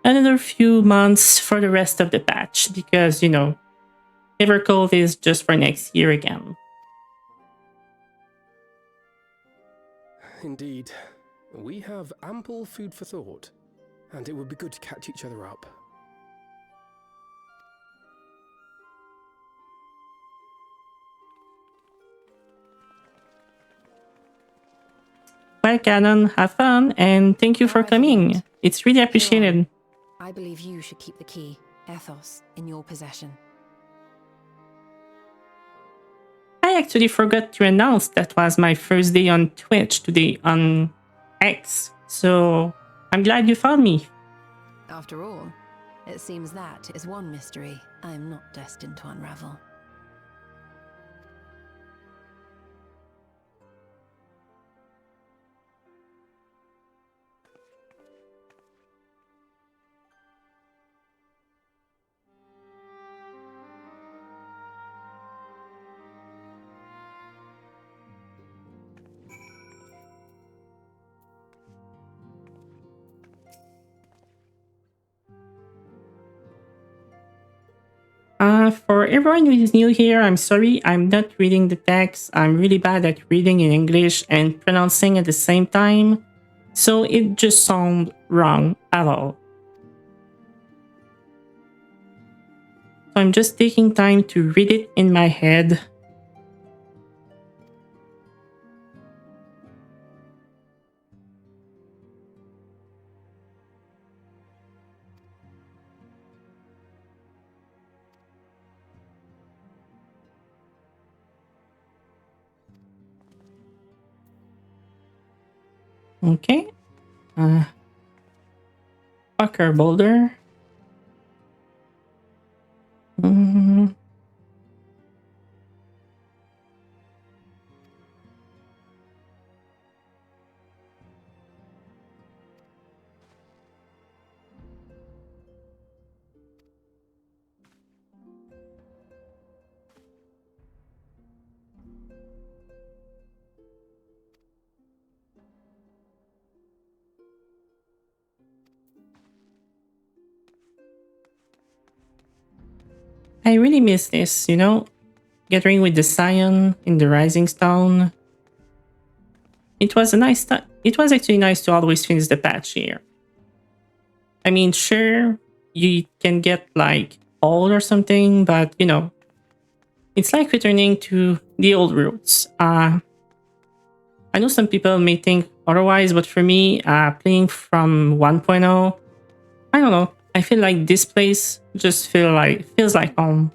another few months for the rest of the patch because, Evercove is just for next year again. Indeed. We have ample food for thought, and it would be good to catch each other up. Well, Canon, have fun, and thank you for coming. It's really appreciated. I believe you should keep the key, Ethos, in your possession. I actually forgot to announce that was my first day on Twitch today on X, so I'm glad you found me. After all, it seems that is one mystery I am not destined to unravel. For everyone who is new here, I'm sorry, I'm not reading the text. I'm really bad at reading in English and pronouncing at the same time, so it just sounds wrong at all. So I'm just taking time to read it in my head. Okay. Fucker boulder. I really miss this, gathering with the Scion in the Rising Stone. It was it was actually nice to always finish the patch here. I mean, sure, you can get like old or something, but it's like returning to the old roots. I know some people may think otherwise, but for me, playing from 1.0, I don't know. I feel like this place just feels like home.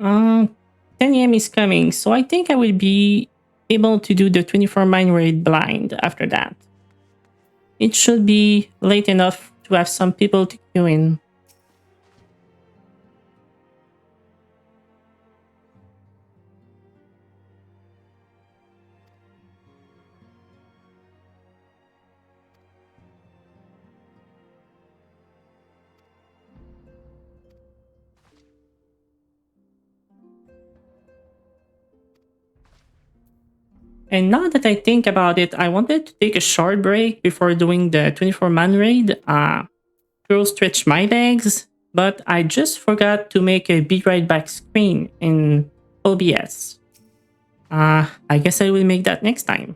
Uh, 10 a.m. is coming, so I think I will be able to do the 24 mine raid blind after that. It should be late enough to have some people to queue in. And now that I think about it, I wanted to take a short break before doing the 24-man raid to stretch my legs, but I just forgot to make a Be Right Back screen in OBS. I guess I will make that next time.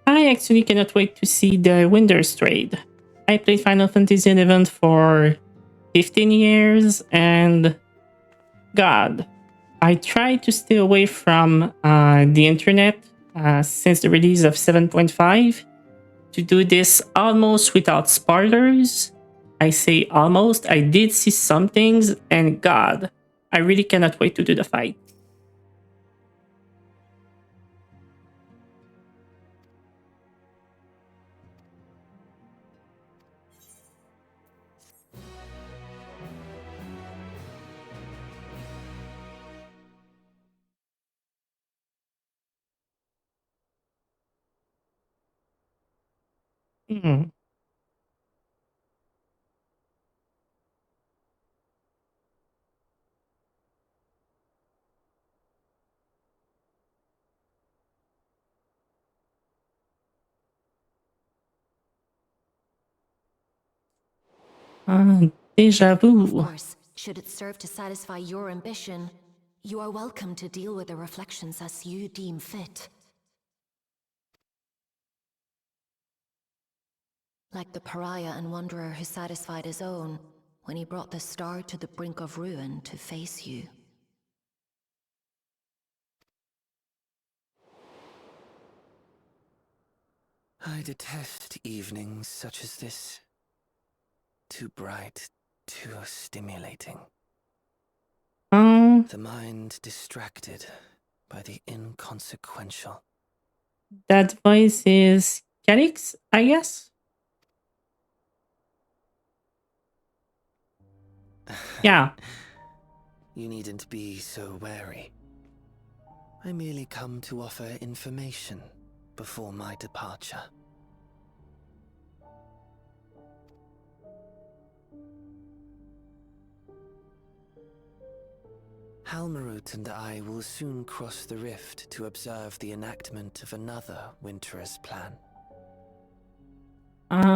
I actually cannot wait to see the Winter's Trade. I played Final Fantasy XI for 15 years, and God, I try to stay away from the internet since the release of 7.5 to do this almost without spoilers. I say almost. I did see some things, and God, I really cannot wait to do the fight. Hmm. Deja vu. Of course, should it serve to satisfy your ambition, you are welcome to deal with the reflections as you deem fit. Like the pariah and wanderer who satisfied his own when he brought the star to the brink of ruin to face you. I detest evenings such as this. Too bright, too stimulating. The mind distracted by the inconsequential. That voice is Calix, I guess. Yeah. You needn't be so wary. I merely come to offer information before my departure. Halmarut and I will soon cross the rift to observe the enactment of another Winter's plan.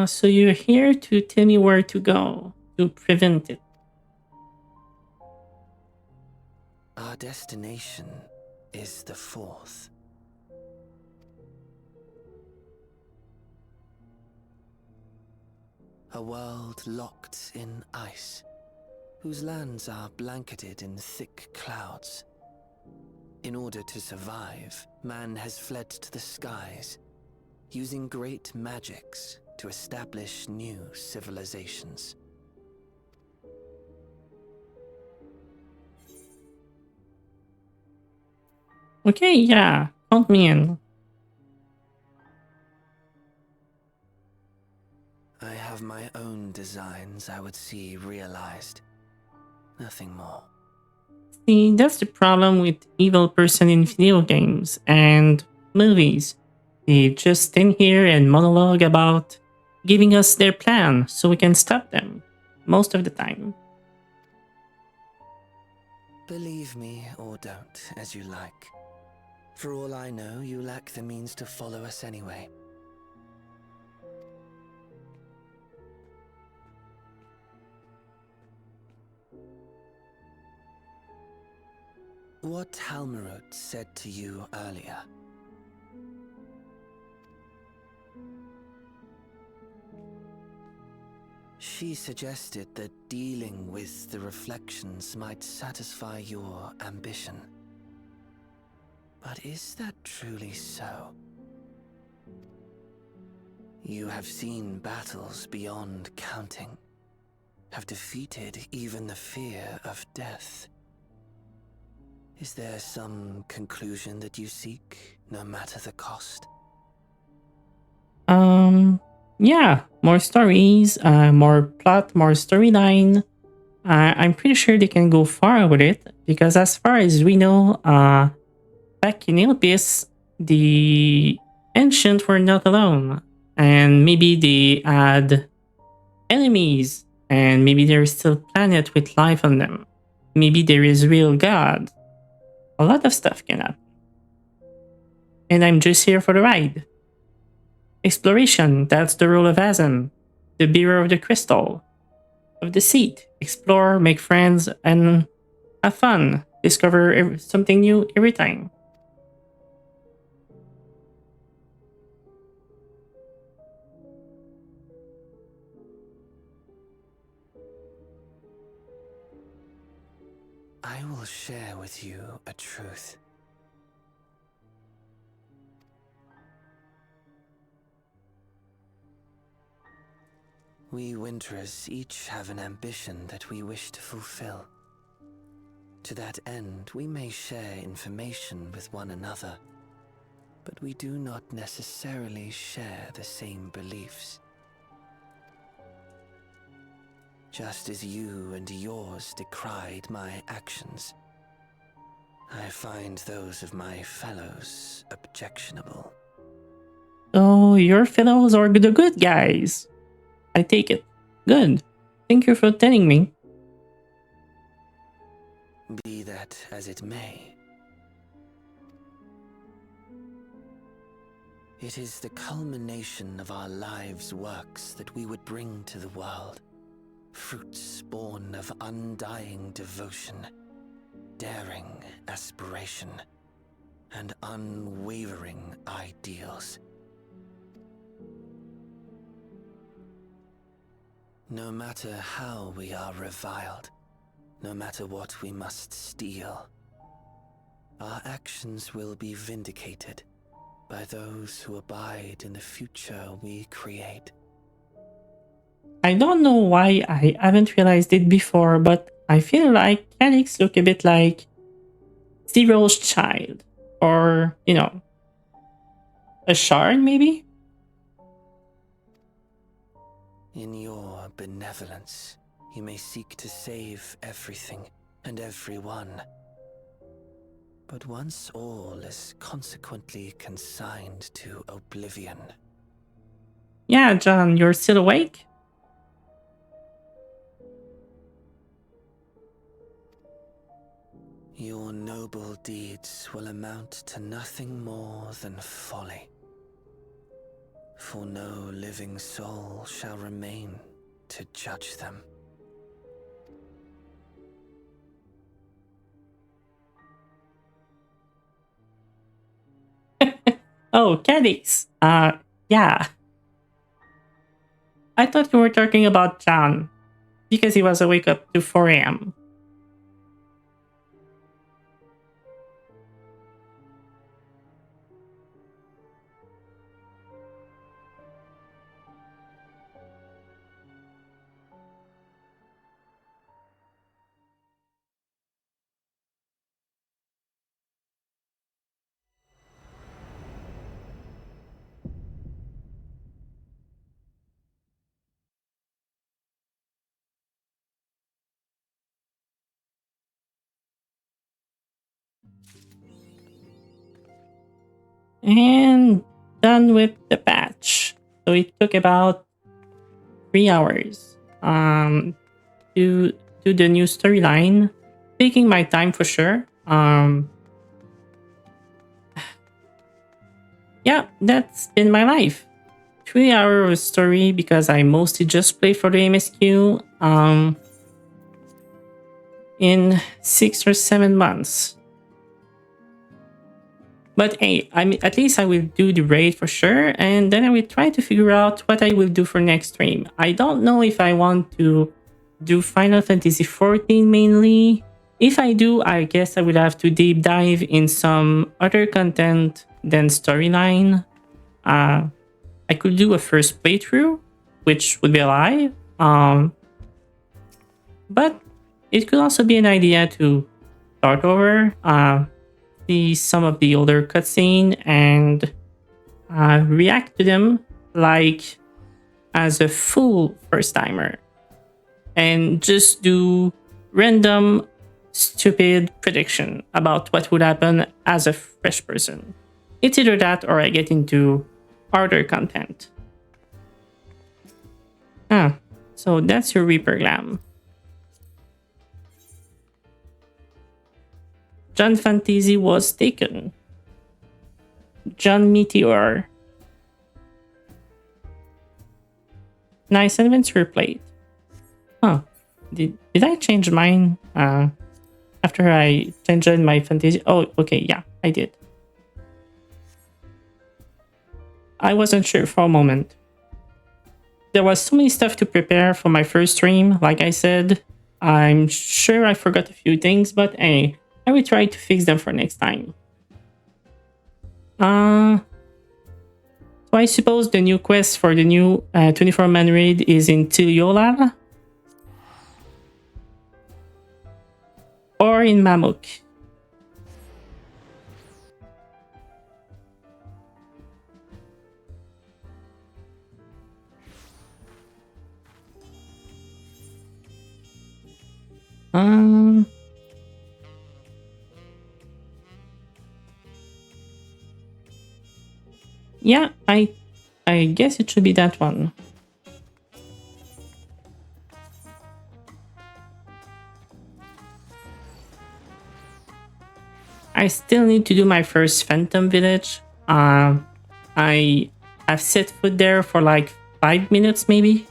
So you're here to tell me where to go to prevent it. Our destination is the fourth. A world locked in ice, whose lands are blanketed in thick clouds. In order to survive, man has fled to the skies, using great magics to establish new civilizations. Okay, yeah, count me in. I have my own designs I would see realized. Nothing more. See, that's the problem with evil person in video games and movies. They just stand here and monologue about giving us their plan so we can stop them most of the time. Believe me or don't, as you like. For all I know, you lack the means to follow us anyway. What Halmarut said to you earlier. She suggested that dealing with the reflections might satisfy your ambition. But is that truly so? You have seen battles beyond counting, have defeated even the fear of death. Is there some conclusion that you seek, no matter the cost? Yeah, more stories, more plot, more storyline. I'm pretty sure they can go far with it because, as far as we know, back in Ilpis, the ancient were not alone, and maybe they had enemies, and maybe there's still planet with life on them. Maybe there is real God. A lot of stuff can happen, and I'm just here for the ride. Exploration, that's the role of Azam, the bearer of the crystal, of the seat. Explore, make friends, and have fun. Discover something new every time. I I will share with you a truth. We Winterers each have an ambition that we wish to fulfill. To that end, we may share information with one another, but we do not necessarily share the same beliefs. Just as you and yours decried my actions, I find those of my fellows objectionable. So your fellows are the good guys. I take it. Good. Thank you for telling me. Be that as it may, it is the culmination of our lives' works that we would bring to the world. Fruits born of undying devotion, daring aspiration, and unwavering ideals. No matter how we are reviled, no matter what we must steal, our actions will be vindicated by those who abide in the future we create. I don't know why I haven't realized it before, but I feel like Calix look a bit like Zero's child. Or, you know, a shard maybe? In your benevolence, you may seek to save everything and everyone. But once all is consequently consigned to oblivion. Yeah, John, you're still awake? Your noble deeds will amount to nothing more than folly. For no living soul shall remain to judge them. Oh, Calix. Yeah. I thought you were talking about John. Because he was awake up to 4 a.m. And done with the patch. So it took about 3 hours to do the new storyline. Taking my time for sure. Yeah, that's been my life. 3 hours of story because I mostly just play for the MSQ in 6 or 7 months. But hey, I mean, at least I will do the raid for sure, and then I will try to figure out what I will do for next stream. I don't know if I want to do Final Fantasy XIV mainly. If I do, I guess I will have to deep dive in some other content than storyline. I could do a first playthrough, which would be a lie. But it could also be an idea to start over, see some of the older cutscene and react to them like as a full first timer, and just do random stupid prediction about what would happen as a fresh person. It's either that or I get into harder content. So that's your Reaper Glam. John Fantasy was taken. John Meteor. Nice adventure plate. Did I change mine after I changed my fantasy? Oh, okay, yeah, I did. I wasn't sure for a moment. There was so many stuff to prepare for my first stream, like I said. I'm sure I forgot a few things, but hey, I will try to fix them for next time. So I suppose the new quest for the new 24-man raid is in Tiliolala? Or in Mamuk? Yeah, I guess it should be that one. I still need to do my first Phantom Village. I have set foot there for like 5 minutes maybe.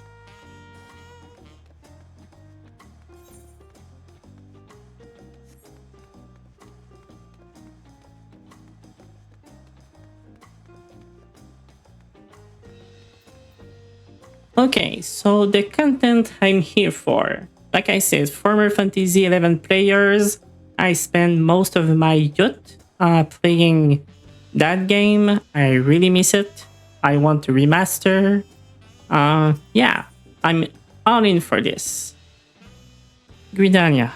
Okay, so the content I'm here for. Like I said, former Fantasy 11 players. I spend most of my youth playing that game. I really miss it. I want to remaster. Yeah, I'm all in for this. Gridania.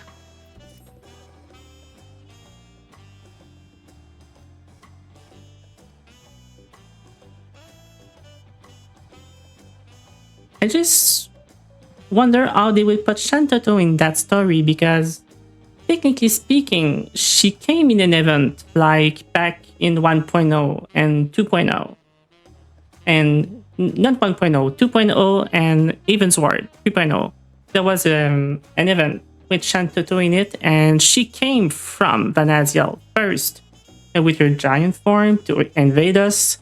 I just wonder how they will put Shantato in that story because technically speaking, she came in an event like back in 1.0 and 2.0. And not 1.0, 2.0 and Evansward 3.0. There was an event with Shantato in it, and she came from Vanaziel first with her giant form to invade us.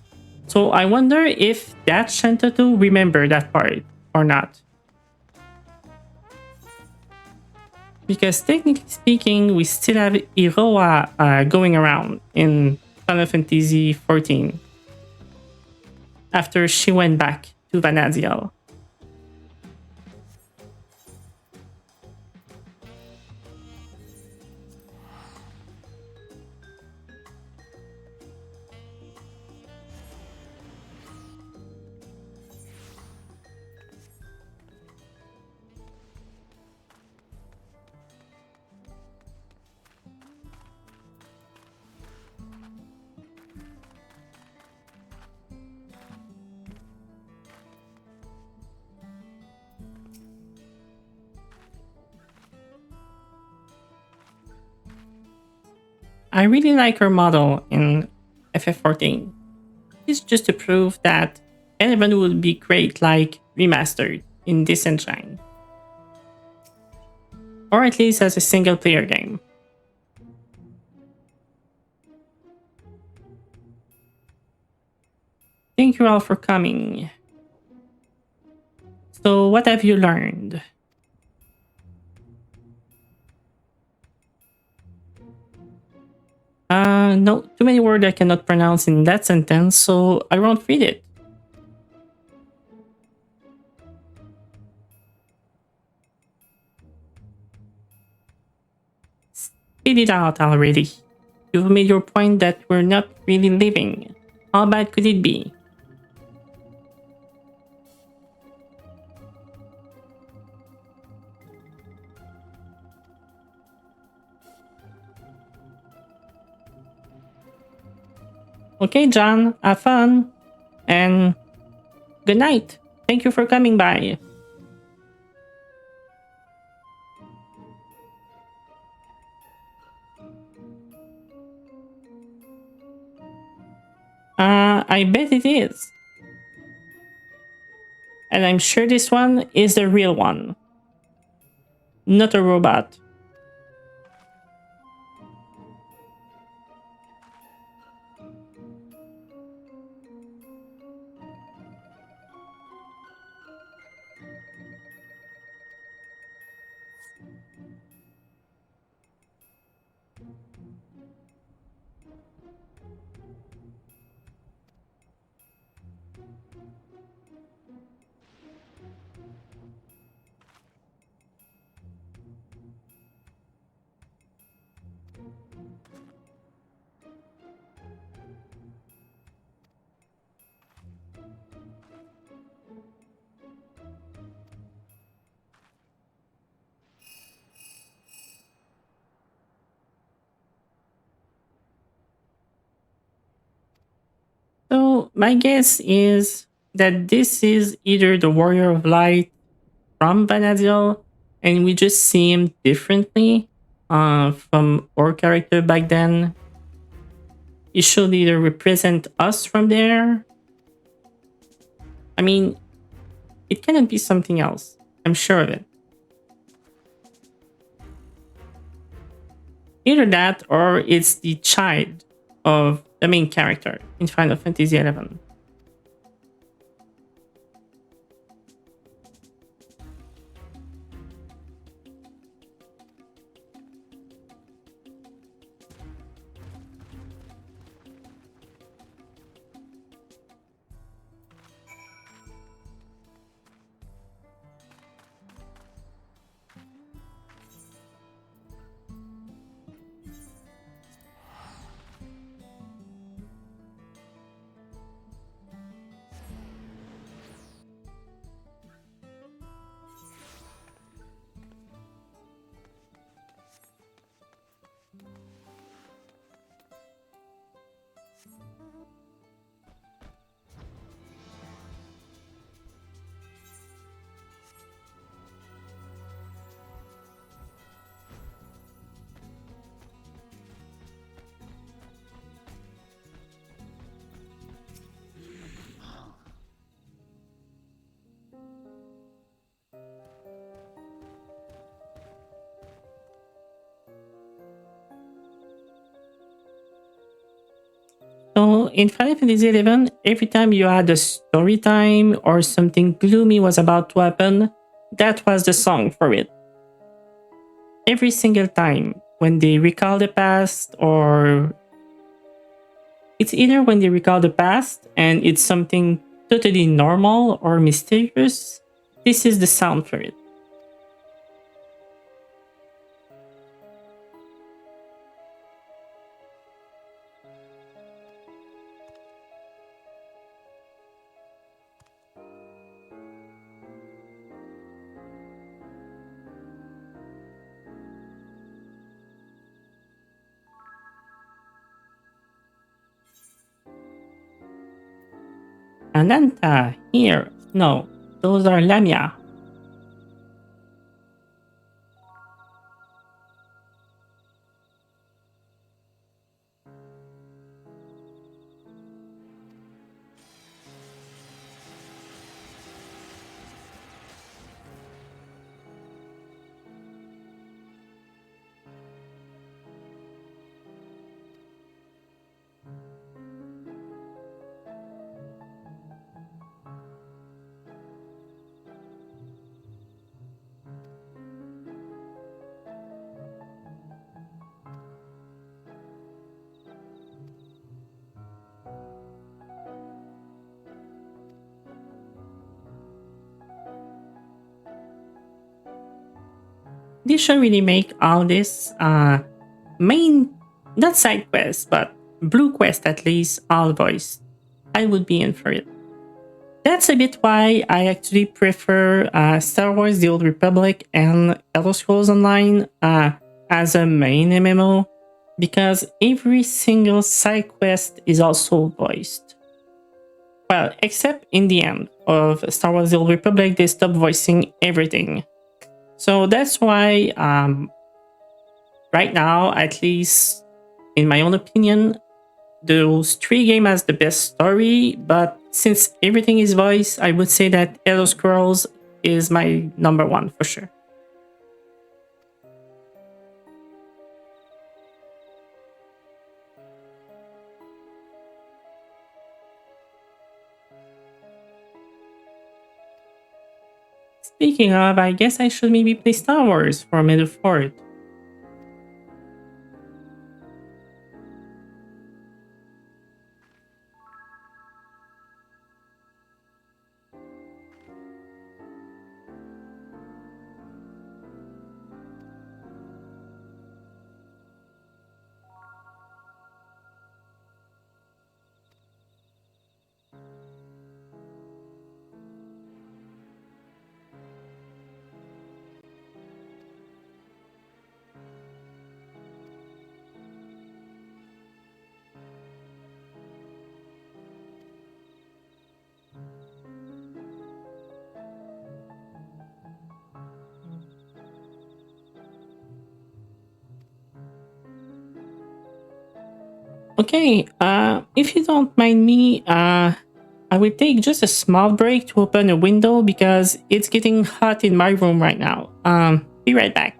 So I wonder if that Shantato remember that part or not. Because technically speaking, we still have Iroha going around in Final Fantasy XIV after she went back to Vanaziel. I really like her model in FF14. It's just to prove that Eleven would be great like remastered in this engine. Or at least as a single player game. Thank you all for coming. So what have you learned? No, too many words I cannot pronounce in that sentence, so I won't read it. Spit it out already. You've made your point that we're not really living. How bad could it be? Okay, John, have fun. And good night. Thank you for coming by. I bet it is. And I'm sure this one is the real one. Not a robot. So my guess is that this is either the Warrior of Light from Vanadil, and we just see him differently from our character back then. It should either represent us from there. I mean, it cannot be something else. I'm sure of it. Either that or it's the child of the main character in Final Fantasy XI. So in Final Fantasy XI, every time you had a story time or something gloomy was about to happen, that was the song for it. Every single time when they recall the past, or it's either when they recall the past and it's something totally normal or mysterious, this is the sound for it. Ananta, here. No, those are Lamia. They should really make all this main, not side quest, but blue quest at least, all voiced. I would be in for it. That's a bit why I actually prefer Star Wars The Old Republic and Elder Scrolls Online as a main MMO, because every single side quest is also voiced. Well, except in the end of Star Wars The Old Republic, they stopped voicing everything. So that's why right now, at least in my own opinion, those three games has the best story, but since everything is voice, I would say that Elder Scrolls is my number one for sure. Speaking of, I guess I should maybe play Star Wars for Middle Fort. Okay, if you don't mind me, I will take just a small break to open a window because it's getting hot in my room right now. Be right back.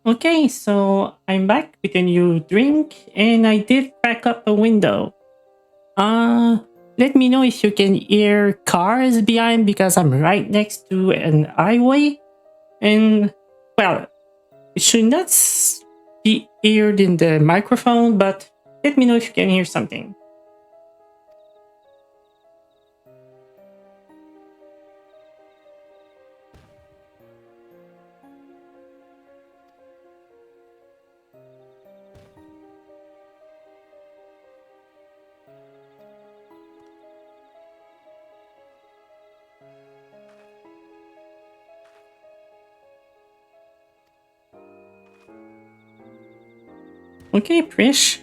Okay, so I'm back with a new drink and I did crack up a window. Let me know if you can hear cars behind because I'm right next to an highway. And, well, it should not be heard in the microphone, but let me know if you can hear something. Okay, Prish.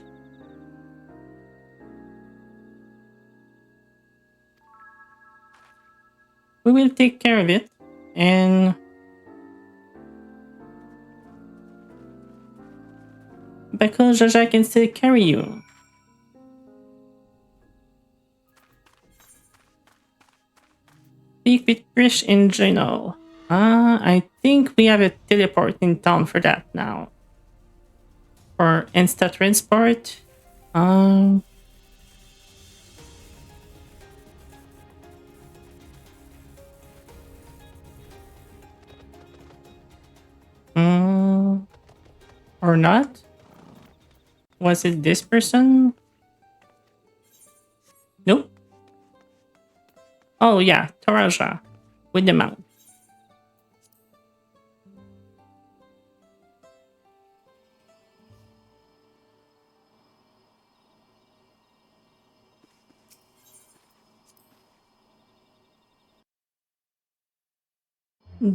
We will take care of it. And because Jaja can still carry you. Speak with Prish in general. I think we have a teleport in town for that now. For Insta transport. Or not? Was it this person? Nope. Oh yeah, Taraja. With the mount.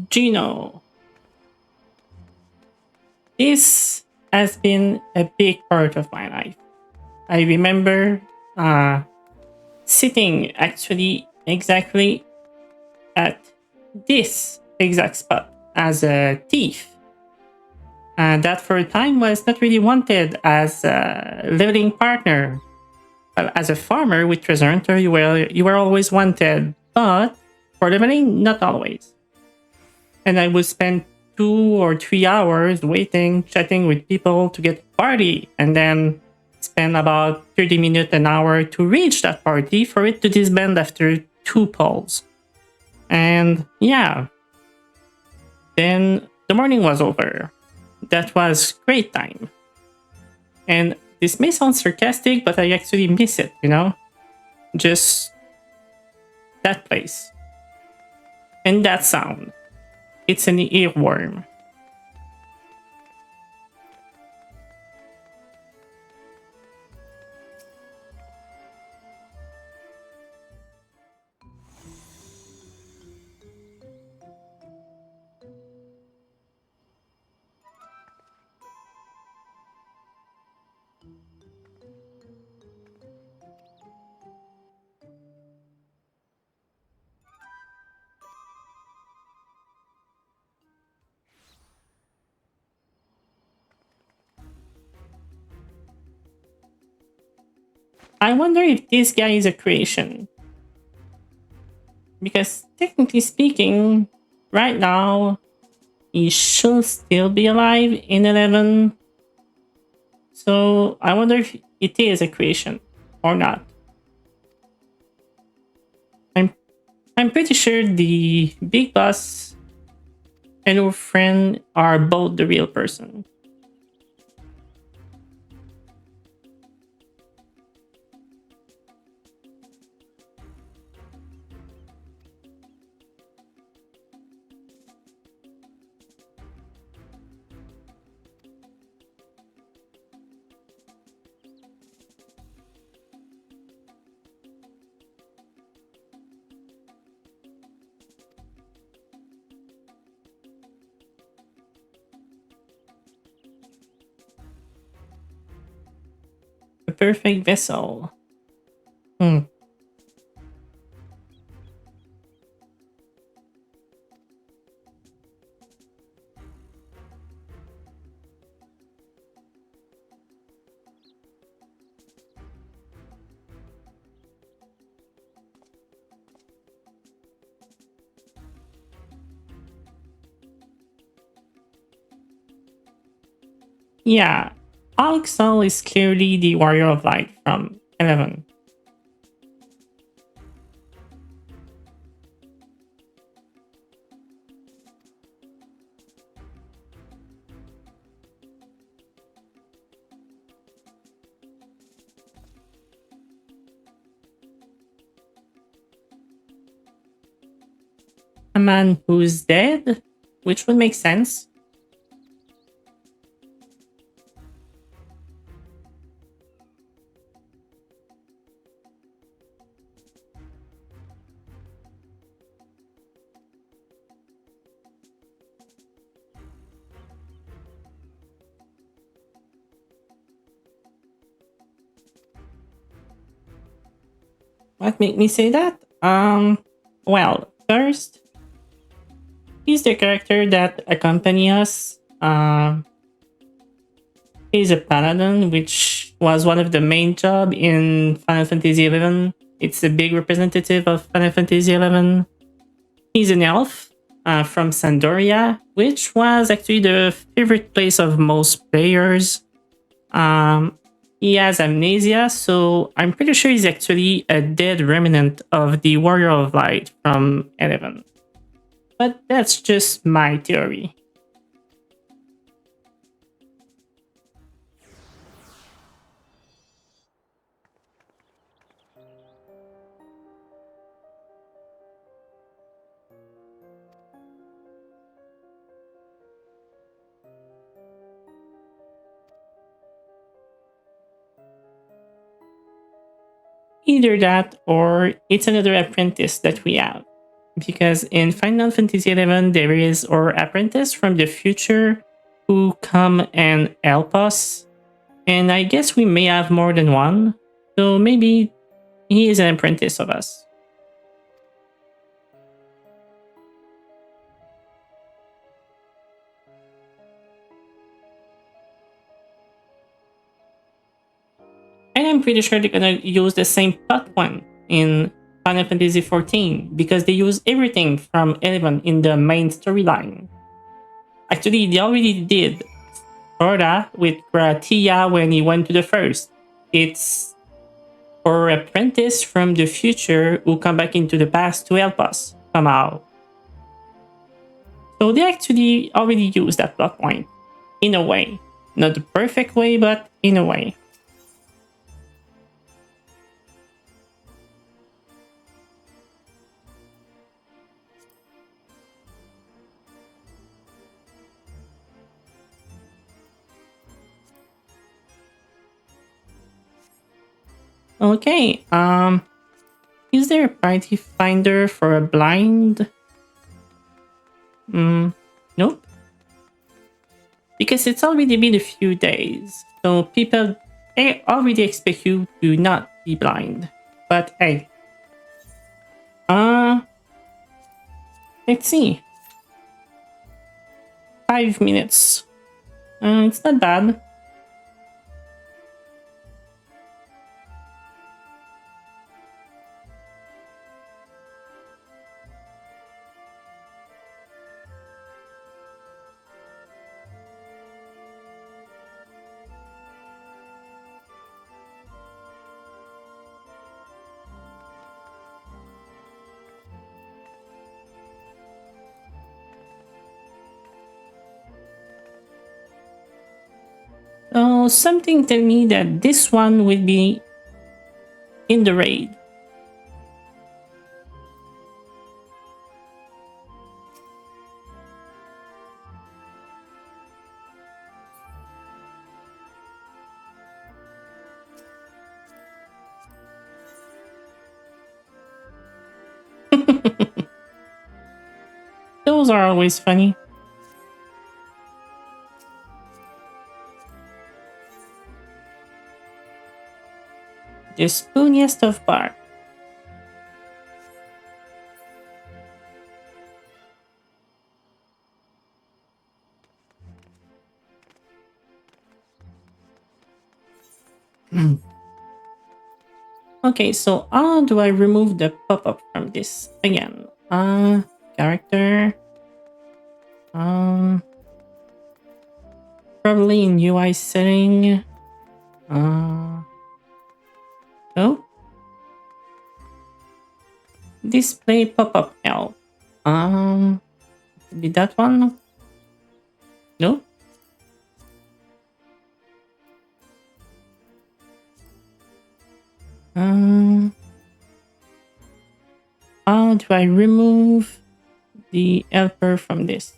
Gino. This has been a big part of my life. I remember sitting actually exactly at this exact spot as a thief. And that for a time was not really wanted as a living partner. Well, as a farmer with Treasure Hunter, you were always wanted, but for leveling, not always. And I would spend 2 or 3 hours waiting, chatting with people to get a party, and then spend about 30 minutes, an hour to reach that party for it to disband after 2 polls. And yeah, then the morning was over. That was great time. And this may sound sarcastic, but I actually miss it, you know? Just that place. And that sound. It's an earworm. I wonder if this guy is a creation. Because technically speaking, right now, he should still be alive in 11. So I wonder if it is a creation or not. I'm pretty sure the big boss and our friend are both the real person. The perfect vessel. Yeah, Alexal is clearly the Warrior of Light from 11. A man who's dead, which would make sense. What made me say that? Well, first, he's the character that accompany us. He's a paladin, which was one of the main job in Final Fantasy XI. It's a big representative of Final Fantasy XI. He's an elf from Sandoria, which was actually the favorite place of most players. He has amnesia, so I'm pretty sure he's actually a dead remnant of the Warrior of Light from 11. But that's just my theory. Either that or it's another apprentice that we have. Because in Final Fantasy XI, there is our apprentice from the future who come and help us. And I guess we may have more than one. So maybe he is an apprentice of us. And I'm pretty sure they're gonna use the same plot point in Final Fantasy XIV because they use everything from 11 in the main storyline. Actually, they already did sorta with Gratia when he went to the first. It's our apprentice from the future who come back into the past to help us somehow. So they actually already used that plot point in a way. Not the perfect way, but in a way. Okay, is there a party finder for a blind? Nope. Because it's already been a few days, so people already expect you to not be blind. But hey, let's see. 5 minutes. It's not bad. So something tell me that this one will be in the raid. Those are always funny. The spooniest of bark. Okay, so how do I remove the pop-up from this again? Character. Probably in UI setting. Oh. Display pop-up help. Be that one? No. How do I remove the helper from this?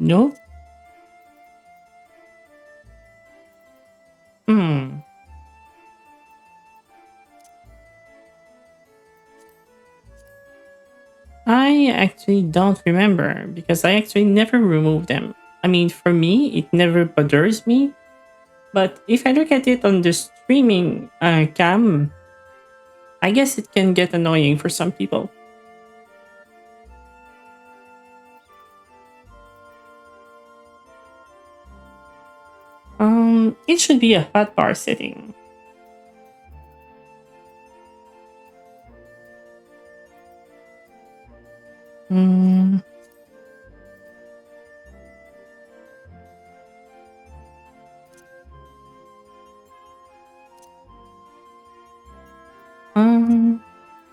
No. I actually don't remember because I actually never removed them. I mean, for me, it never bothers me. But if I look at it on the streaming cam, I guess it can get annoying for some people. It should be a hotbar setting.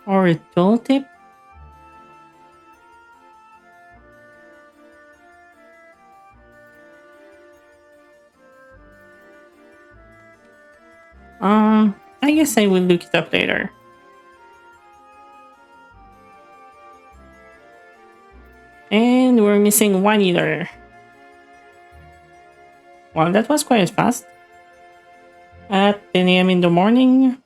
Or a tooltip. I guess I will look it up later. And we're missing one eater. Well, that was quite fast. At 10 a.m. in the morning.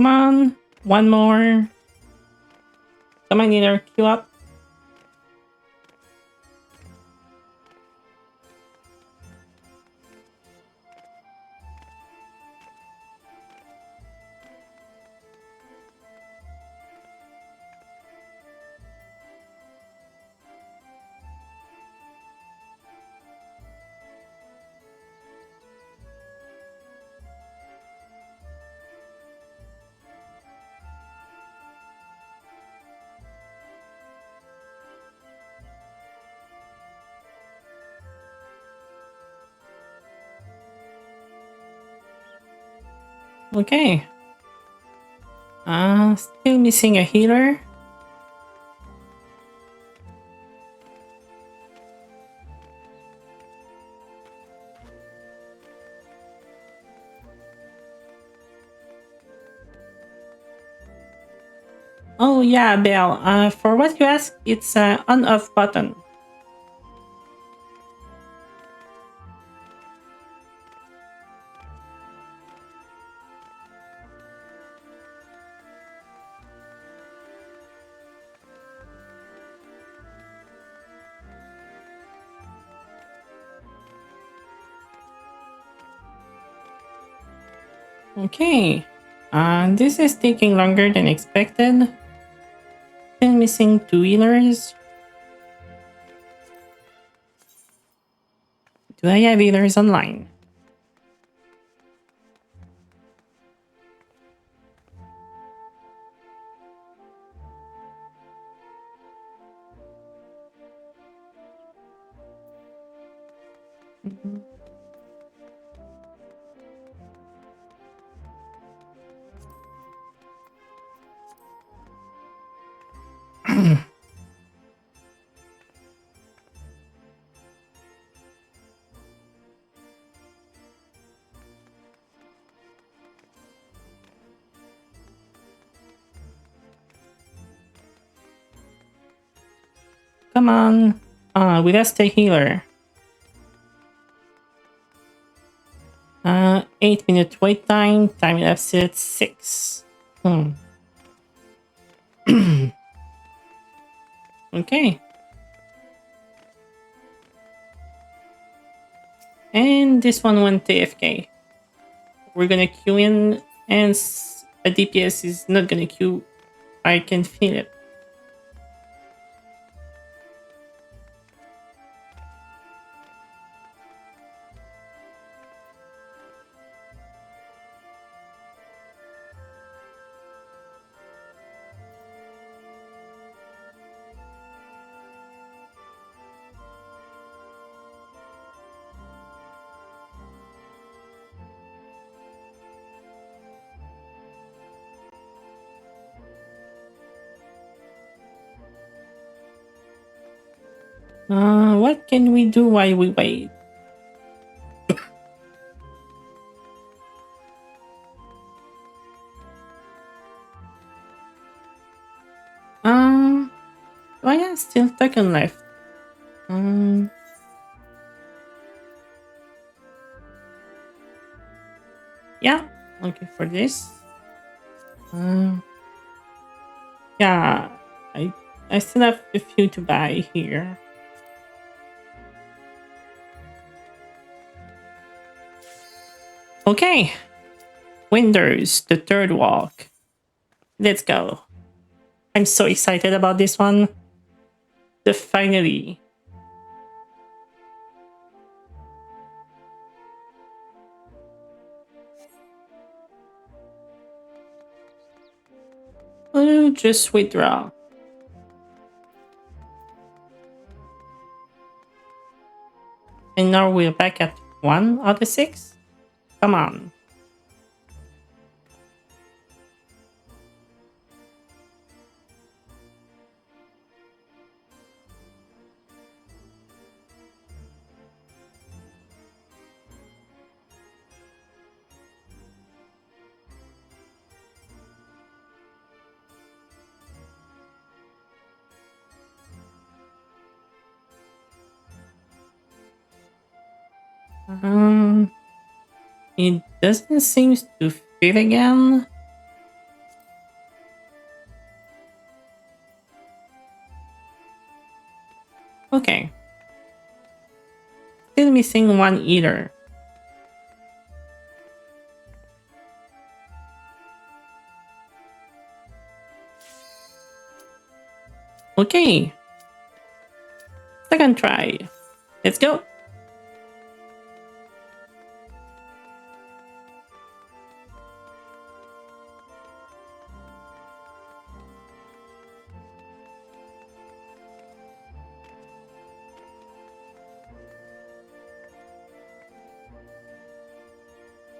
Come on. One more. Come on, either. Queue up. Okay. Still missing a healer. Oh yeah, Belle. For what you asked, it's an on-off button. Okay. This is taking longer than expected. Still missing 2 healers. Do I have healers online? Come on. We lost a healer. 8-minute wait time. Time elapsed at 6. Okay. And this one went AFK. We're gonna queue in, and a DPS is not gonna queue. I can feel it. What can we do while we wait? Oh yeah, still token left. Yeah, okay for this. Yeah, I still have a few to buy here. Okay, Windows, the third walk. Let's go. I'm so excited about this one. Finally. Oh, just withdraw. And now we're back at 1 out of 6? Come on. It doesn't seem to fit again. Okay. Still missing one eater. Okay. Second try. Let's go.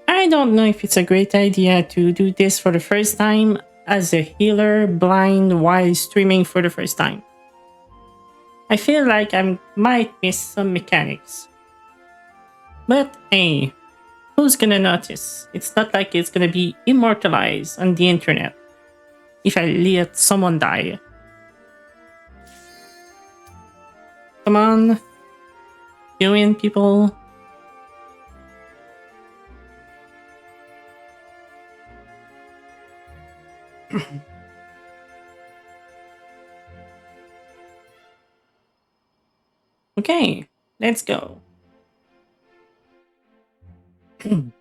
I don't know if it's a great idea to do this for the first time as a healer blind while streaming for the first time. I feel like I might miss some mechanics. But hey, who's gonna notice? It's not like it's gonna be immortalized on the internet if I let someone die. Come on. You in, people. Okay, let's go. To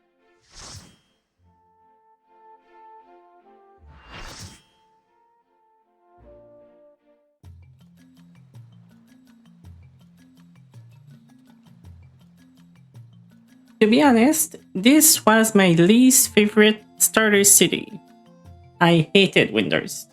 be honest, this was my least favorite starter city. I hated Winders.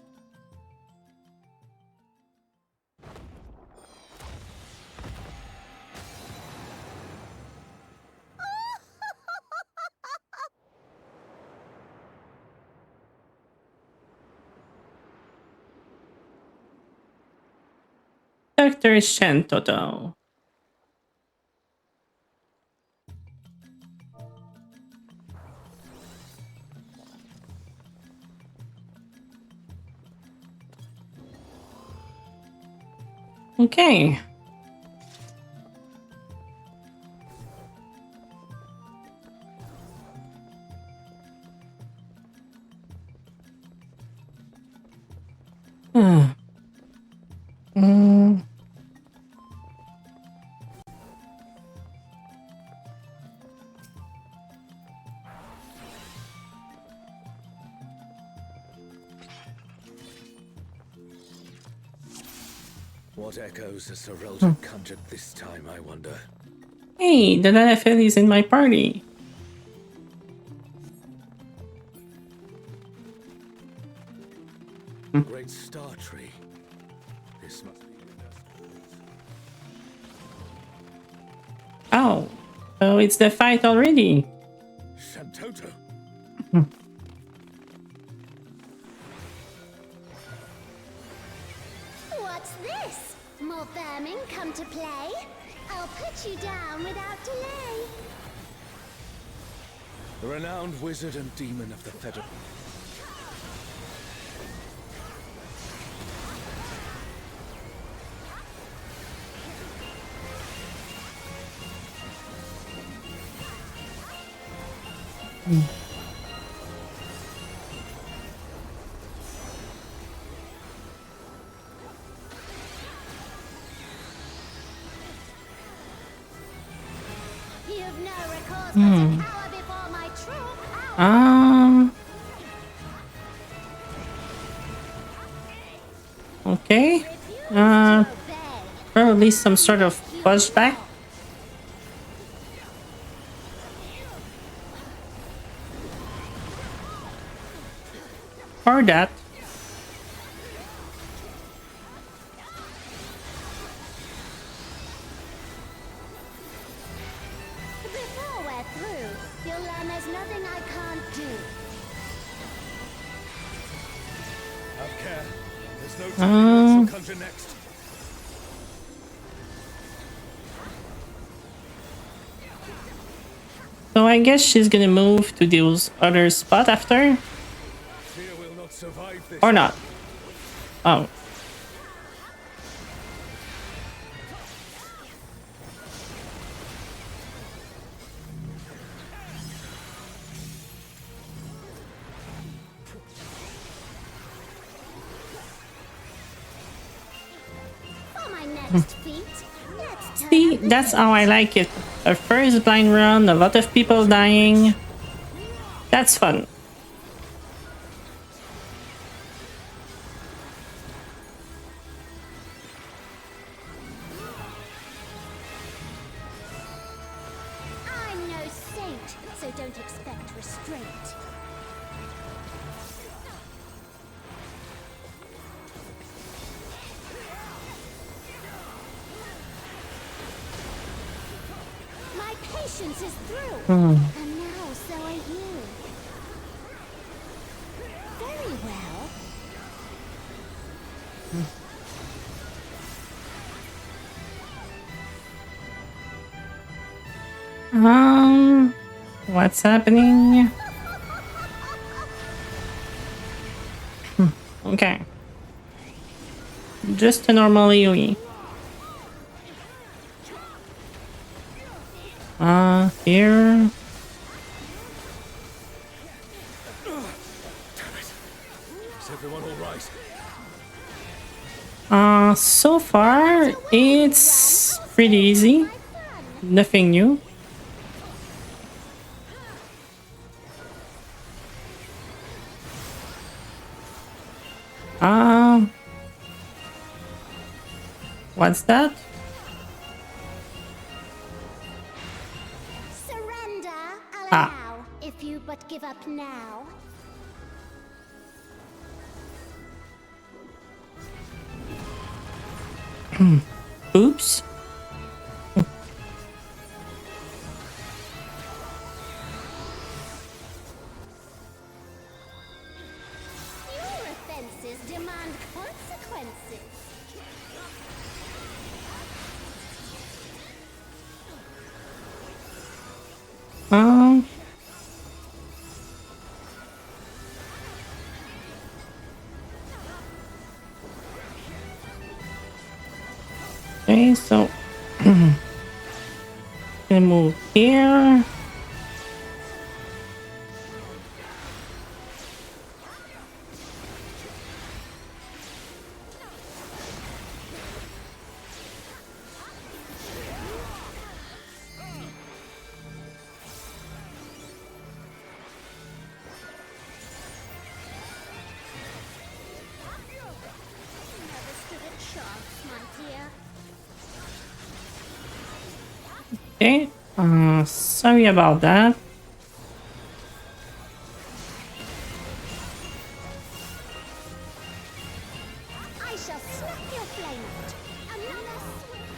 Dr. Shentoto. Okay. Mm. What echoes has Sir Roldred conjured this time, I wonder? Hey, the NFL is in my party. Great star tree. This must be Oh, so it's the fight already. Shantoto. What's this? More vermin come to play? I'll put you down without delay. The renowned wizard and demon of the Federal. You've no recourse but to cower before my true power. Okay. Probably some sort of pushback. Or that. Before we're through, you'll learn there's nothing I can't do. Have care. There's no telling what she'll conjure next. So I guess she's gonna move to those other spot after. Fear will not survive this. Or not. Oh. For my next feat, that's how I like it. A first blind run, a lot of people dying. That's fun. I'm no saint, so don't expect restraint. My patience is through, and now so are you. Very well. What's happening? Okay. Just a normal AoE. Here. Is everyone all right? So far, it's pretty easy. Nothing new. What's that? Surrender, I'll allow, if you but give up now. Oops. Your offenses demand consequences. Okay, so gonna move here. Never stood a chance, my dear. Okay. Sorry about that. I shall snap your flame out. Another swift.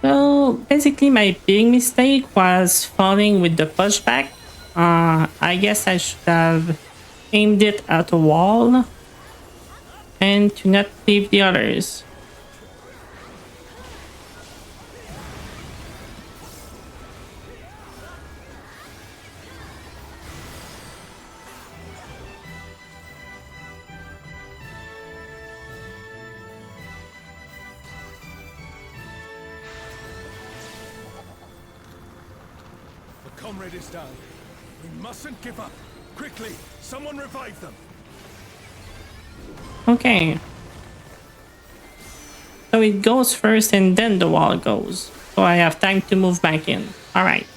So basically my big mistake was falling with the pushback. I guess I should have aimed it at a wall and to not leave the others. The comrade is down. We mustn't give up. Quickly, someone revive them. Okay. So it goes first and then the wall goes. So I have time to move back in. Alright.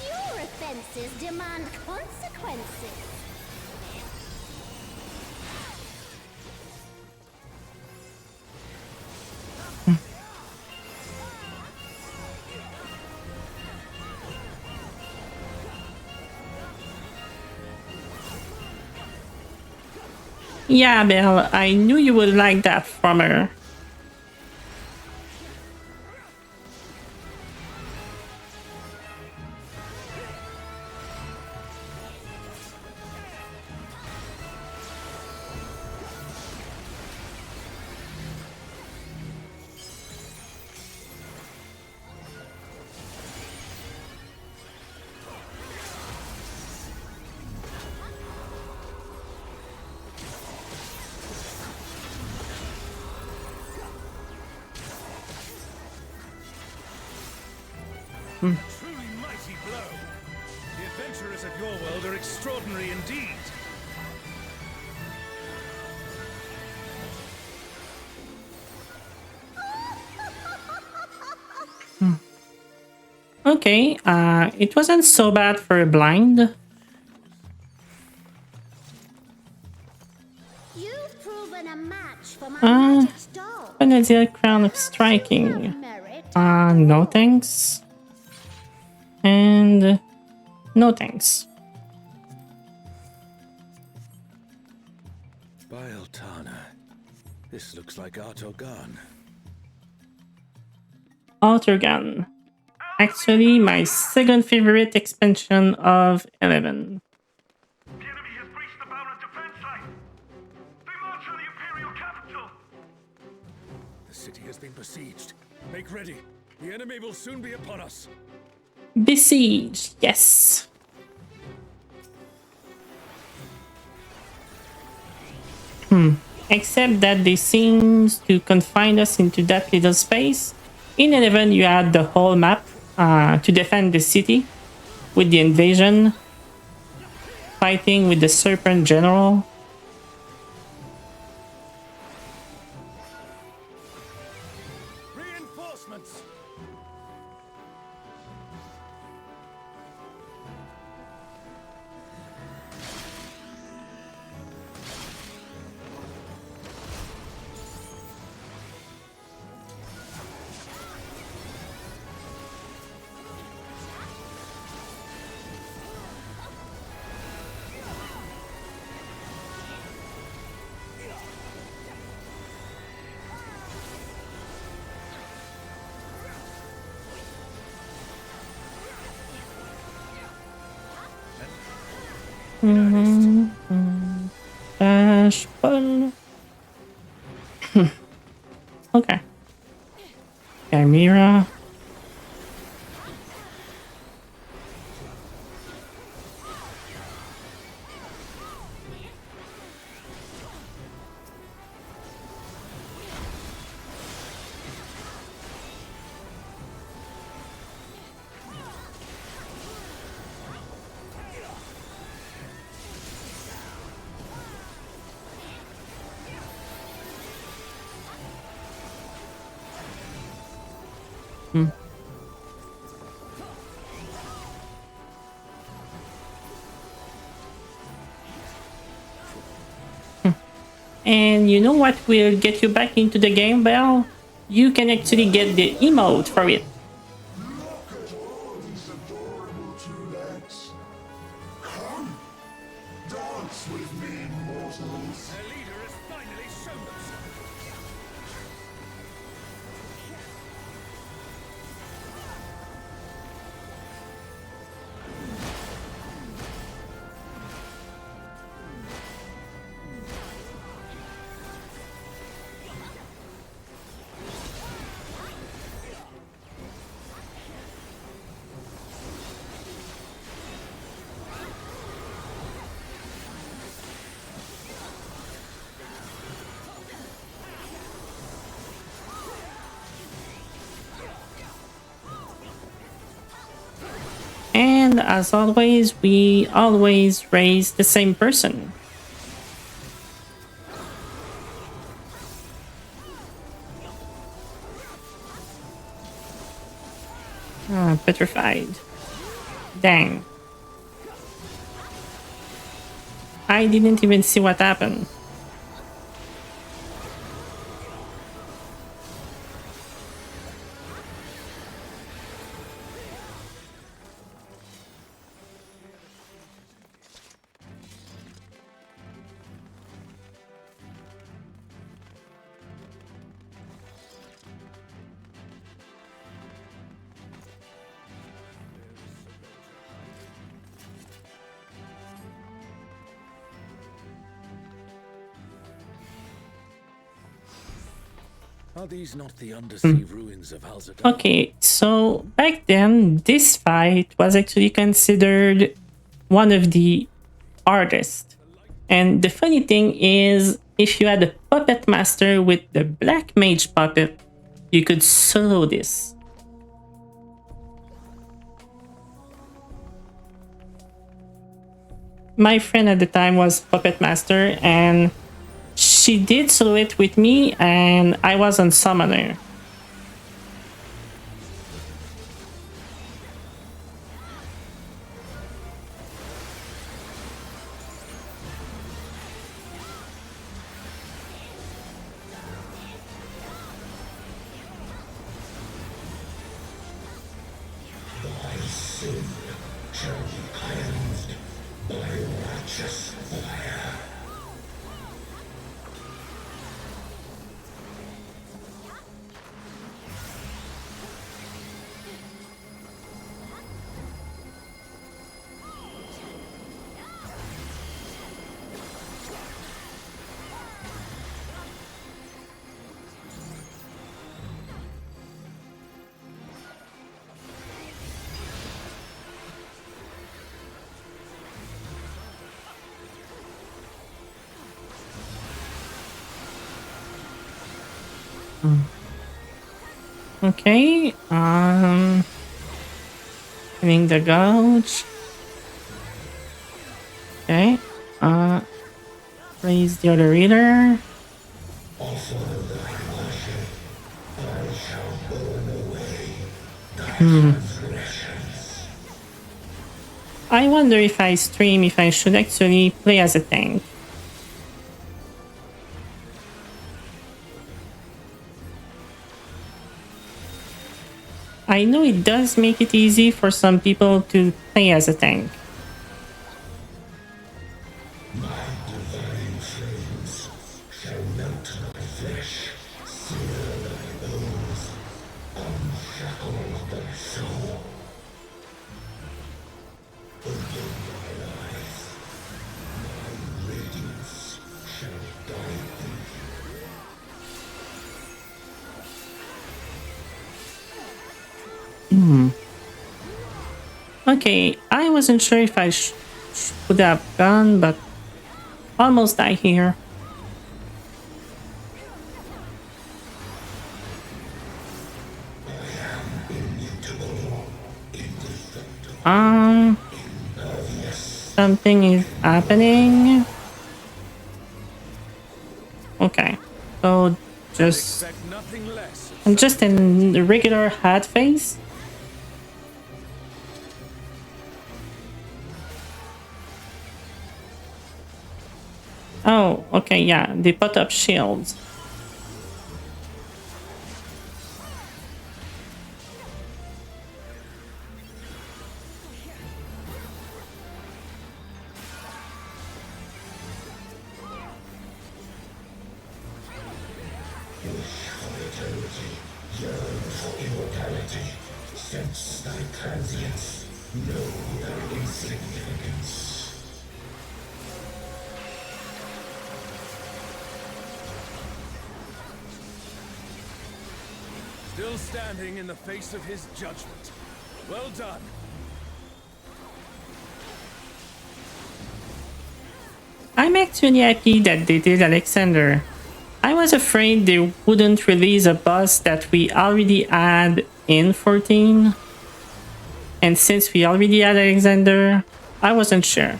Your offenses demand consequences. Yeah, Belle, I knew you would like that from her. A truly mighty blow. The adventurers of your world are extraordinary indeed. Okay, it wasn't so bad for a blind. You've proven a match for my magic doll. Vanadial Crown of Striking. No thanks. And no thanks. Bieltana. This looks like Artogan. Autogun. Actually, my second favorite expansion of 11. The city has been besieged. Make ready. The enemy will soon be upon us. Besiege, yes. Except that they seems to confine us into that little space. In 11, you had the whole map to defend the city with the invasion, fighting with the Serpent General. Reinforcements. Dash button. Okay. Chimera. And you know what will get you back into the game, Belle? You can actually get the emote for it. Dance with me, mortals. Their leader has finally shown themselves. And as always, we always raise the same person. Petrified. Dang. I didn't even see what happened. Are these not the undersea ruins of Halzadar? Okay, so back then, this fight was actually considered one of the hardest. And the funny thing is, if you had a puppet master with the black mage puppet, you could solo this. my friend at the time was Puppet Master, and she did solo it with me, and I was on Summoner. Okay, hitting the gouge. Okay, raise the other reader. I wonder if I stream if I should actually play as a tank. I know it does make it easy for some people to play as a tank. Okay, I wasn't sure if I should have gone, but almost died here. Something is happening. Okay, so I'm just in the regular hat phase. Oh, okay, yeah, they put up shields. Still standing in the face of his judgment. Well done. I'm actually happy that they did Alexander. I was afraid they wouldn't release a boss that we already had in 14. And since we already had Alexander, I wasn't sure.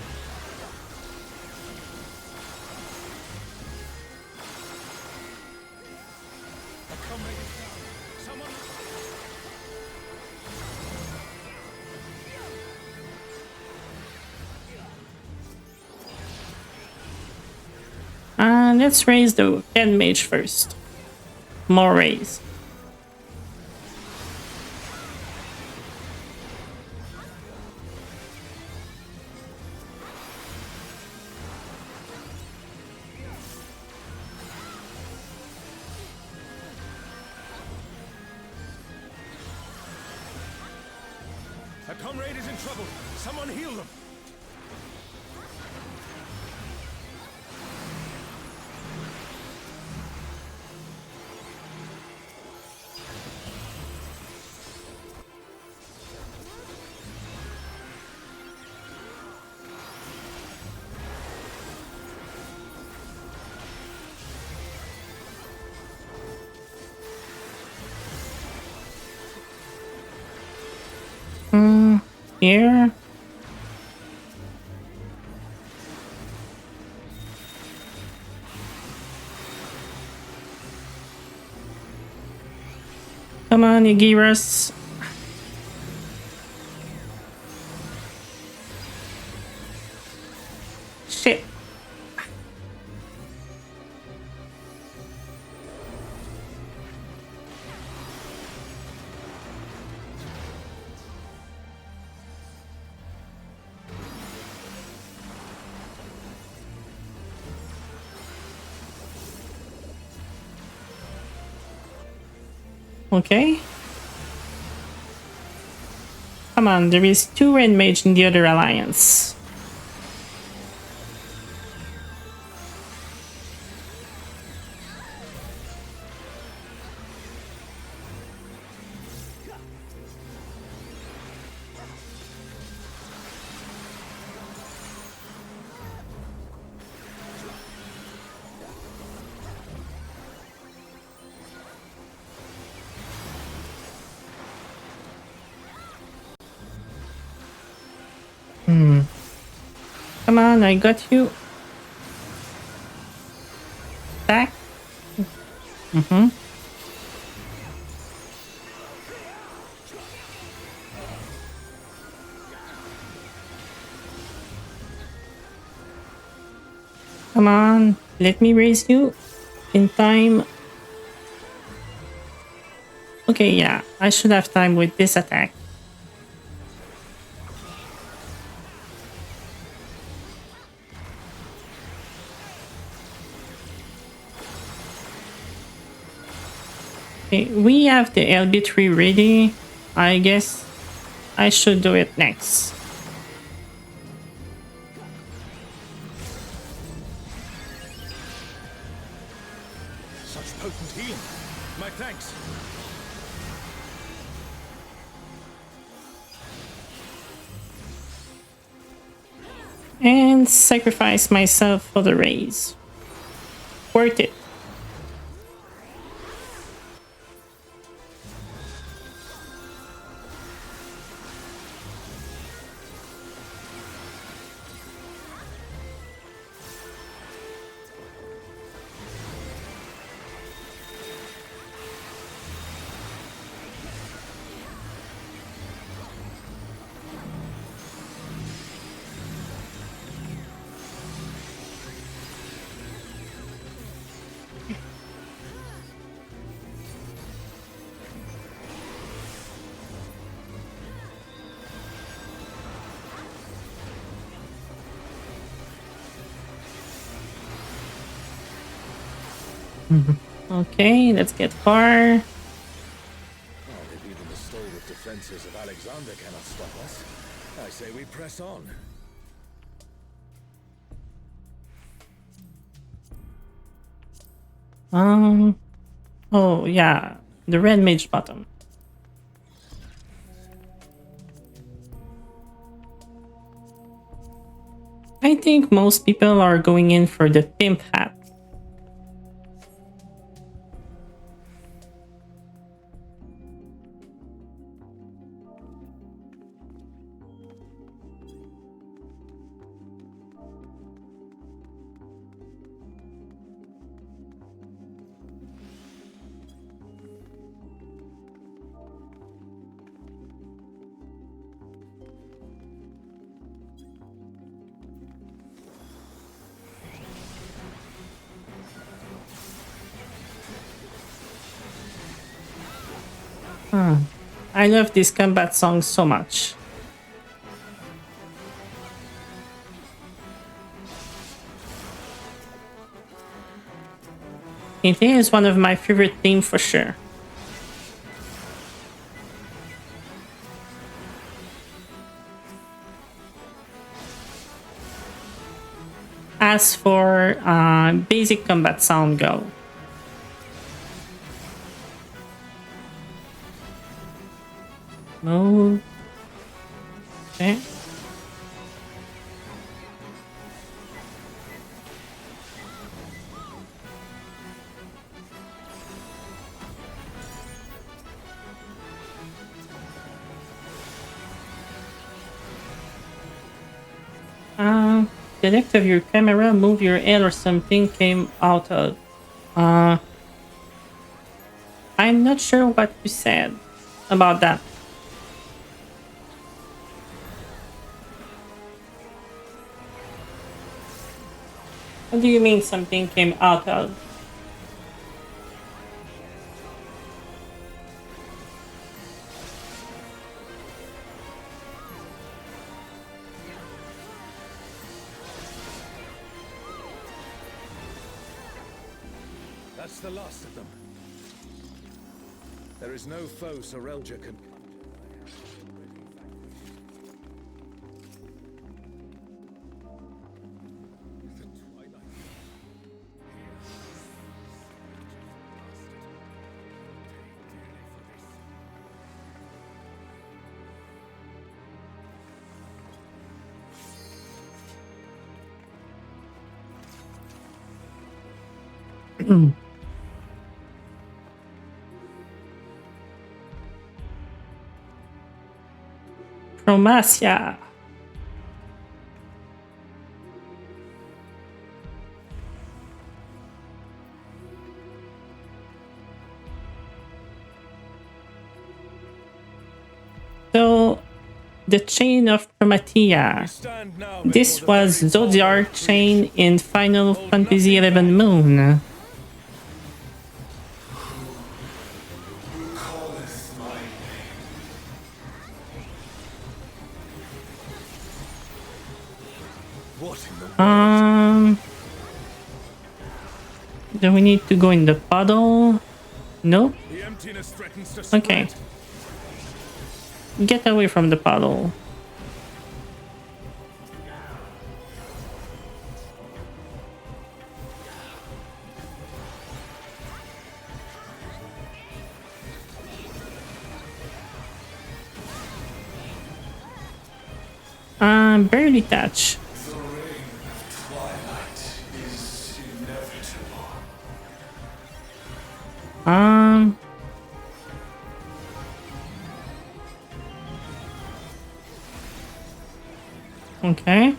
Let's raise the head mage first. More raise. A comrade is in trouble. Someone heal them. Here. Come on, Igirus. Shit. Okay. Come on, there is 2 red mage in the other alliance. Come on, I got you. Back. Come on, let me raise you in time. Okay, yeah, I should have time with this attack. Okay, we have the LB3 ready. I guess I should do it next. Such potent healing. My thanks. And sacrifice myself for the raise. Worth it. Okay, let's get far. Well, if even the stalwart defenses of Alexander cannot stop us, I say we press on. Oh yeah, the red mage bottom. I think most people are going in for the pimp hat. I love this combat song so much. It is one of my favorite themes for sure. As for basic combat sound go, move. Okay. The left of your camera, move your L or something came out of. I'm not sure what you said about that. What do you mean something came out of? That's the last of them. There is no foe Sorelja can... Chromacia. So, the chain of Chromatia. This was Zodiac chain in Final Fantasy XI Moon. Do we need to go in the puddle? Nope. Okay. Get away from the puddle. Barely touch. Okay.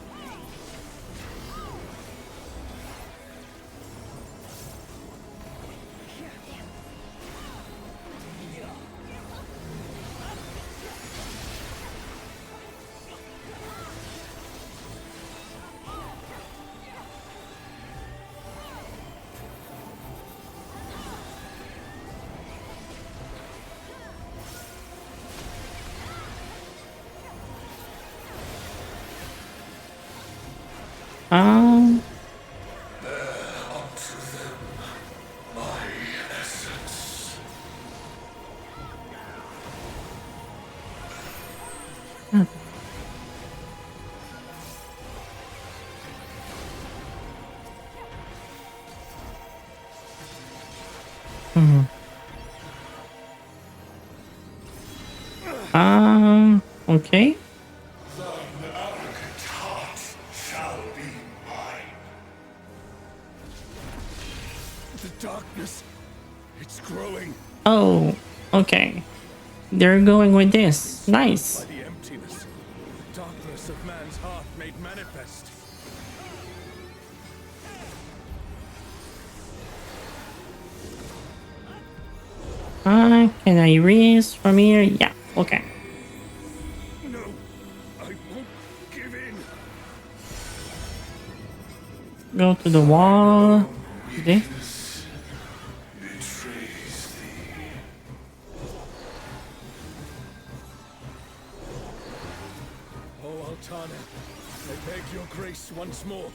Okay. The darkness, it's growing. Oh, okay. They're going with this. Nice. By the emptiness, the darkness of man's heart made manifest. Can I raise from here? Yeah, okay. No, I won't give in. Go to the wall. This. Oh, Altana, I beg your grace once more.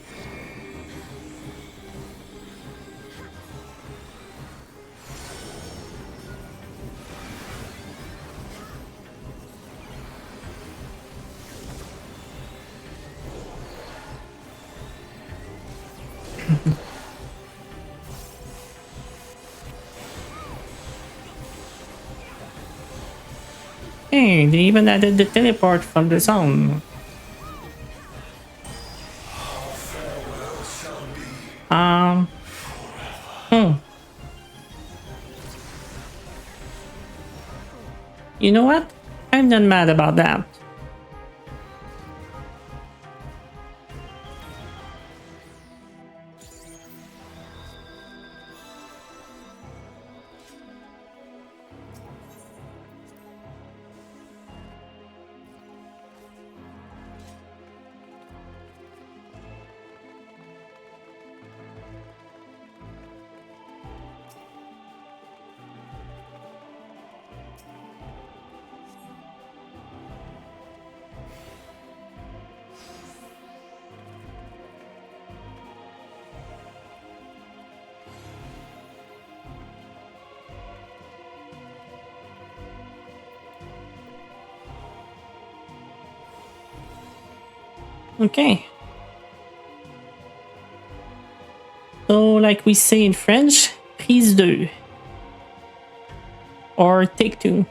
Hey, they even added the teleport from the zone. You know what? I'm not mad about that. Okay. So, like we say in French, prise deux. Or take two.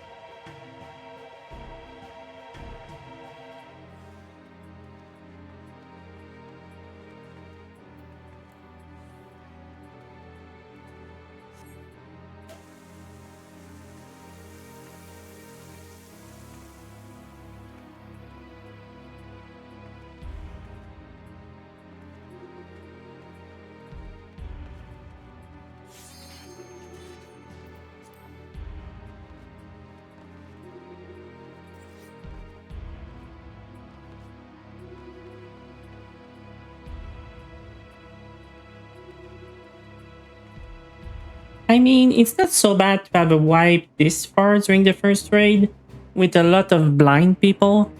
I mean, it's not so bad to have a wipe this far during the first raid with a lot of blind people.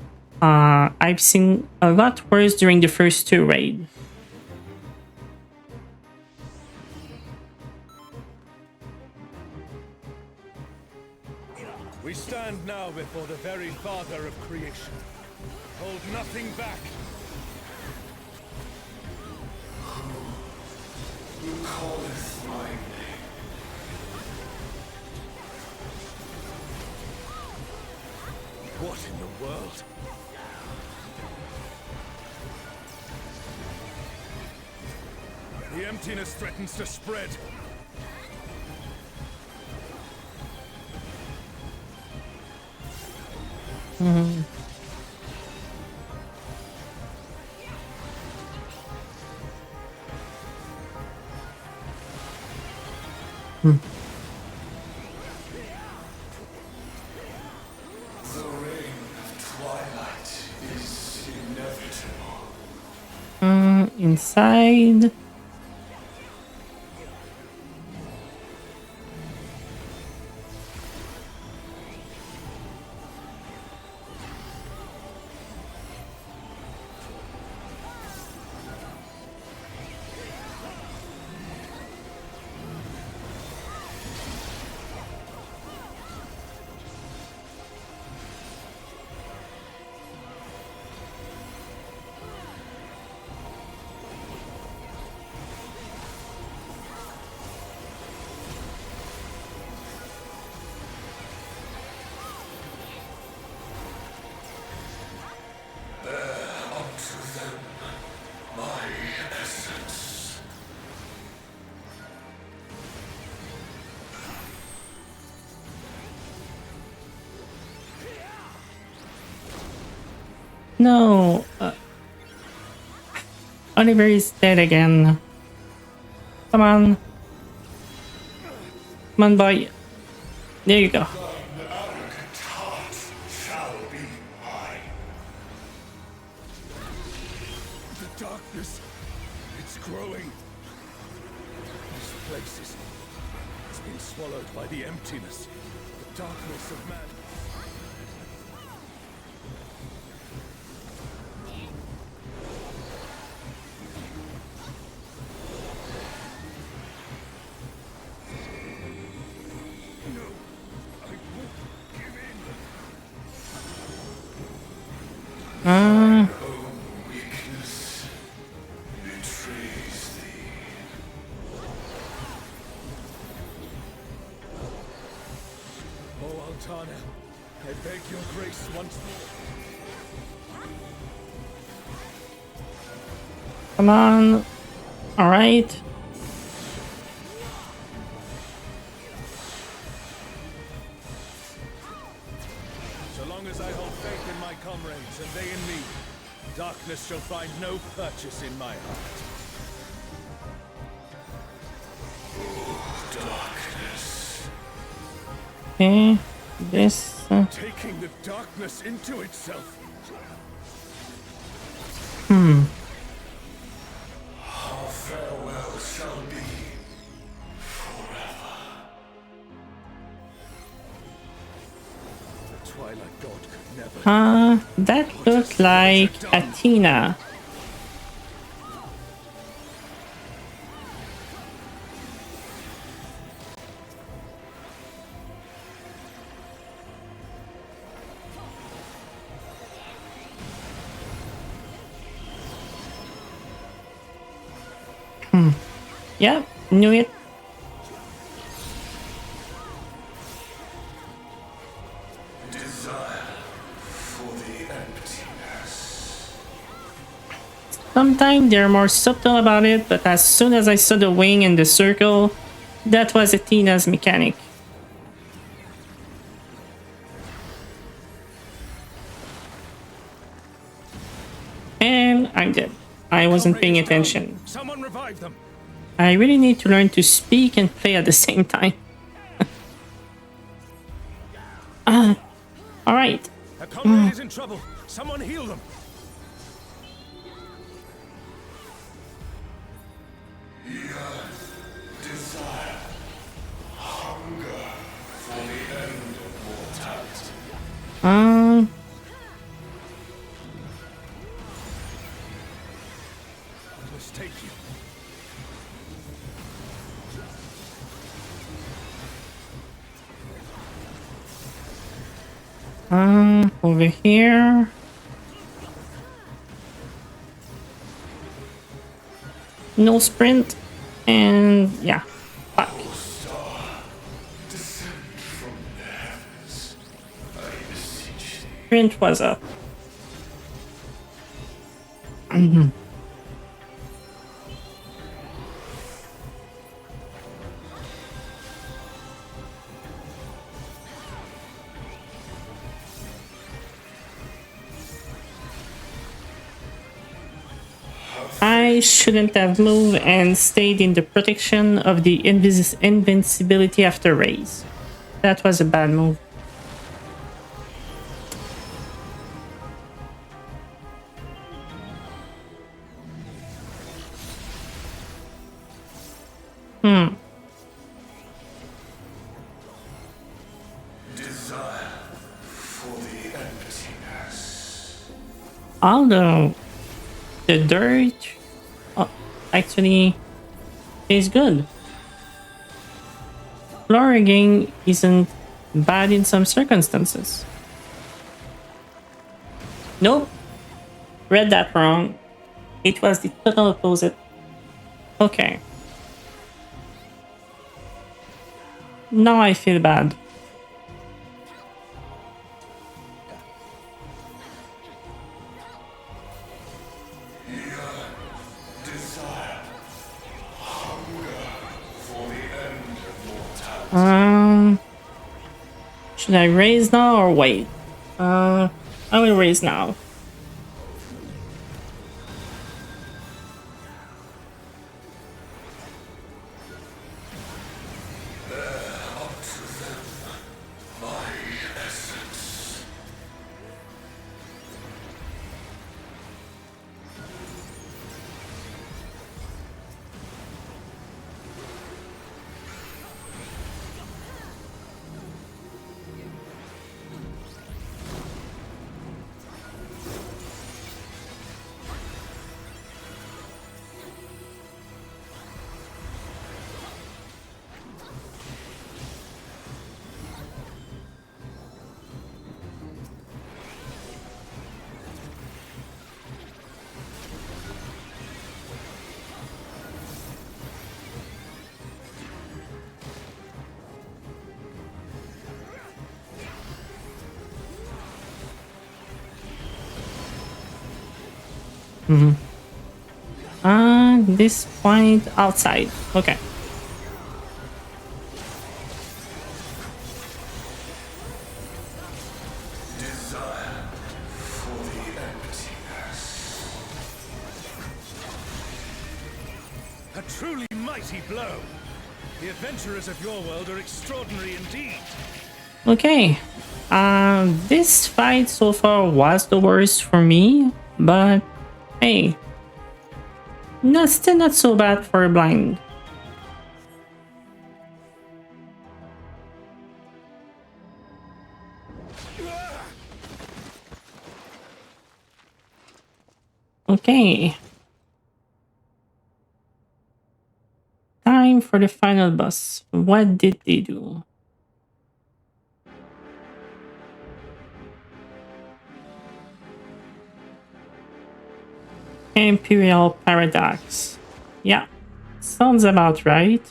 I've seen a lot worse during the first two raids. We stand now before the very father of creation. Hold nothing back. Who calleth my name? What in the world? The emptiness threatens to spread. Mm-hmm. Hmm. The reign of twilight is inevitable. Inside. No. Oliver is dead again. Come on. Come on, boy. There you go. The darkness, it's growing. This place it's been swallowed by the emptiness, the darkness of man. Weakness betrays thee. Oh, Altana, I beg your grace once more. Come on. All right. So long as I hold faith in my comrades and they in me, darkness shall find no purchase in my heart. Darkness. Okay. This. Taking the darkness into itself. Our farewell shall be forever. The Twilight God could never. That looked like Athena. Yeah, knew it. Desire for the emptiness. Sometimes they're more subtle about it, but as soon as I saw the wing and the circle, that was Athena's mechanic. And I'm dead. I wasn't paying attention. Someone revive them. I really need to learn to speak and play at the same time. Alright. A comrade is in trouble. Someone heal them. Desire. Hunger for the end of mortality. I must take you. Over here. No sprint. And yeah. Fuck. Sprint was up. I shouldn't have moved and stayed in the protection of the invincibility after raise. That was a bad move. Desire for the emptiness. Although the dirt actually is good. Floor rigging isn't bad in some circumstances. Nope. Read that wrong. It was the total opposite. Okay. Now I feel bad. Desire. Hunger for the end of mortality. Should I raise now or wait? I will raise now. This point outside. Okay. Desire for the emptiness. A truly mighty blow. The adventurers of your world are extraordinary indeed. Okay. This fight so far was the worst for me, but hey, still not so bad for a blind. Okay. Time for the final boss. What did they do? Imperial Paradox. Yeah, Sounds about right.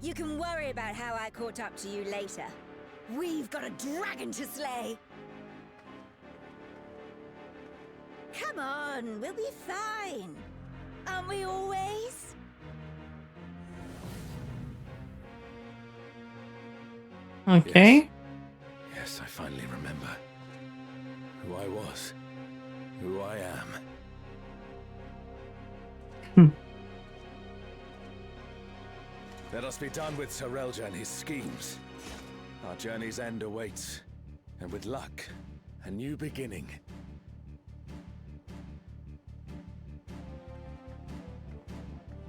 You can worry about how I caught up to you later. We've got a dragon to slay. Come on, we'll be fine. Aren't we always? Okay. Yes, I finally remember who I was, who I am. Let us be done with Sarelja and his schemes. Our journey's end awaits, and with luck, a new beginning.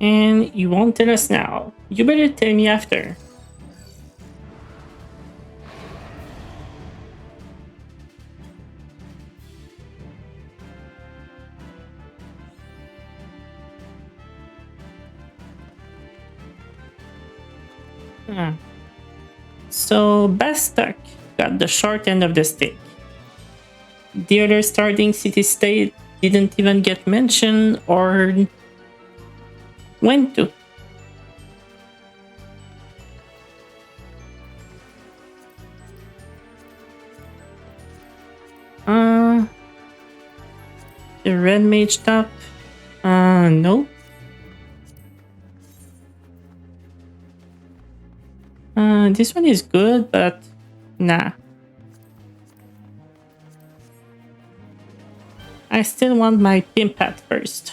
And you won't tell us now. You better tell me after. So Bastok got the short end of the stick. The other starting city-state didn't even get mentioned or went to. The red mage top? No. This one is good, but nah. I still want my pimp hat first.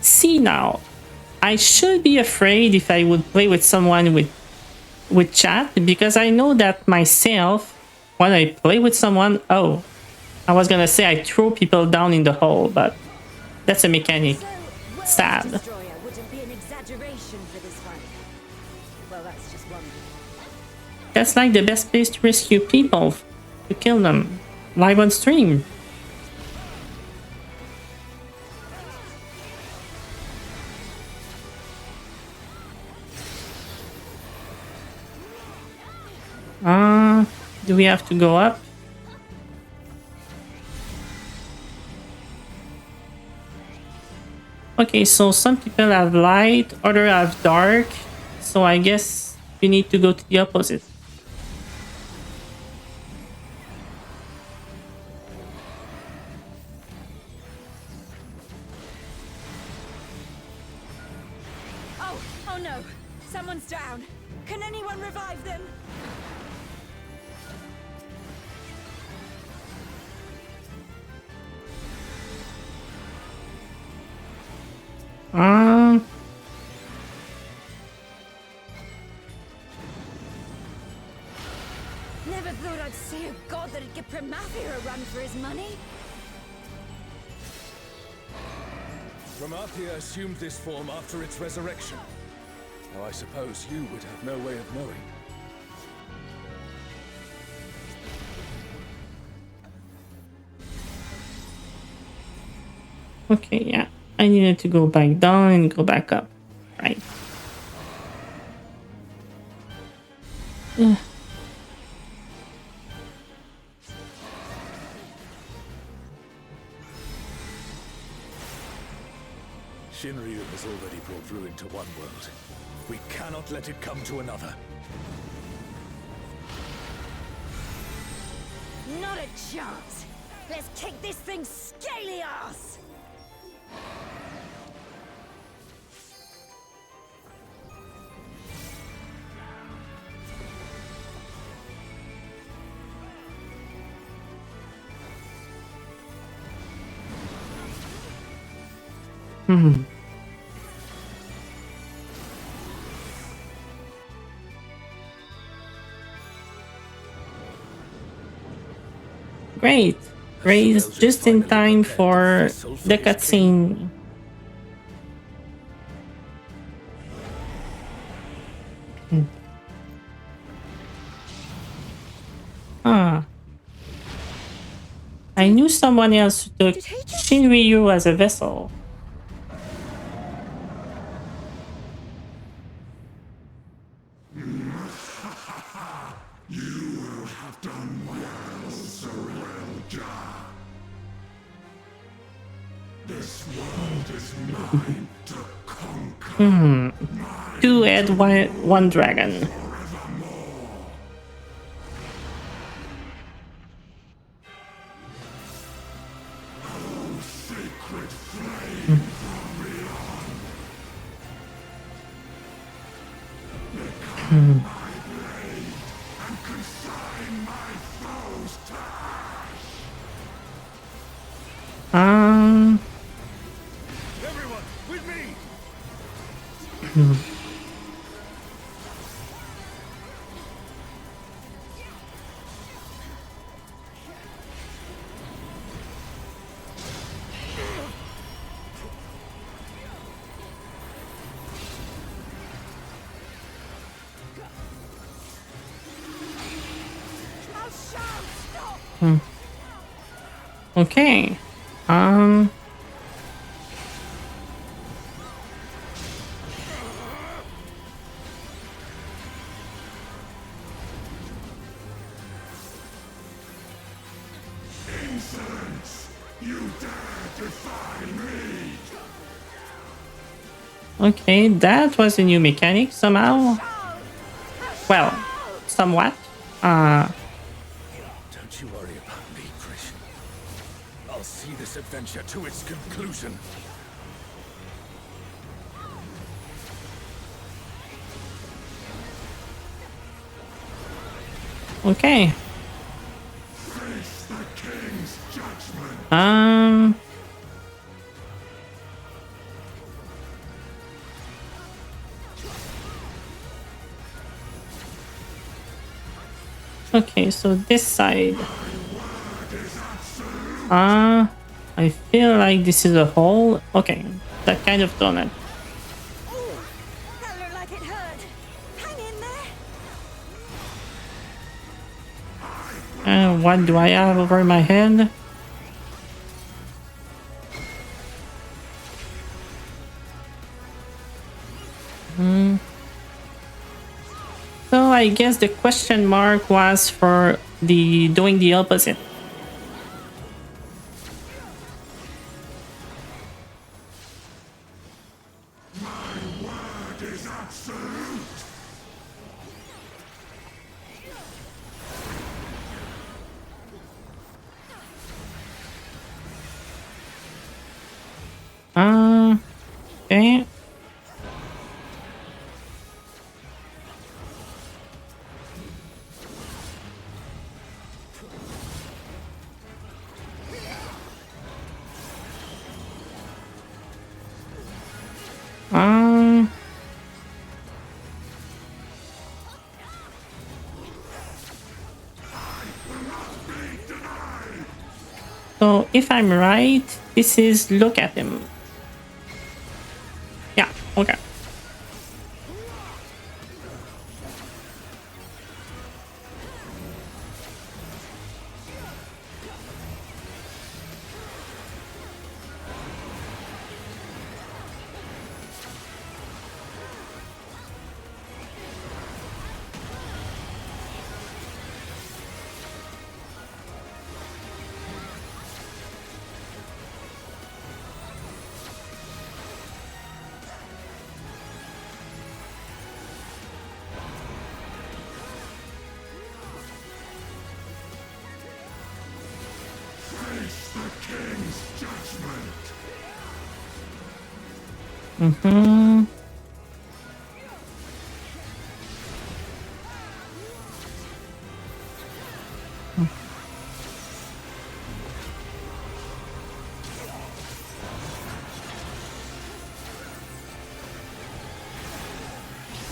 See now, I should be afraid if I would play with someone with chat, because I know that myself, when I play with someone, oh, I was gonna say I throw people down in the hole, but that's a mechanic. Sad. Wouldn't be an exaggeration for this fight. Well, that's just one. That's like the best place to rescue people, to kill them, live on stream. Do we have to go up? Okay, so some people have light, others have dark, so I guess we need to go to the opposite. Oh no! Someone's down! Can anyone revive them? Never thought I'd see a god that'd give Promathia a run for his money. Promathia assumed this form after its resurrection. Now I suppose you would have no way of knowing. Okay, yeah. I needed to go back down and go back up. Right. Shinryu has already brought ruin to one world. We cannot let it come to another. Not a chance! Let's kick this thing's scaly ass! Great. Raised just in time for the cutscene. I knew someone else who took Shinryu as a vessel. Two-head, one dragon. Everyone, with me! Okay. Insolence! You dare defy me! Okay, that was a new mechanic somehow. Well, somewhat. Don't you worry about me, Krish. I'll see this adventure to its conclusion. Okay. Face the king's judgment! Okay, so this side. I feel like this is a hole. Okay, that kind of donut. That looked like it hurt. Hang in there. What do I have over my head? So I guess the question mark was for the doing the opposite. My word is absolute! Okay. So if I'm right, this is look at him. Yeah, okay. Face the king's judgment!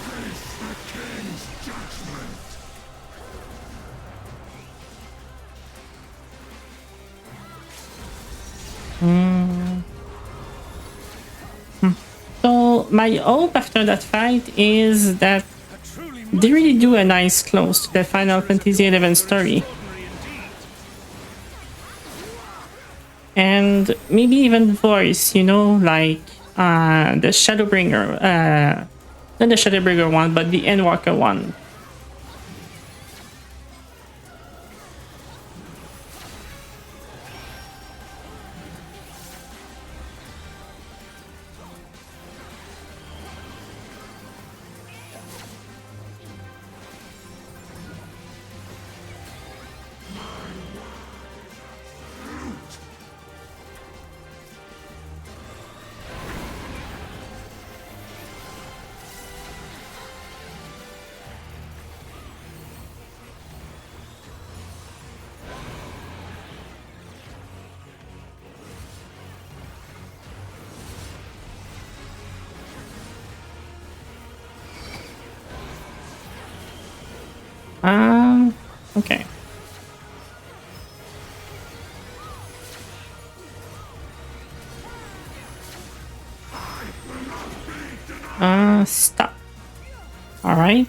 Face the king's judgment! So my hope after that fight is that they really do a nice close to the Final Fantasy XI story. And maybe even voice, you know, like the Shadowbringer, not the Shadowbringer one, but the Endwalker one. Okay. Stop. All right.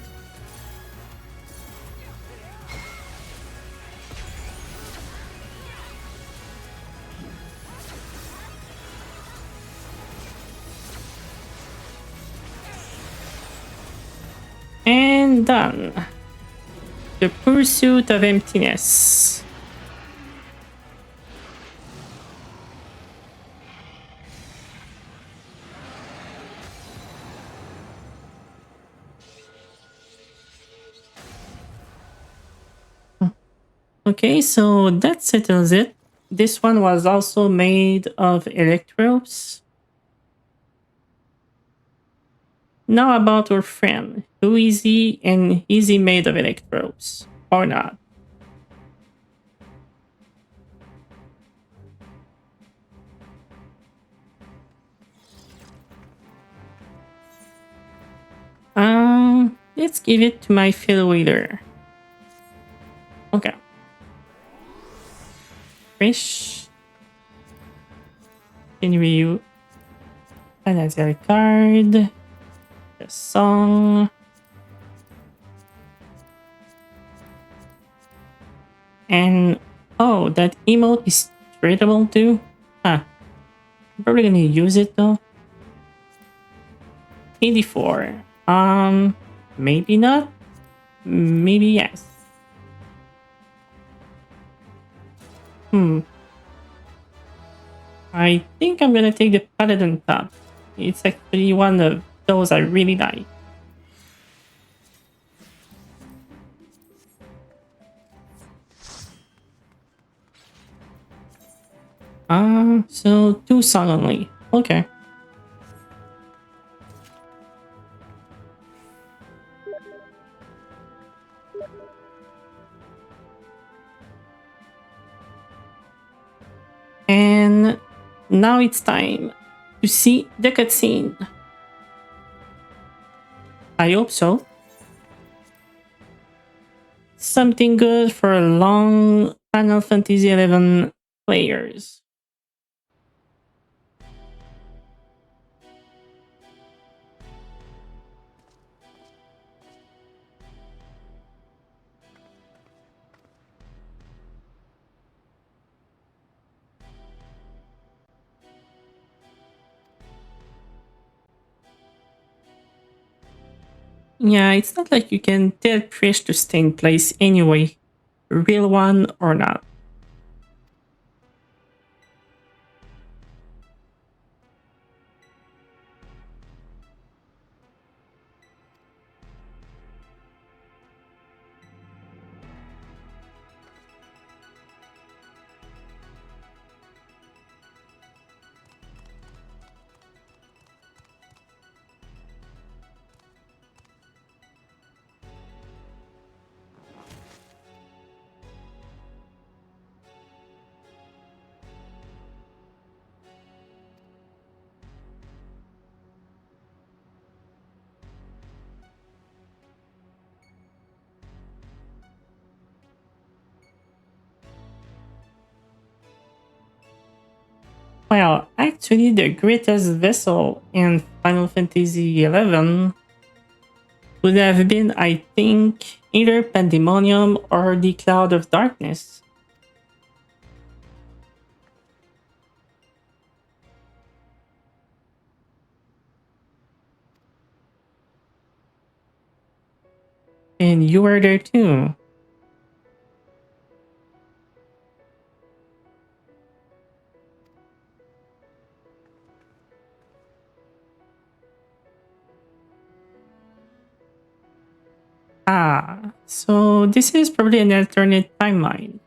And done. The Pursuit of Emptiness. Okay, so that settles it. This one was also made of electrodes. Now about our friend. Who is he, and is he made of electrodes or not? Let's give it to my field reader. Okay. Fish. Continue. Another card. The song. And oh, that emote is tradable too? Huh. I'm probably gonna use it though. 84. Maybe not. Maybe yes. I think I'm gonna take the Paladin top. It's actually one of those I really like. So 2 song only. Okay. And now it's time to see the cutscene. I hope so. Something good for long Final Fantasy XI players. Yeah, it's not like you can tell Trish to stay in place anyway, real one or not. Well, actually, the greatest vessel in Final Fantasy XI would have been, I think, either Pandemonium or the Cloud of Darkness. And you were there too. Ah, so this is probably an alternate timeline.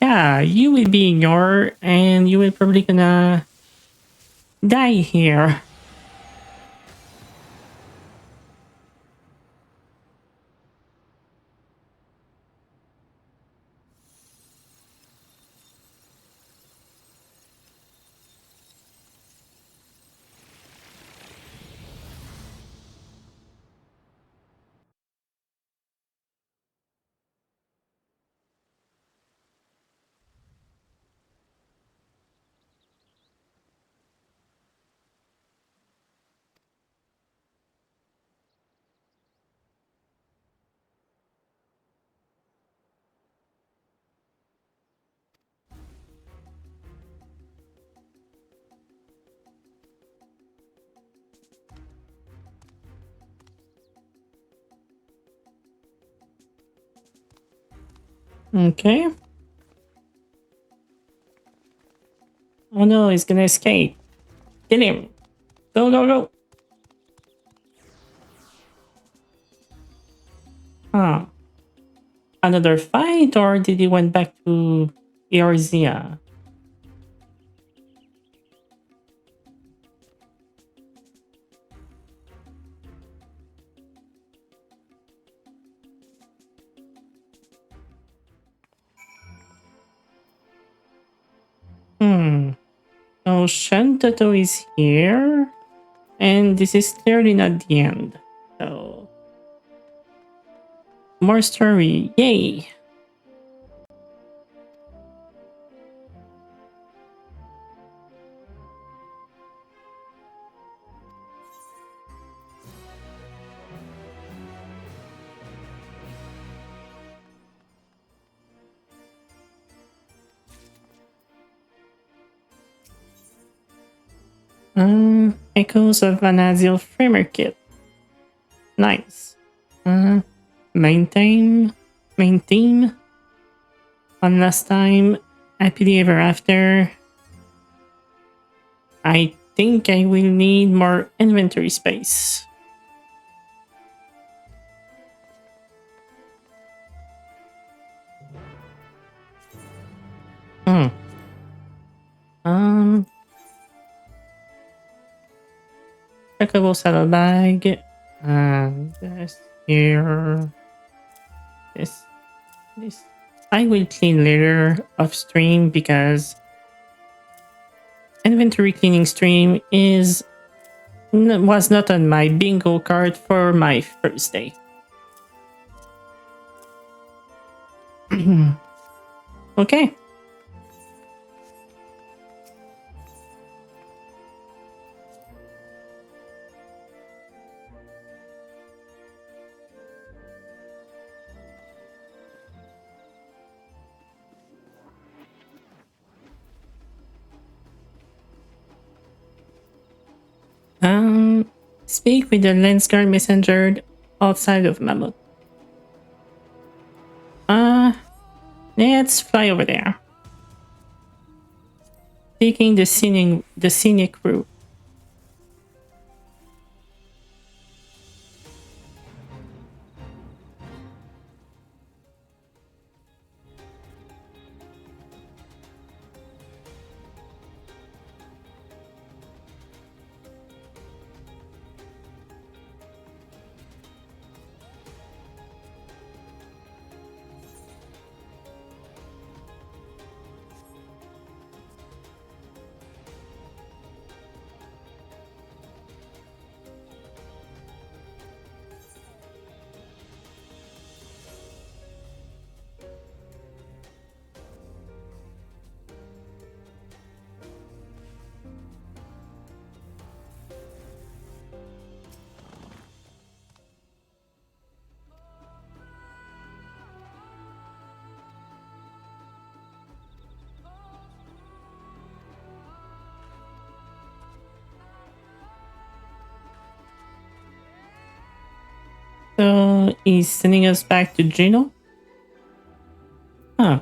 Yeah, you will be ignored and you will probably gonna die here. Okay. Oh no, he's gonna escape. Get him. Go, go, go. Huh. Another fight, or did he went back to Eorzea? Hmm. So Shantato is here. And this is clearly not the end. So more story. Yay. Echoes of an Azil Framer kit. Nice. Main theme. One last time. Happily ever after. I think I will need more inventory space. Checkable saddlebag. And this here. This. I will clean later off stream because inventory cleaning stream was not on my bingo card for my first day. Okay. Speak with the Lensguard messenger outside of Mammoth. Let's fly over there. Taking the scenic route. So he's sending us back to Geno? Huh.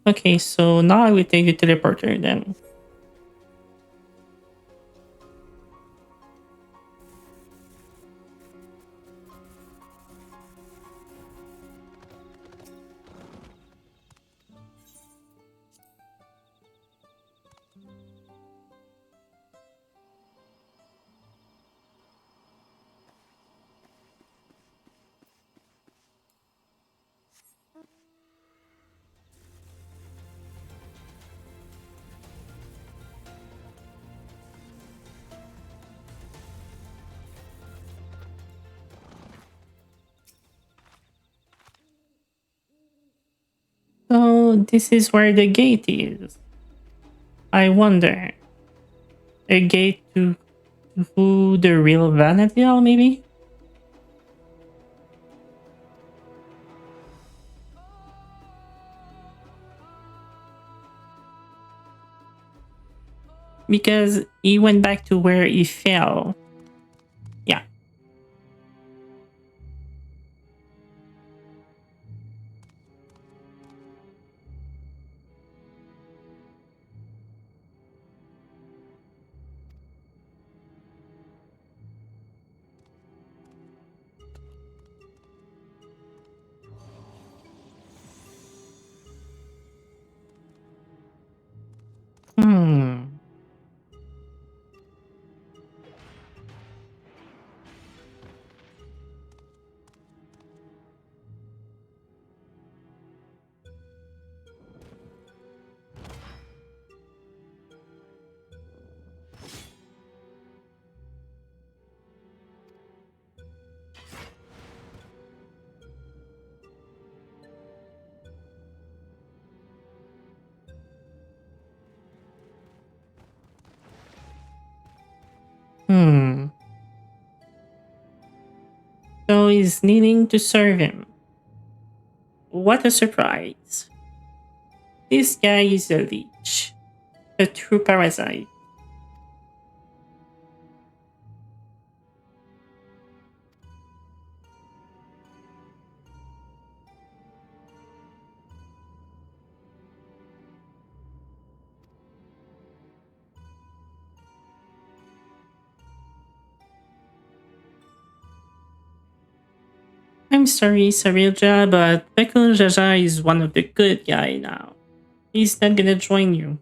Okay, so now I will take the teleporter then. Oh, this is where the gate is. I wonder. A gate to the real Vanadil, maybe? Because he went back to where he fell. Yeah. Hmm. Hmm. So he's needing to serve him. What a surprise. This guy is a leech. A true parasite. I'm sorry, Sarilja, but Bekul Jaja is one of the good guy now. He's not gonna join you.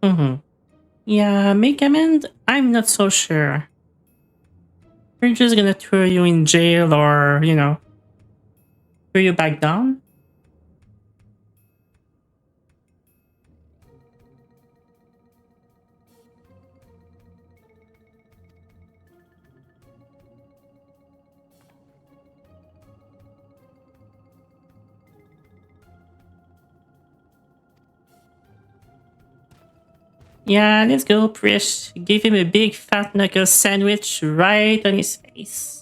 Mm-hmm. Yeah, make amend? I'm not so sure. We're just gonna throw you in jail or, throw you back down? Yeah, let's go, Prish. Give him a big fat knuckle sandwich right on his face.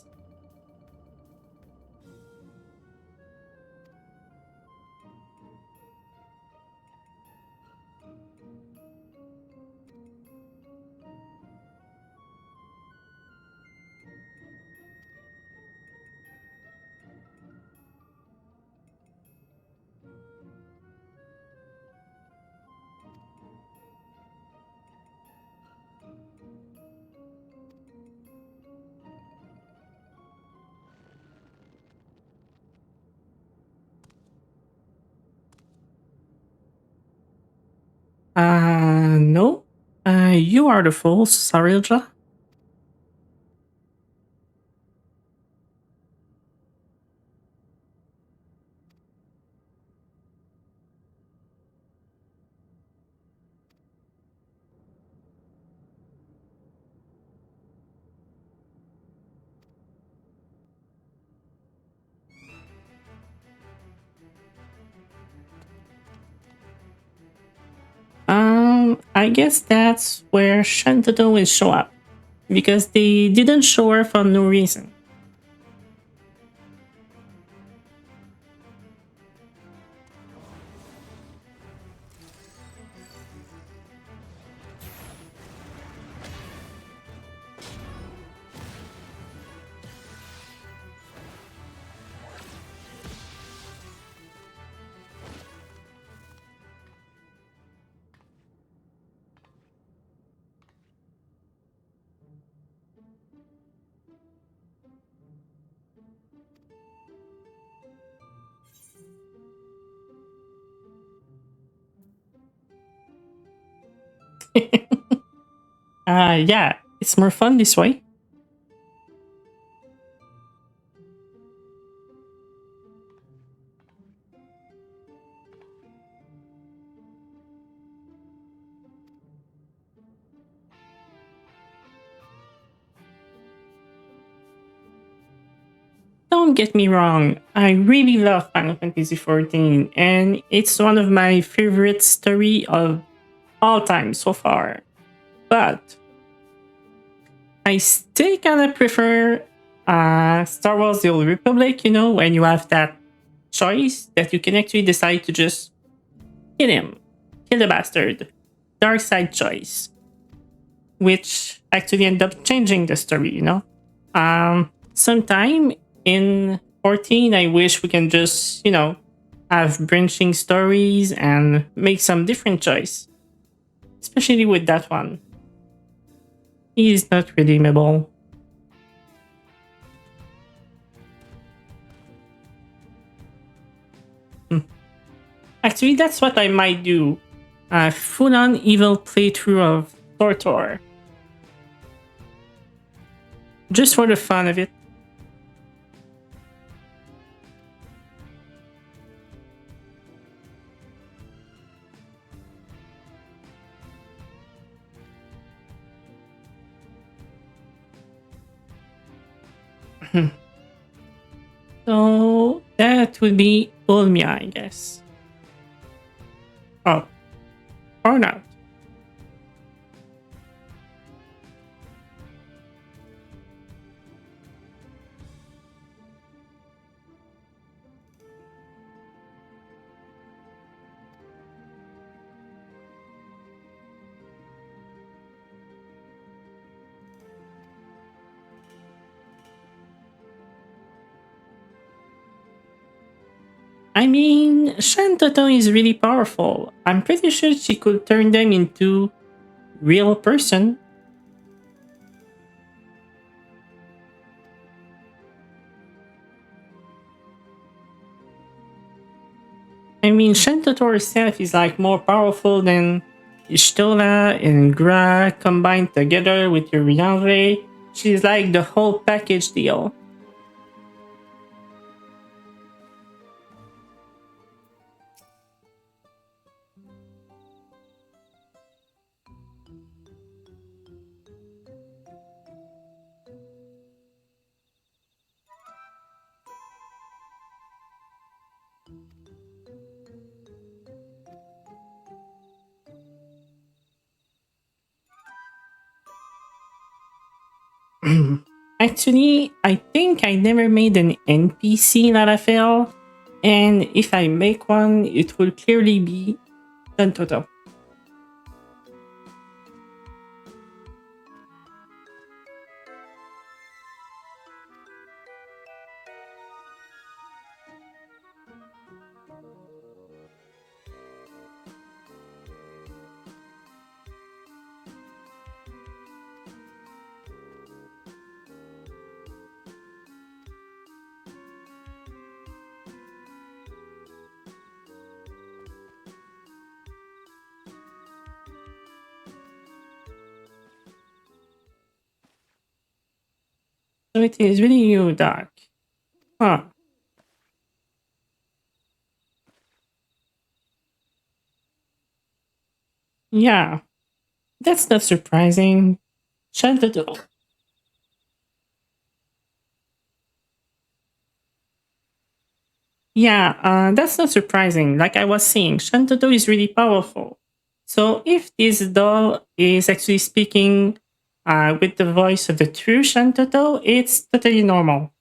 No. You are the fool, Sarilja. I guess that's where Shantato will show up. Because they didn't show her for no reason. Yeah, it's more fun this way. Don't get me wrong, I really love Final Fantasy XIV, and it's one of my favorite story of all time so far. But I still kind of prefer Star Wars: The Old Republic. You know, when you have that choice that you can actually decide to just kill him, kill the bastard, dark side choice, which actually end up changing the story. You know, sometime in 14, I wish we can just have branching stories and make some different choice, especially with that one. He is not redeemable. Actually, that's what I might do. A full-on evil playthrough of Tortor. Just for the fun of it. So that would be Ulmia, I guess. Oh, or not. I mean, Shantoto is really powerful. I'm pretty sure she could turn them into real person. I mean, Shantoto herself is like more powerful than Ishtola and Gra combined together with Urianre. She's like the whole package deal. Actually, I think I never made an NPC in Arafel, and if I make one, it will clearly be Shantoto. So it is really you, Dark. Huh. Yeah, that's not surprising. Shantoto. Yeah, that's not surprising. Like I was saying, Shantoto is really powerful. So if this doll is actually speaking with the voice of the true Shantoto, it's totally normal.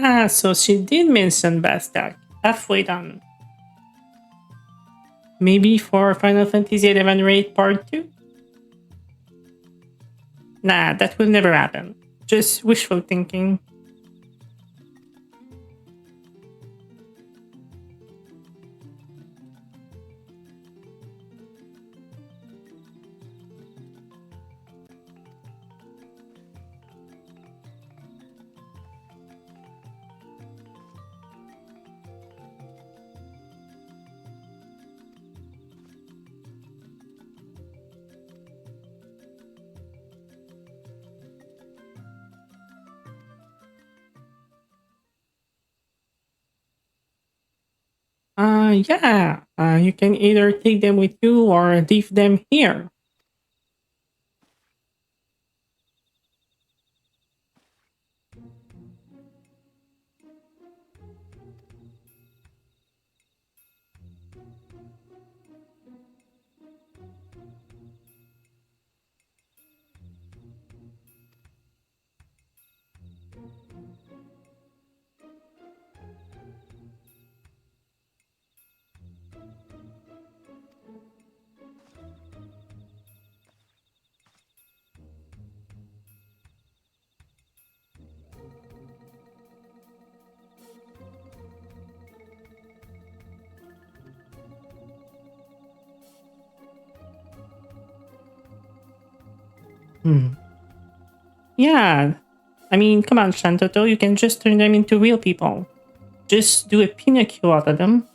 Ah, so she did mention Bastak. Halfway done. Maybe for Final Fantasy XI Raid Part 2? Nah, that will never happen. Just wishful thinking. Yeah. You can either take them with you or leave them here. Yeah. I mean, come on, Shantoto, you can just turn them into real people. Just do a Pinocchio out of them.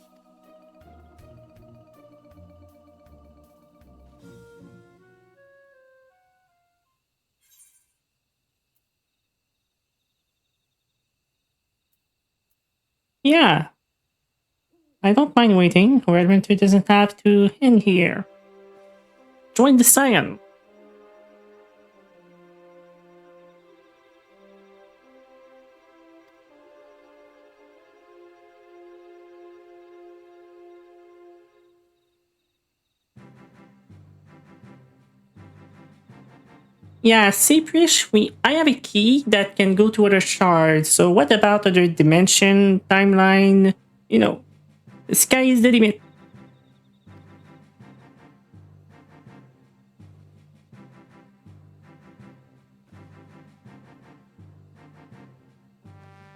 Yeah. I don't mind waiting. Our adventure doesn't have to end here. Join the Scion. Yeah, Saprish, I have a key that can go to other shards. So what about other dimension, timeline? You know, the sky is the limit.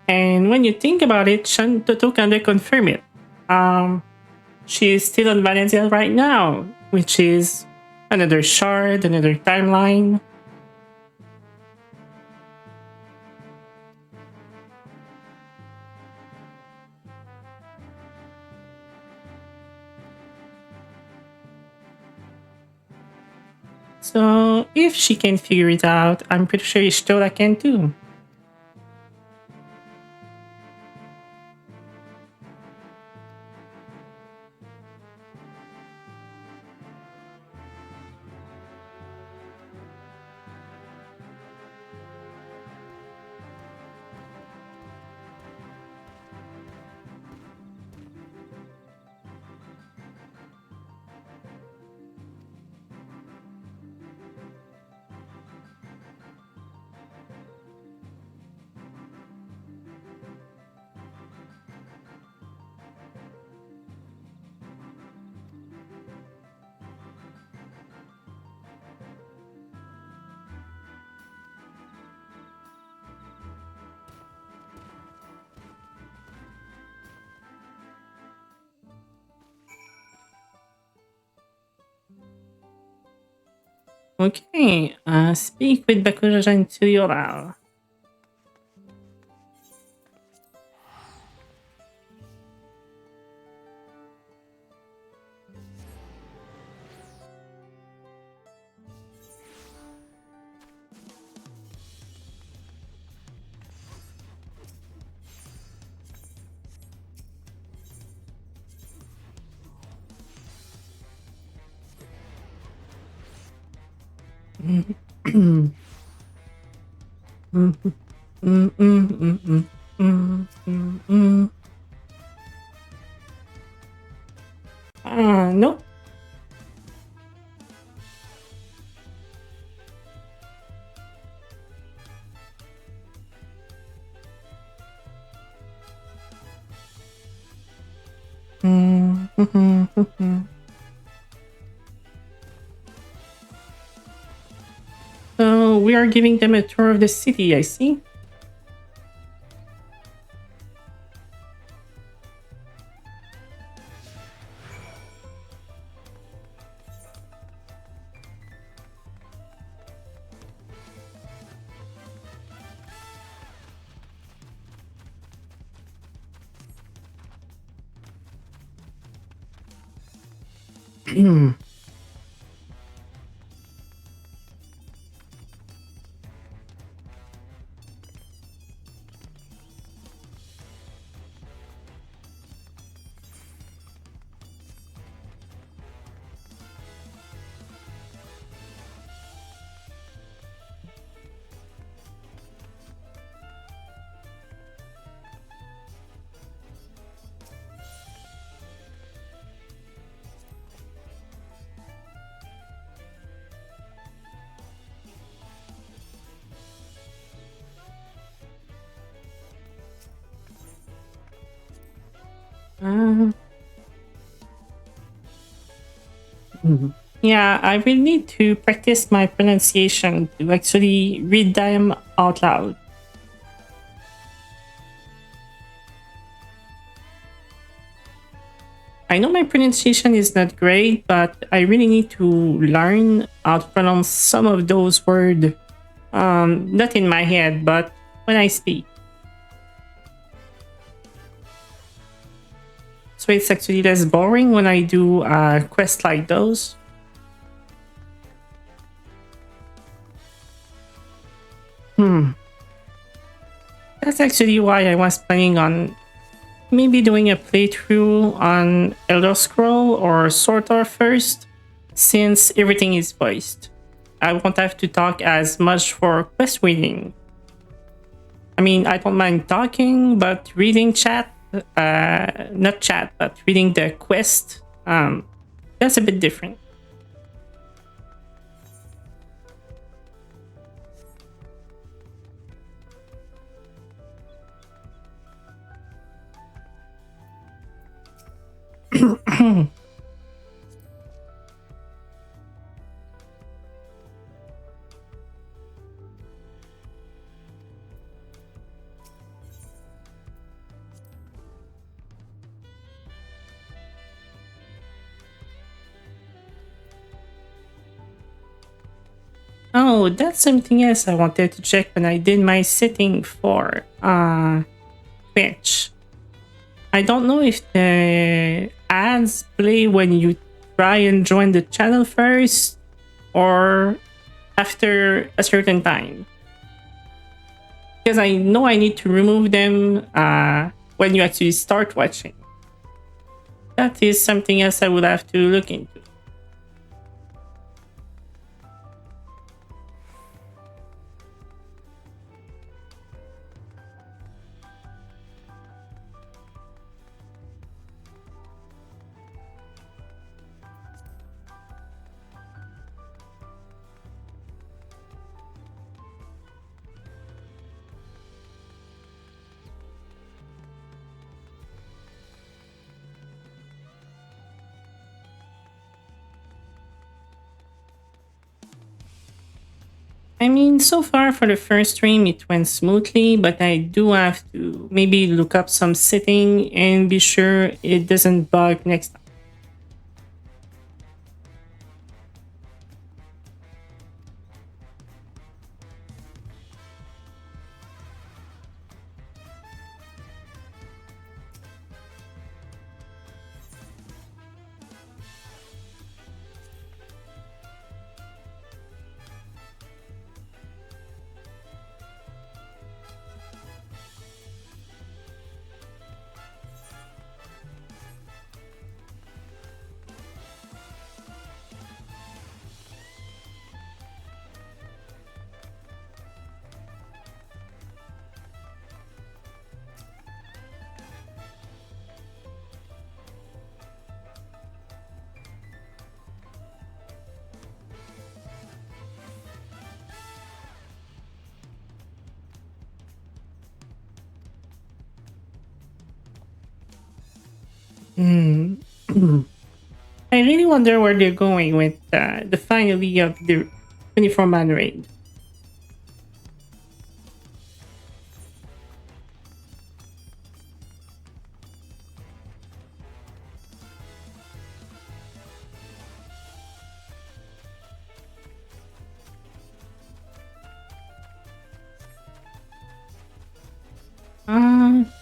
And when you think about it, Shantoto kinda confirm it. She is still on Valencia right now, which is another shard, another timeline. So if she can figure it out, I'm pretty sure Ishtola can too. Okay, speak with Bakurajan Tsuyoral. Nope. So we are giving them a tour of the city, I see. Yeah, I will need to practice my pronunciation to actually read them out loud. I know my pronunciation is not great, but I really need to learn how to pronounce some of those words. Not in my head, but when I speak. So it's actually less boring when I do quests like those. That's actually why I was planning on maybe doing a playthrough on Elder Scroll or Sorter first, since everything is voiced. I won't have to talk as much for quest reading. I mean, I don't mind talking, but reading chat, not chat, but reading the quest, that's a bit different. Oh, that's something else I wanted to check when I did my setting for Twitch. I don't know if the ads play when you try and join the channel first or after a certain time. Because I know I need to remove them when you actually start watching. That is something else I would have to look into. I mean, so far for the first stream, it went smoothly, but I do have to maybe look up some setting and be sure it doesn't bug next time. Hmm. I really wonder where they're going with the finale of the 24-man raid.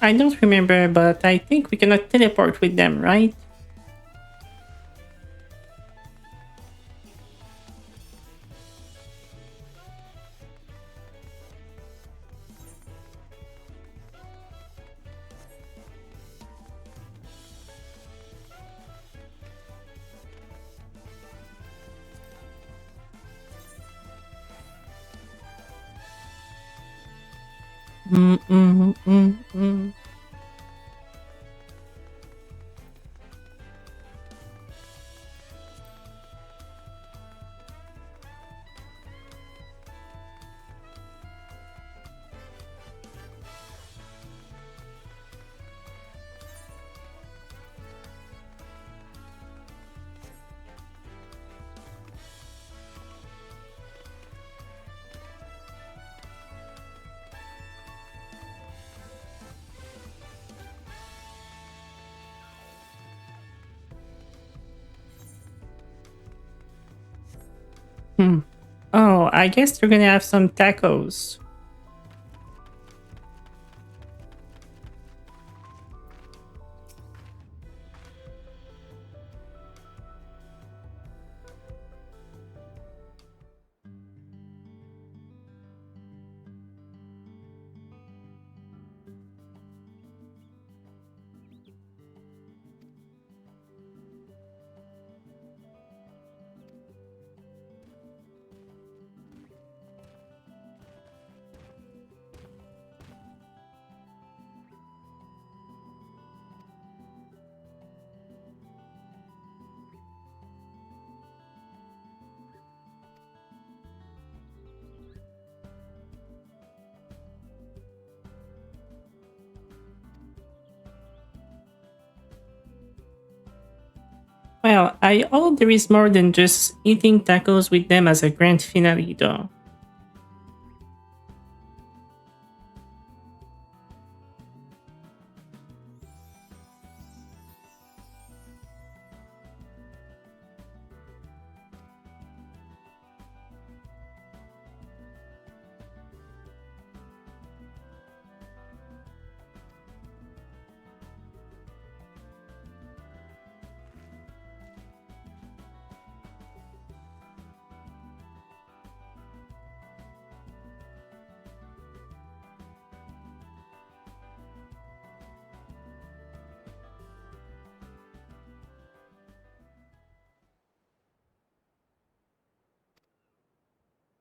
I don't remember, but I think we cannot teleport with them, right? Mm, mm, mm, mm. Hmm. Oh, I guess they're gonna have some tacos. Well, I hope there is more than just eating tacos with them as a grand finale, though.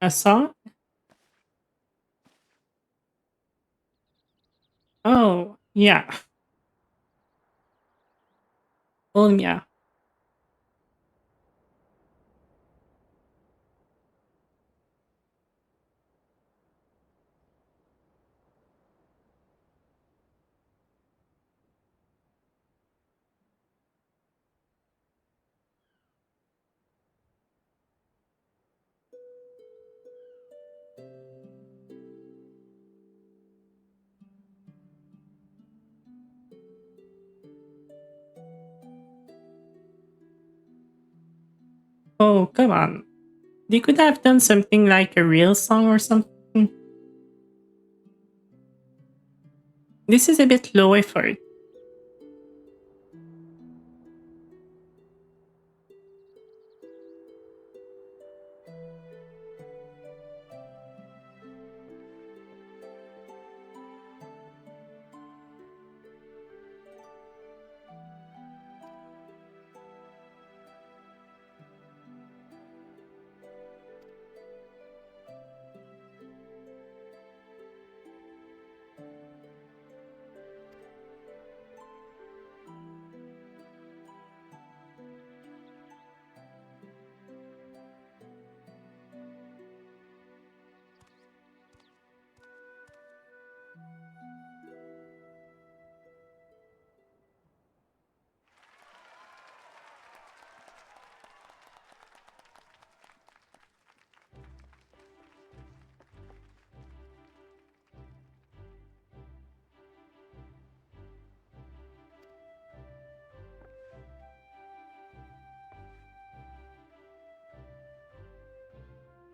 A song? Oh, yeah. Oh, yeah. Oh, come on. They could have done something like a real song or something. This is a bit low effort.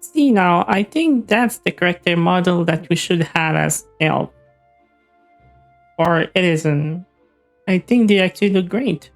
See now, I think that's the character model that we should have as Elf. Or Edison. I think they actually look great.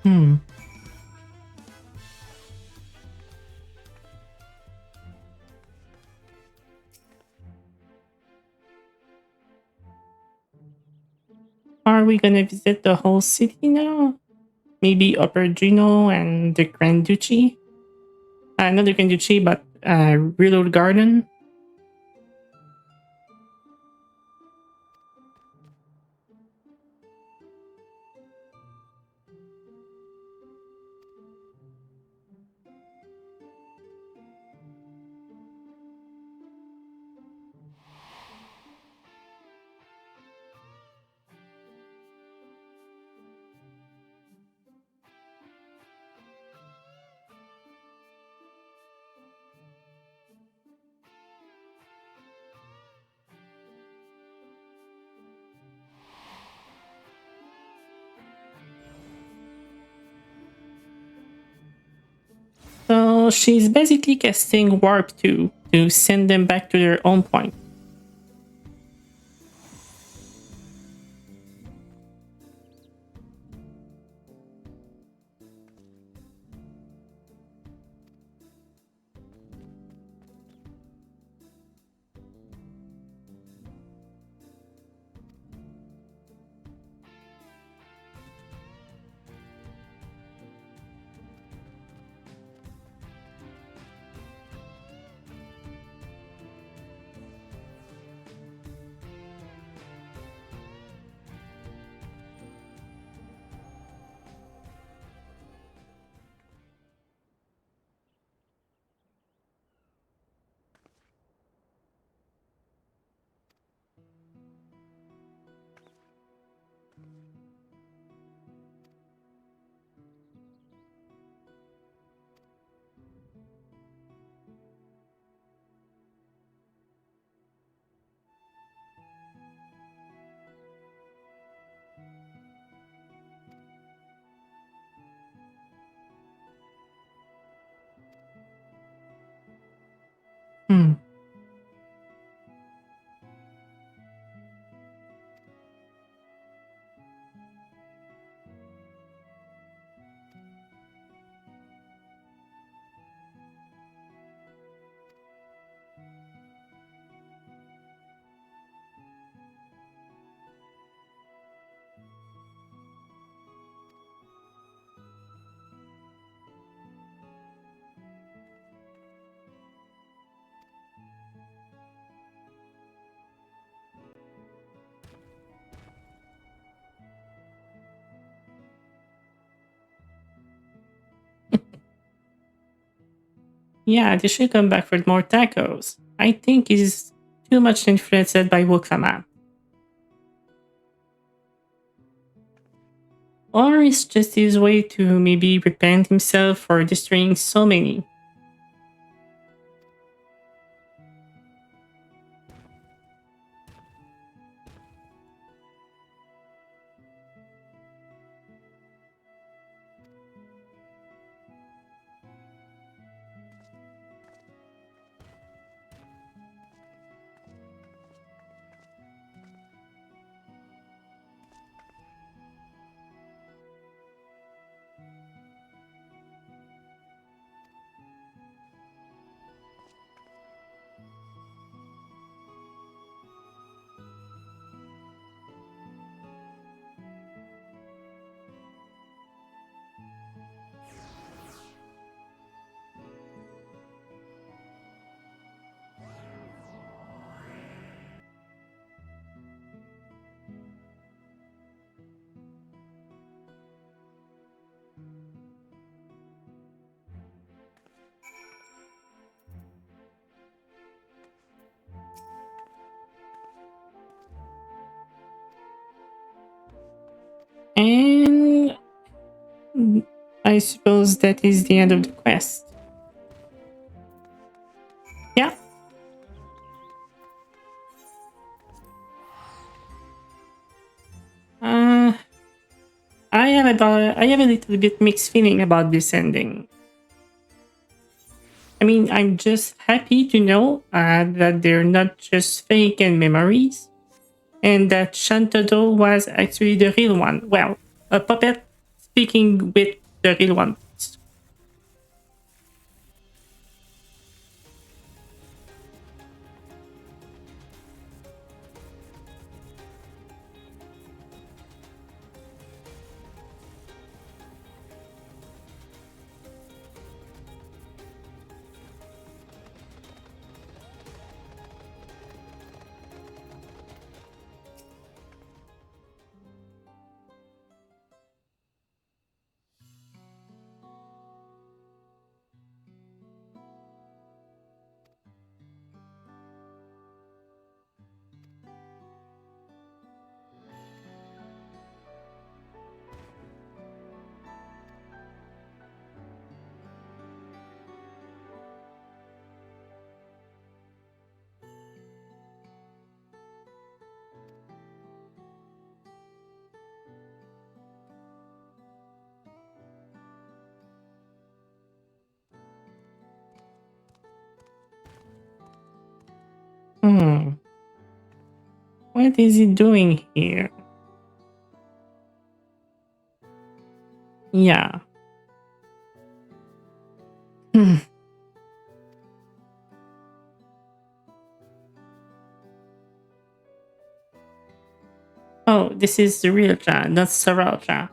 Hmm. Are we gonna visit the whole city now? Maybe Upper Juno and the Grand Duchy? Not the Grand Duchy, but Reload Garden? So she's basically casting Warp 2 to send them back to their own point. Hmm. Yeah, they should come back for more tacos. I think he's too much influenced by Wokama. Or it's just his way to maybe repent himself for destroying so many. I suppose that is the end of the quest. Yeah. I have a little bit mixed feeling about this ending. I mean, I'm just happy to know that they're not just fake and memories, and that Shantodo was actually the real one. Well, a puppet speaking with the real one. What is he doing here? Yeah. Oh, this is the real Ja, not Saralja.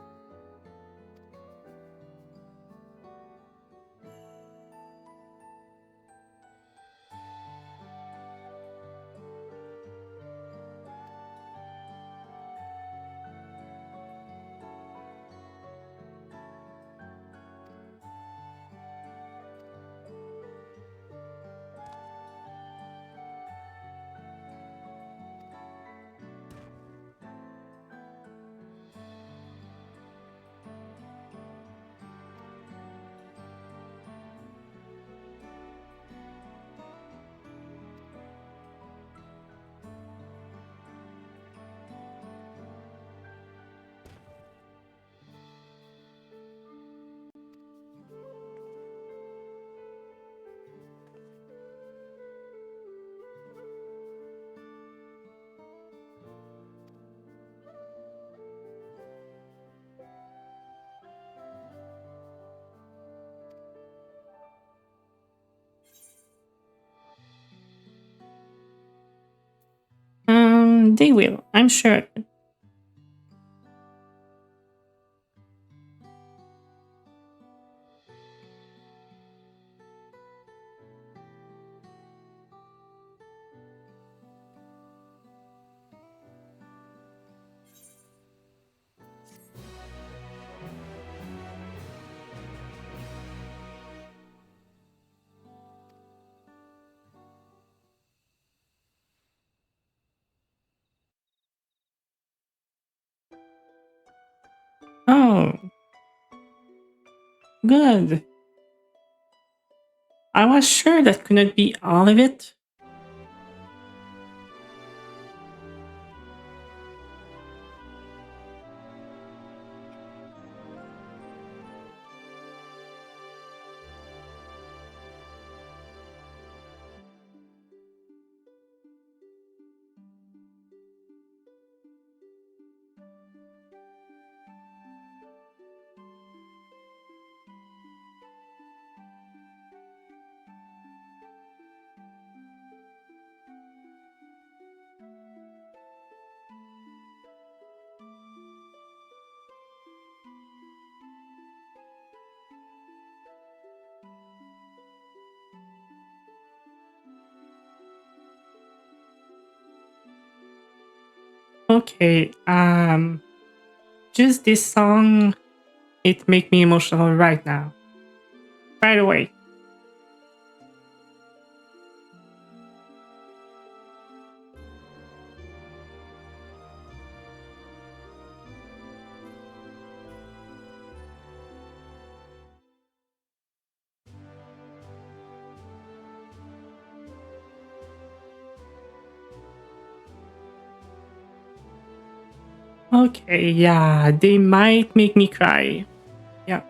They will, I'm sure. Oh, good. I was sure that could not be all of it. Okay, just this song, it make me emotional right now. Right away. Okay, yeah, they might make me cry. Yeah.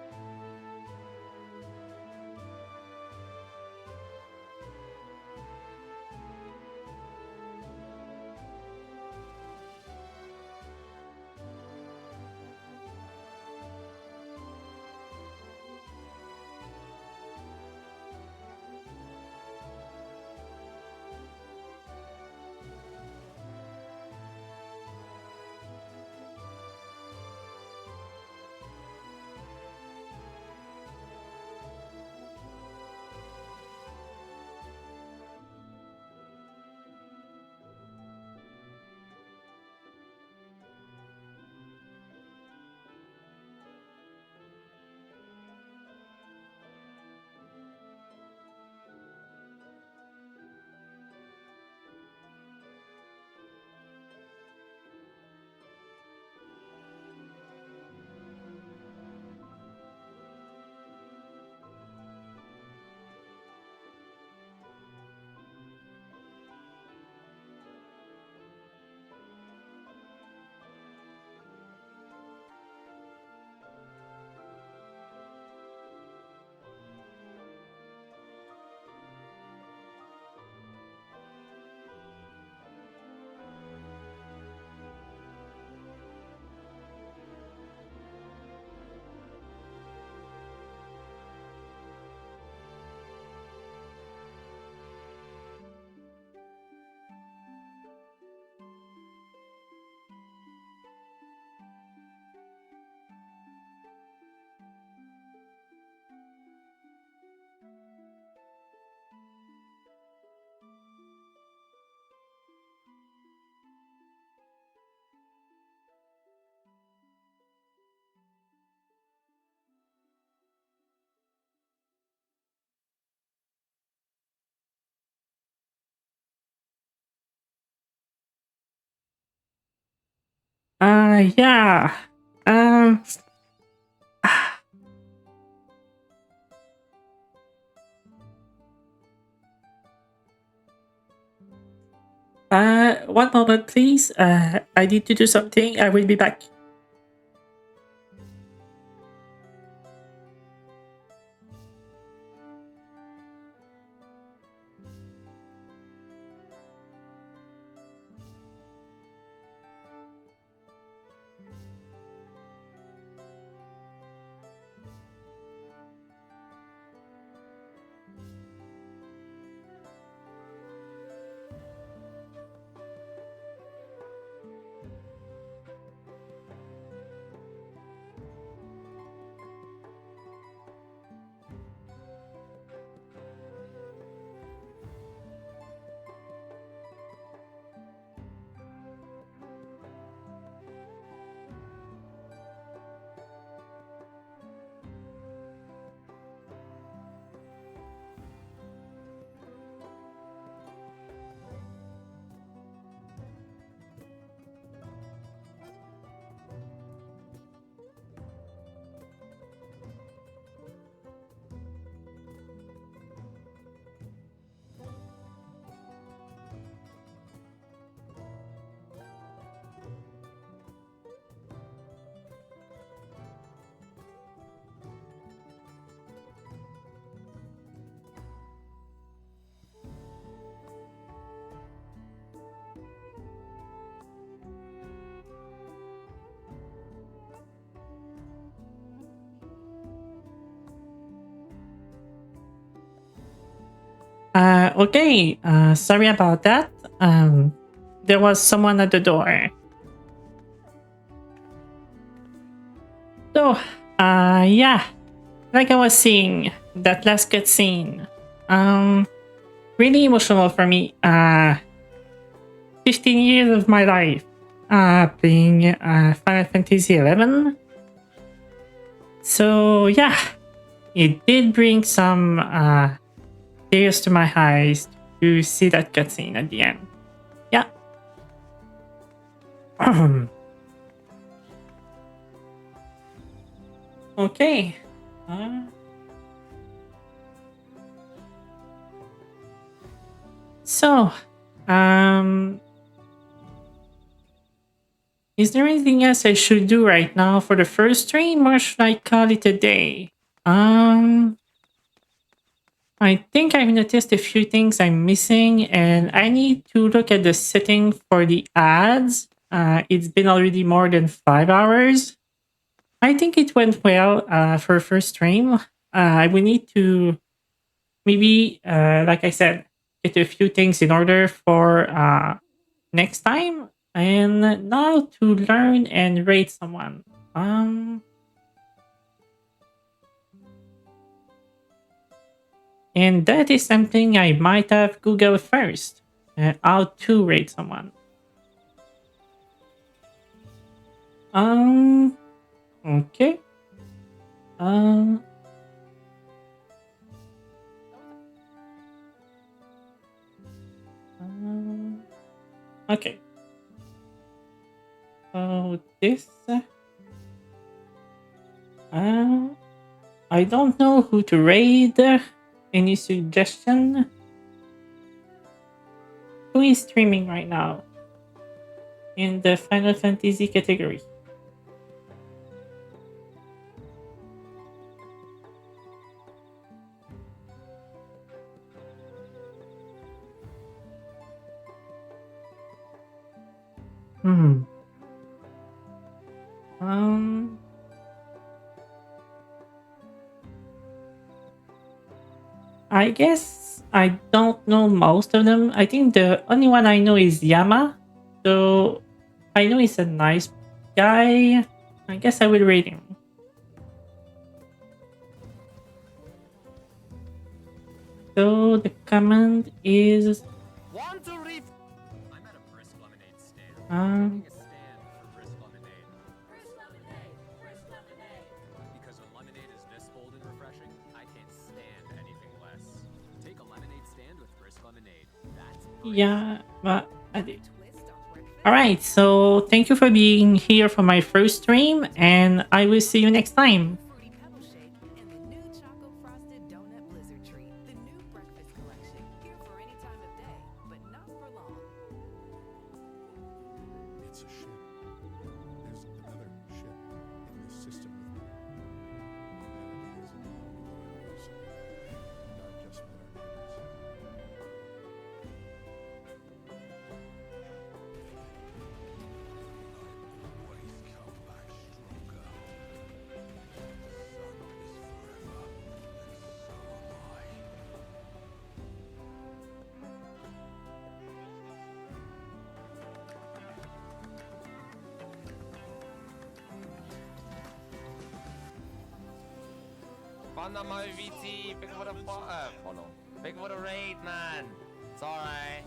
Yeah. Um. One moment, please. I need to do something. I will be back. Okay. Sorry about that. There was someone at the door. So, yeah. Like I was saying, that last cutscene, really emotional for me. 15 years of my life, playing Final Fantasy 11. So yeah, it did bring some tears to my eyes to see that cutscene at the end. Yeah. Okay. So, Is there anything else I should do right now for the first stream, or should I call it a day? I think I've noticed a few things I'm missing, and I need to look at the setting for the ads. It's been already more than 5 hours. I think it went well for first stream. I will need to maybe, like I said, get a few things in order for next time, and now to learn and rate someone. And that is something I might have Googled first. How to rate someone. Okay. Okay. So this. I don't know who to raid. Any suggestion? Who is streaming right now in the Final Fantasy category? I guess I don't know most of them. I think the only one I know is Yama. So I know he's a nice guy. I guess I will rate him. So the command is Because a lemonade is this bold and refreshing, I can't stand anything less. Take a lemonade stand with brisk lemonade. That's yeah, but I did. Alright, so thank you for being here for my first stream, and I will see you next time. It's a ship. There's another ship in this system with me. Humanity is among others, not just what our neighbors. Always come back stronger. The sun is forever, and so am I. Banda mal VT, big for the follow. Big for the raid, man. It's alright.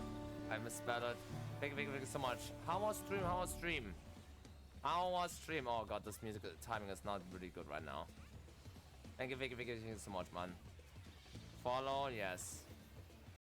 I misspelled it. Big so much. How was stream? How was stream? Oh god, this music timing is not really good right now. Thank you so much, man. Follow, yes.